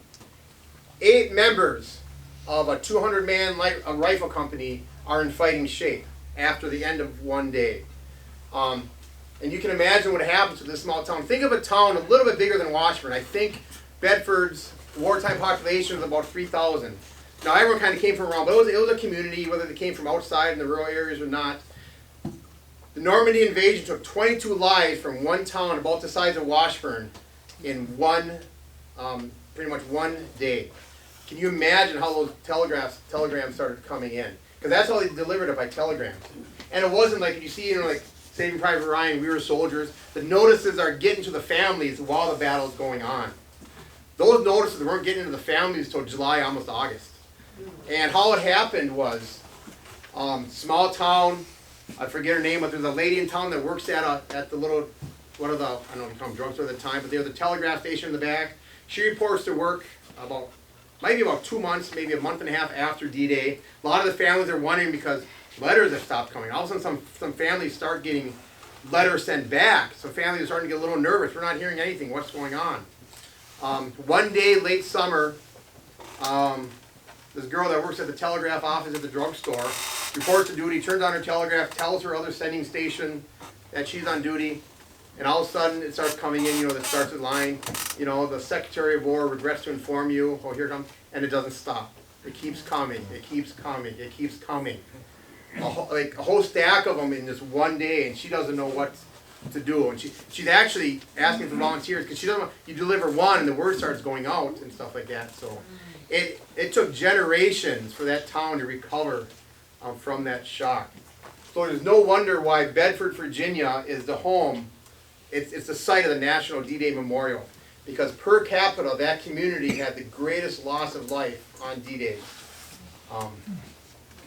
8 members of a 200-man rifle company are in fighting shape after the end of 1 day. And you can imagine what happens to this small town. Think of a town a little bit bigger than Washburn. I think Bedford's wartime population was about 3,000. Now everyone kind of came from around, but it was a community, whether they came from outside in the rural areas or not. The Normandy invasion took 22 lives from one town about the size of Washburn in pretty much 1 day. Can you imagine how those telegrams started coming in? because that's how they delivered it, by telegrams. And it wasn't like, you see, like Saving Private Ryan, we were soldiers, the notices are getting to the families while the battle's going on. Those notices weren't getting to the families until July, almost August. And how it happened was, small town, I forget her name, but there's a lady in town that works at the little, what are the, I don't know if you call them drugstore at the time, but there's a telegraph station in the back. She reports to work maybe about 2 months, maybe a month and a half after D-Day. A lot of the families are wondering because letters have stopped coming. All of a sudden some families start getting letters sent back. So families are starting to get a little nervous. We're not hearing anything. What's going on? One day, late summer, this girl that works at the telegraph office at the drugstore reports to duty, turns on her telegraph, tells her other sending station that she's on duty, and all of a sudden it starts coming in, that starts with line, the Secretary of War regrets to inform you, oh, here it comes, and it doesn't stop. It keeps coming, it keeps coming, it keeps coming. Like a whole stack of them in this one day, and she doesn't know what to do. And she's actually asking for volunteers, because she doesn't want, you deliver one and the word starts going out and stuff like that. So it took generations for that town to recover from that shock. So there's no wonder why Bedford, Virginia is the home. It's the site of the National D-Day Memorial, because per capita that community had the greatest loss of life on D-Day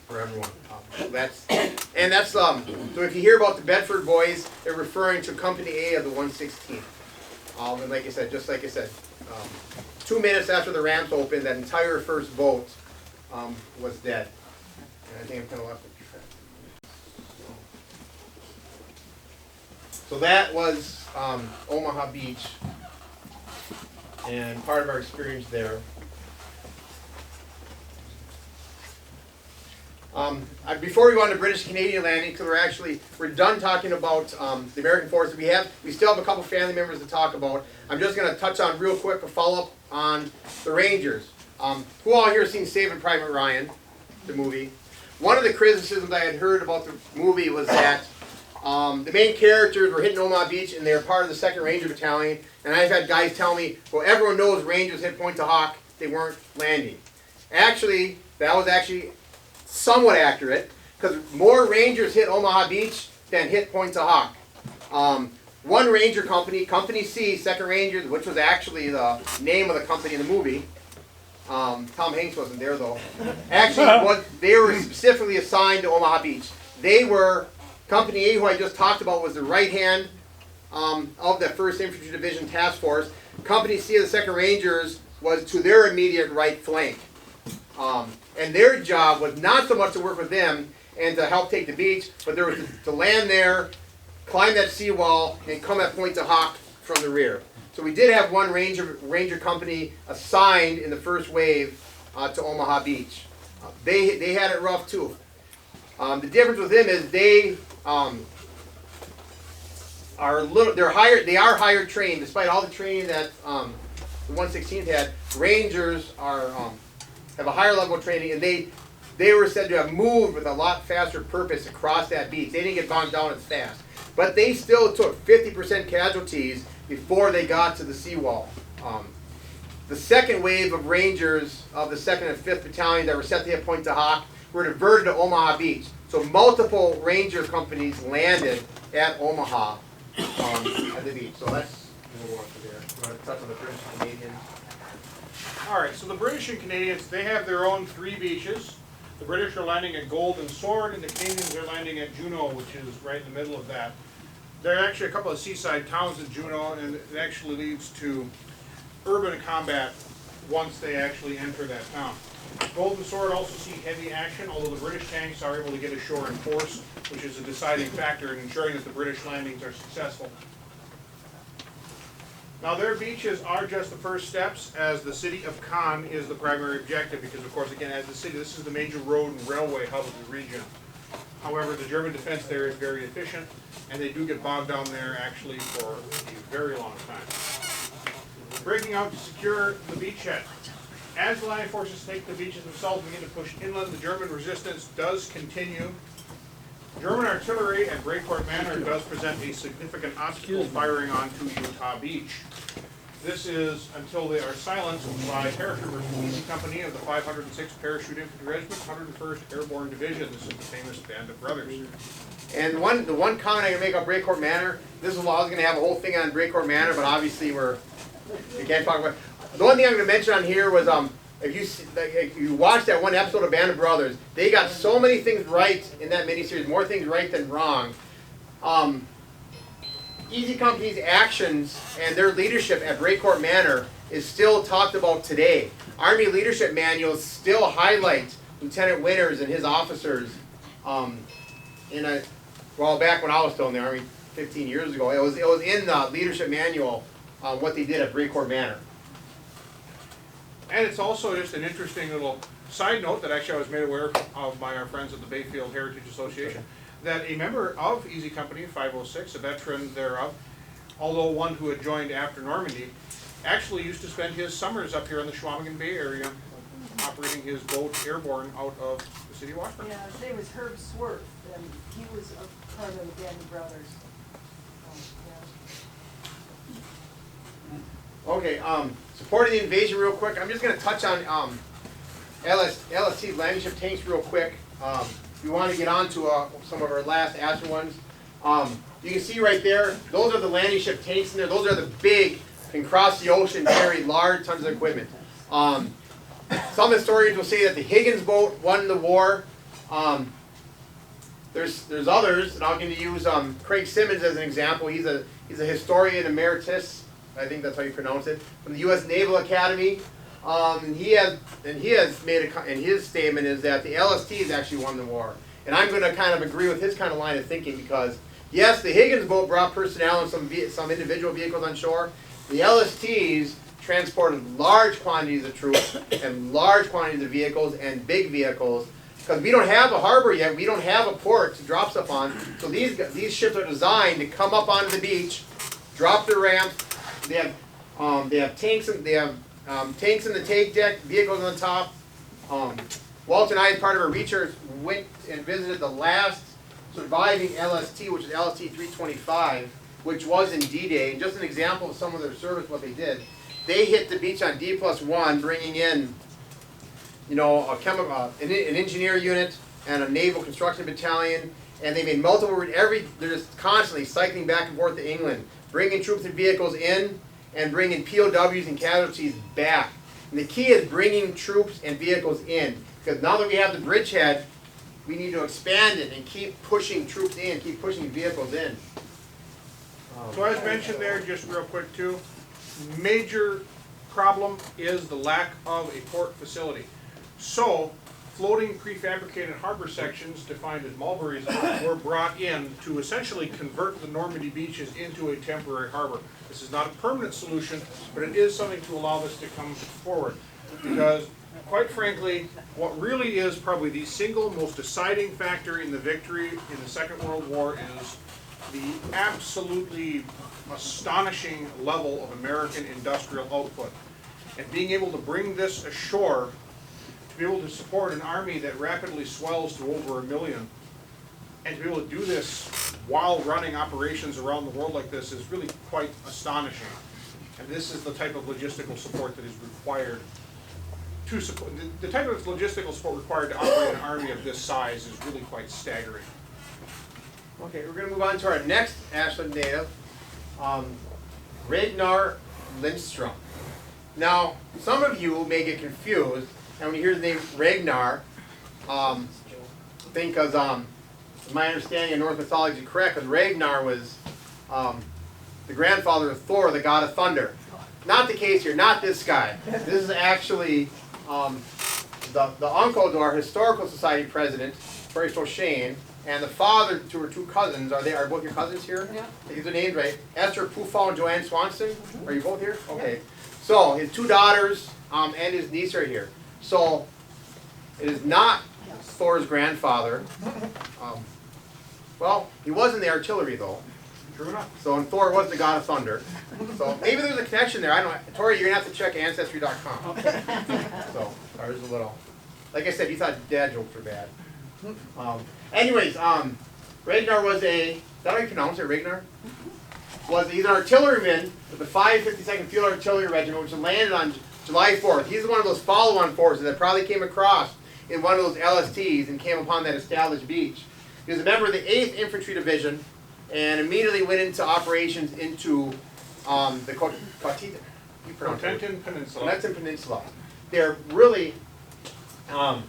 for everyone. So if you hear about the Bedford boys, they're referring to Company A of the 116th. And like I said, 2 minutes after the ramps opened, that entire first boat was dead. And I think I'm kind of left it. So that was Omaha Beach and part of our experience there. Before we go on to British Canadian landing, because we're done talking about the American forces. We still have a couple family members to talk about. I'm just going to touch on real quick a follow-up on the Rangers. Who all here has seen Saving Private Ryan, the movie? One of the criticisms I had heard about the movie was that the main characters were hitting Omaha Beach and they were part of the 2nd Ranger Battalion. And I've had guys tell me, well, everyone knows Rangers hit Point to Hawk, they weren't landing. Actually, that was somewhat accurate, because more Rangers hit Omaha Beach than hit Point to Hawk. One Ranger company, Company C, 2nd Rangers, which was actually the name of the company in the movie. Tom Hanks wasn't there though. Actually, they were specifically assigned to Omaha Beach. They were, Company A, who I just talked about, was the right hand of the 1st Infantry Division Task Force. Company C of the 2nd Rangers was to their immediate right flank. And their job was not so much to work with them and to help take the beach, but there was to land there, climb that seawall, and come at Point to Hawk from the rear. So we did have one Ranger company assigned in the first wave to Omaha Beach. They had it rough too. The difference with them is they are higher trained, despite all the training that the 116th had. Rangers have a higher level of training, and they were said to have moved with a lot faster purpose across that beach. They didn't get bogged down as fast, but they still took 50% casualties before they got to the seawall. The second wave of Rangers of the 2nd and 5th Battalion that were set to hit Point to Hawk were diverted to Omaha Beach. So multiple Ranger companies landed at Omaha at the beach. So that's a little more for there. You want to touch on the British and Canadians? All right, so the British and Canadians, they have their own 3 beaches. The British are landing at Golden Sword, and the Canadians are landing at Juneau, which is right in the middle of that. There are actually a couple of seaside towns in Juneau, and it actually leads to urban combat once they actually enter that town. Golden Sword also see heavy action, although the British tanks are able to get ashore in force, which is a deciding factor in ensuring that the British landings are successful. Now their beaches are just the first steps, as the city of Caen is the primary objective, because of course, again, as the city, this is the major road and railway hub of the region. However, the German defense there is very efficient, and they do get bogged down there actually for a very long time. Breaking out to secure the beachhead. As the Allied forces take the beaches themselves and begin to push inland, the German resistance does continue. German artillery at Greyport Manor does present a significant obstacle firing onto Utah Beach. This is until they are silenced by paratroopers from the Easy Company of the 506th Parachute Infantry Regiment, 101st Airborne Division. This is the famous Band of Brothers. And the one comment I can make on Breakcourt Manor, this is I was going to have a whole thing on Breakcourt Manor, but obviously we can't talk about it. The one thing I'm going to mention on here was if you watch that one episode of Band of Brothers, they got so many things right in that miniseries, more things right than wrong. Easy Company's actions and their leadership at Breakcourt Manor is still talked about today. Army leadership manuals still highlight Lieutenant Winters and his officers. Well, back when I was still in the Army 15 years ago, it was in the leadership manual what they did at Breakcourt Manor. And it's also just an interesting little side note that actually I was made aware of by our friends at the Bayfield Heritage Association, that a member of Easy Company 506, a veteran thereof, although one who had joined after Normandy, actually used to spend his summers up here in the Chequamegon Bay area, operating his boat airborne out of the city of Washburn. Yeah, his name was Herb Swerve, and he was a part of the Band of Brothers. Okay, supporting the invasion real quick. I'm just going to touch on LST landing ship tanks real quick. We want to get on to some of our last Ashland ones. You can see right there, those are the landing ship tanks in there. Those are the big, can cross the ocean, carry large tons of equipment. Some historians will say that the Higgins boat won the war. There's others, and I'm going to use Craig Simmons as an example. He's a historian emeritus, I think that's how you pronounce it, from the U.S. Naval Academy. And he has made and his statement is that the LSTs actually won the war. And I'm going to kind of agree with his kind of line of thinking because, yes, the Higgins boat brought personnel and some individual vehicles on shore. The LSTs transported large quantities of troops and large quantities of vehicles and big vehicles because we don't have a harbor yet. We don't have a port to drop stuff on. So these ships are designed to come up onto the beach, drop their ramps. They have tanks and tanks in the take deck, vehicles on top. Walter and I, as part of our research, went and visited the last surviving LST, which is LST 325, which was in D-Day. And just an example of some of their service, what they did. They hit the beach on D+1, bringing in, an engineer unit and a naval construction battalion, and they made multiple. They're just constantly cycling back and forth to England, bringing troops and vehicles in, and bringing POWs and casualties back. And the key is bringing troops and vehicles in, because now that we have the bridgehead, we need to expand it and keep pushing troops in, keep pushing vehicles in. So as mentioned there, just real quick too, major problem is the lack of a port facility. So floating prefabricated harbor sections, defined as mulberries, were brought in to essentially convert the Normandy beaches into a temporary harbor. This is not a permanent solution, but it is something to allow this to come forward. Because, quite frankly, what really is probably the single most deciding factor in the victory in the Second World War is the absolutely astonishing level of American industrial output. And being able to bring this ashore, to be able to support an army that rapidly swells to over 1 million, and to be able to do this while running operations around the world like this is really quite astonishing. And this is the type of logistical support that is required to support, the type of logistical support required to operate an army of this size is really quite staggering. Okay, we're going to move on to our next Ashland native, Ragnar Lindstrom. Now, some of you may get confused, and when you hear the name Ragnar, think because my understanding of Norse mythology is correct, because Ragnar was the grandfather of Thor, the god of thunder. Not the case here, not this guy. This is actually the uncle to our Historical Society president, Bryce O'Shane, and the father to her two cousins. Are both your cousins here? Yeah. These are names, right? Esther Pufall and Joanne Swanson. Are you both here? Okay. So his two daughters and his niece are here. So it is not Thor's grandfather. Well, he was in the artillery though. True enough. So and Thor was the god of thunder. So maybe there's a connection there. I don't know. Tori, you're gonna have to check Ancestry.com. So there's a little. Like I said, you thought dad jokes were bad. Anyways, Ragnar was a. Is that how you pronounce it, Ragnar? was he's an artilleryman with the 552nd Field Artillery Regiment, which landed on July 4th. He's one of those follow-on forces that probably came across in one of those LSTs and came upon that established beach. He was a member of the 8th Infantry Division and immediately went into operations into the Cotentin Peninsula. Cotentin Peninsula. They're really, And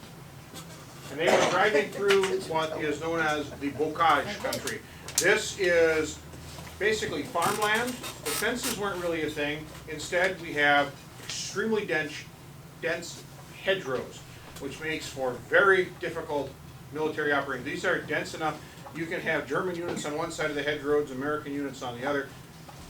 they were driving through what is known as the bocage country. This is basically farmland. The fences weren't really a thing. Instead, we have extremely dense hedgerows, which makes for very difficult military operations. These are dense enough you can have German units on one side of the hedgerows, American units on the other.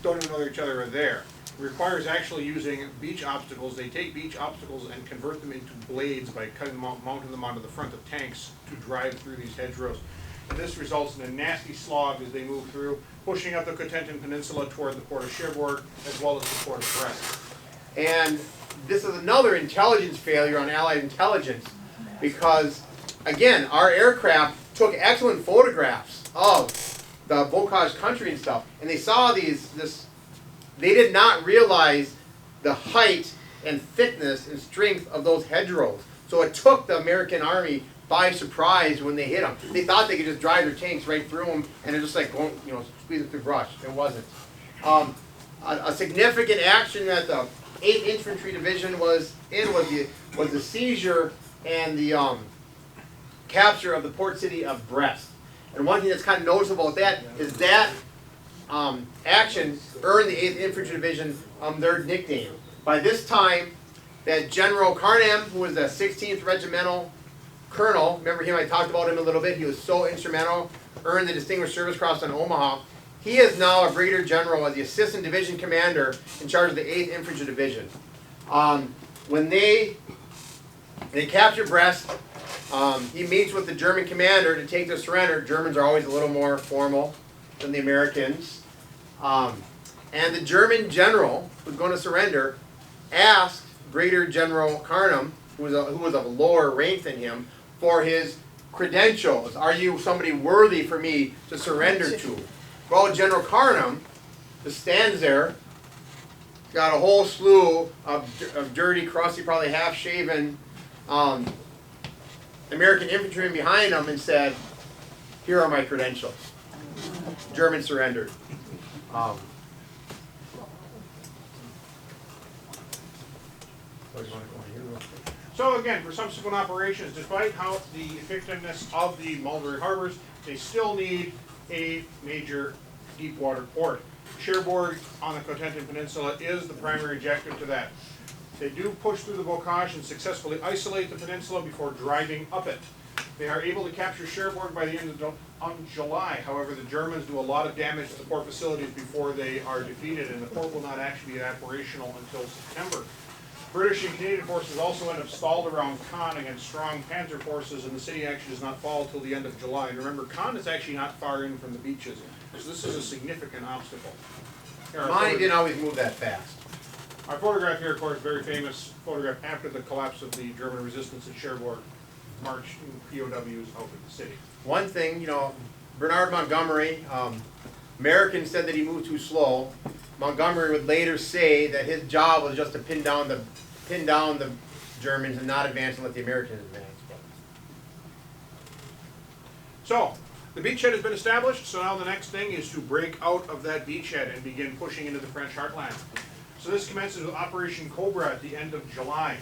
Don't even know each other are there. It requires actually using beach obstacles. They take beach obstacles and convert them into blades by cutting them out, mounting them onto the front of tanks to drive through these hedgerows. And this results in a nasty slog as they move through, pushing up the Cotentin Peninsula toward the port of Cherbourg as well as the port of Brest. and this is another intelligence failure on Allied intelligence because, again, our aircraft took excellent photographs of the bocage country and stuff, and they saw they did not realize the height and thickness and strength of those hedgerows. So it took the American Army by surprise when they hit them. They thought they could just drive their tanks right through them, and they're just like going, squeezing through brush. It wasn't. A significant action that the 8th Infantry Division was the seizure and the capture of the port city of Brest. And one thing that's kind of noticeable about that is that action earned the 8th Infantry Division their nickname. By this time, that General Carmon, who was the 16th Regimental Colonel, remember him, I talked about him a little bit, he was so instrumental, earned the Distinguished Service Cross on Omaha. He is now a Brigadier General as the Assistant Division Commander in charge of the 8th Infantry Division. When they capture Brest, he meets with the German commander to take the surrender. Germans are always a little more formal than the Americans. And the German general who's going to surrender asked Brigadier General Carmon, who was of lower rank than him, for his credentials. Are you somebody worthy for me to surrender to? Well, General Carmon just stands there, got a whole slew of dirty, crusty, probably half-shaven American infantrymen behind him and said, "Here are my credentials." German surrendered. So again, for subsequent operations, despite how the effectiveness of the Mulberry Harbors, they still need a major deep water port. Cherbourg on the Cotentin Peninsula is the primary objective to that. They do push through the bocage and successfully isolate the peninsula before driving up it. They are able to capture Cherbourg by the end of July. However, the Germans do a lot of damage to the port facilities before they are defeated, and the port will not actually be operational until September. British and Canadian forces also end up stalled around Caen against strong Panzer forces, and the city actually does not fall until the end of July. And remember, Caen is actually not far in from the beaches, so this is a significant obstacle. Mine didn't always move that fast. Our photograph here, of course, very famous photograph after the collapse of the German resistance at Cherbourg, marching POWs out of the city. One thing, Bernard Montgomery, Americans said that he moved too slow. Montgomery would later say that his job was just to pin down the Germans and not advance and let the Americans advance. So, the beachhead has been established, so now the next thing is to break out of that beachhead and begin pushing into the French heartland. So this commences with Operation Cobra at the end of July.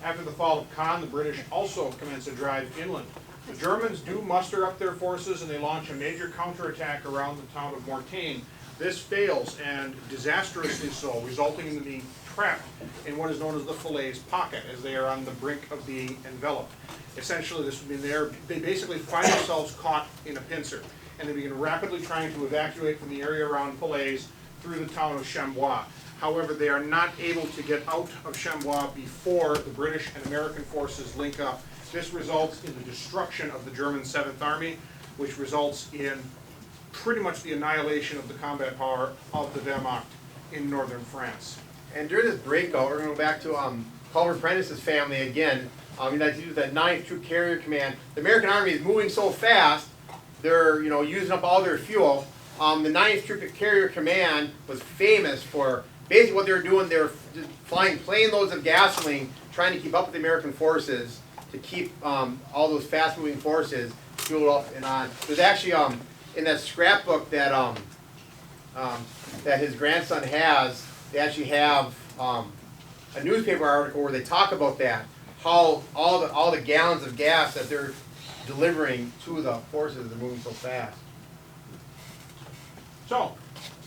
After the fall of Caen, the British also commence a drive inland. The Germans do muster up their forces and they launch a major counterattack around the town of Mortagne. This fails, and disastrously so, resulting in them being trapped in what is known as the Falaise Pocket, as they are on the brink of being enveloped. Essentially, this would mean they basically find themselves caught in a pincer, and they begin rapidly trying to evacuate from the area around Falaise through the town of Chambois. However, they are not able to get out of Chambois before the British and American forces link up. This results in the destruction of the German 7th Army, which results in pretty much the annihilation of the combat power of the Wehrmacht in northern France. And during this breakout, we're going to go back to Culver Prentice's family again. That's used that 9th Troop Carrier Command. The American Army is moving so fast, they're using up all their fuel. the 9th Troop Carrier Command was famous for basically what they were doing. They were flying plane loads of gasoline, trying to keep up with the American forces, to keep all those fast-moving forces fueled up and on. There's actually in that scrapbook that that his grandson has, they actually have a newspaper article where they talk about that, how all the gallons of gas that they're delivering to the forces that are moving so fast. So,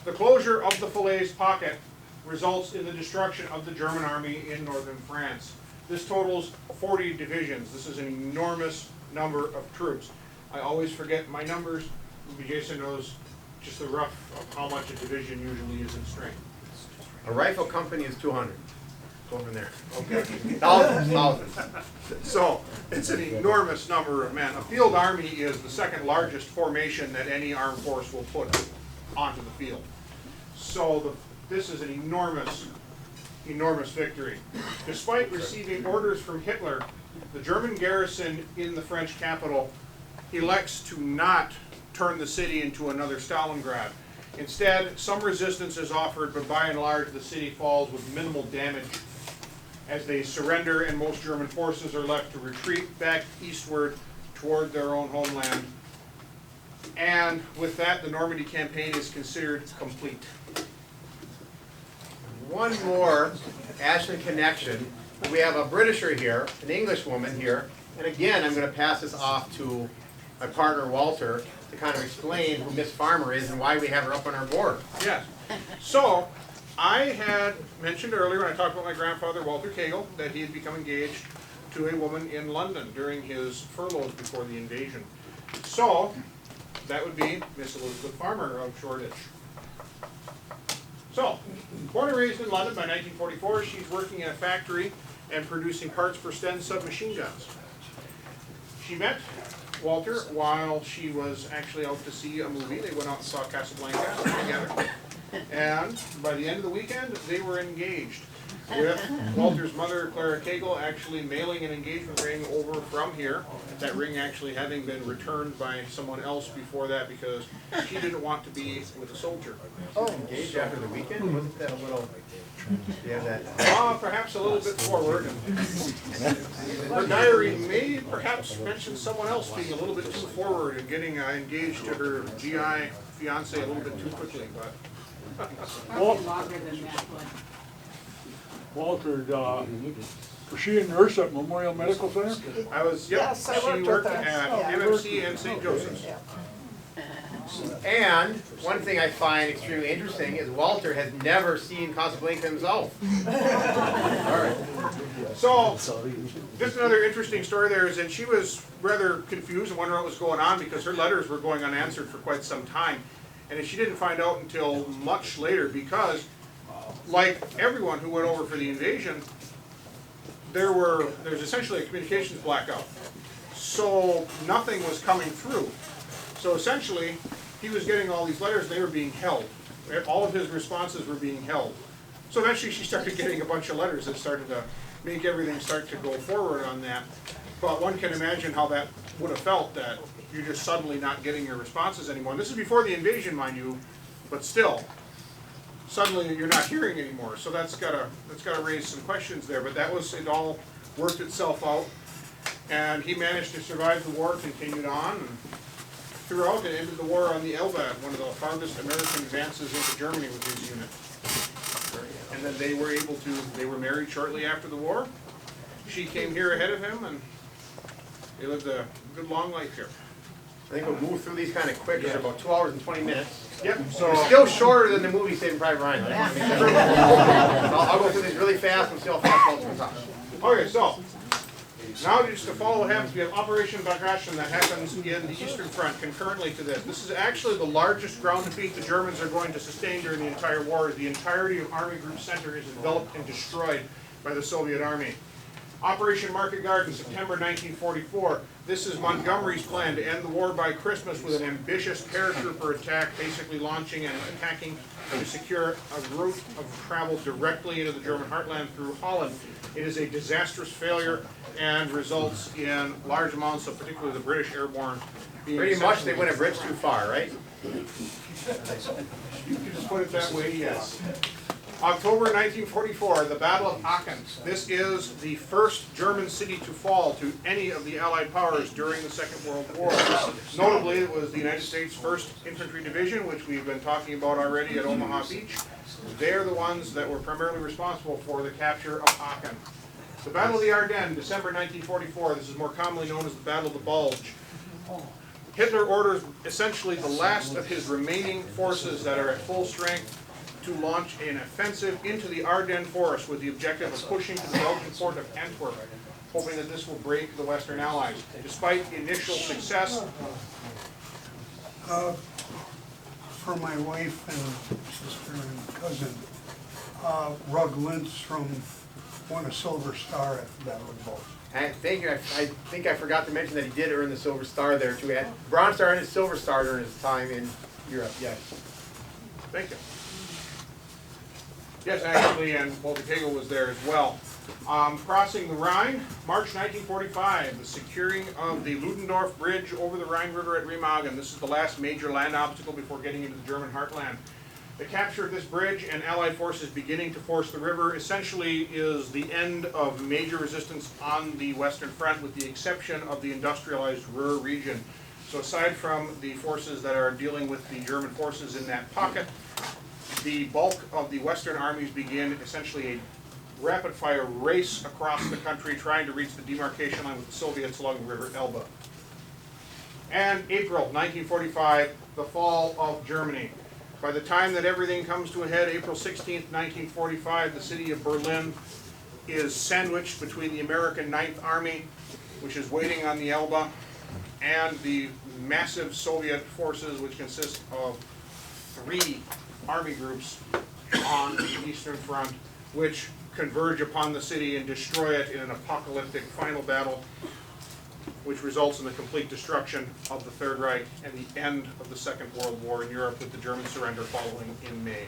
the closure of the Falaise pocket results in the destruction of the German army in northern France. This totals 40 divisions. This is an enormous number of troops. I always forget my numbers. Jason knows just the rough of how much a division usually is in strength. A rifle company is 200. Go from there. Okay. Thousands. So, it's an enormous number of men. A field army is the second largest formation that any armed force will put onto the field. So, this is an enormous victory. Despite receiving orders from Hitler, the German garrison in the French capital elects to not turn the city into another Stalingrad. Instead, some resistance is offered, but by and large the city falls with minimal damage as they surrender, and most German forces are left to retreat back eastward toward their own homeland. And with that, the Normandy campaign is considered complete. One more Ashland connection. We have a Britisher here, an English woman here, and again, I'm going to pass this off to my partner Walter to kind of explain who Miss Farmer is and why we have her up on our board. Yes. So, I had mentioned earlier when I talked about my grandfather, Walter Kegel, that he had become engaged to a woman in London during his furloughs before the invasion. So, that would be Miss Elizabeth Farmer of Shoreditch. So, born and raised in London by 1944, she's working in a factory and producing parts for Sten submachine guns. She met Walter while she was actually out to see a movie. They went out and saw Casablanca together. And by the end of the weekend, they were engaged, with Walter's mother, Clara Kegel, actually mailing an engagement ring over from here. That ring actually having been returned by someone else before that because she didn't want to be with a soldier. Oh, engaged after the weekend? Wasn't that a little... Yeah, that... Perhaps a little bit forward. Her diary may perhaps mention someone else being a little bit too forward and getting engaged to her GI fiance a little bit too quickly, but... Probably longer than that one. Walter, was she a nurse at Memorial Medical Center? I was, yep, Yes, I she worked with worked her. at Yeah. MMC and St. Joseph's. And one thing I find extremely interesting is Walter has never seen Casablanca himself. So, just another interesting story there is that she was rather confused and wondering what was going on because her letters were going unanswered for quite some time. And she didn't find out until much later because, like everyone who went over for the invasion, there's essentially a communications blackout. So nothing was coming through. So essentially, he was getting all these letters, they were being held. All of his responses were being held. So eventually she started getting a bunch of letters that started to make everything start to go forward on that. But one can imagine how that would have felt, that you're just suddenly not getting your responses anymore. And this is before the invasion, mind you, but still, suddenly you're not hearing anymore. So that's gotta raise some questions there. But it all worked itself out, and he managed to survive the war, continued on, and throughout it ended the war on the Elbe, one of the farthest American advances into Germany with his unit. And then they were married shortly after the war. She came here ahead of him, and they lived a good long life here. I think we'll move through these kind of quick. They're about 2 hours and 20 minutes. Yep, They're so, still shorter than the movie Saving Private Ryan. I just want to make sure. I'll go through these really fast and see how fast Walter can talk. okay, so, now just to follow what happens, we have Operation Bagration that happens in the Eastern Front concurrently to this. This is actually the largest ground defeat the Germans are going to sustain during the entire war. The entirety of Army Group Center is enveloped and destroyed by the Soviet Army. Operation Market Garden, September 1944. This is Montgomery's plan to end the war by Christmas with an ambitious paratrooper attack, basically launching and attacking to secure a route of travel directly into the German heartland through Holland. It is a disastrous failure and results in large amounts of, particularly the British airborne, being Pretty much they went a bridge too far, right? You can just put it that way, yes. October 1944, the Battle of Aachen. This is the first German city to fall to any of the Allied powers during the Second World War. Notably, it was the United States 1st Infantry Division, which we've been talking about already at Omaha Beach. They're the ones that were primarily responsible for the capture of Aachen. The Battle of the Ardennes, December 1944, this is more commonly known as the Battle of the Bulge. Hitler orders essentially the last of his remaining forces that are at full strength to launch an offensive into the Ardennes forest with the objective of pushing to the Belgian port of Antwerp, hoping that this will break the Western Allies. Despite initial success, For my wife and sister and cousin, Rug Lindstrom won a Silver Star at the Battle of the Bulge. I think I forgot to mention that he did earn the Silver Star there too. He had Bronze Star and his Silver Star during his time in Europe. Yes. thank you. Yes, actually, and Chequamegon was there as well. Crossing the Rhine, March 1945, the securing of the Ludendorff Bridge over the Rhine River at Remagen. This is the last major land obstacle before getting into the German heartland. The capture of this bridge and Allied forces beginning to force the river essentially is the end of major resistance on the Western Front, with the exception of the industrialized Ruhr region. So aside from the forces that are dealing with the German forces in that pocket, the bulk of the Western armies begin essentially a rapid-fire race across the country, trying to reach the demarcation line with the Soviets along the River Elbe. And April 1945, the fall of Germany. By the time that everything comes to a head, April 16th, 1945, the city of Berlin is sandwiched between the American 9th Army, which is waiting on the Elbe, and the massive Soviet forces, which consist of 3 army groups on the Eastern Front, which converge upon the city and destroy it in an apocalyptic final battle, which results in the complete destruction of the Third Reich and the end of the Second World War in Europe, with the German surrender following in May.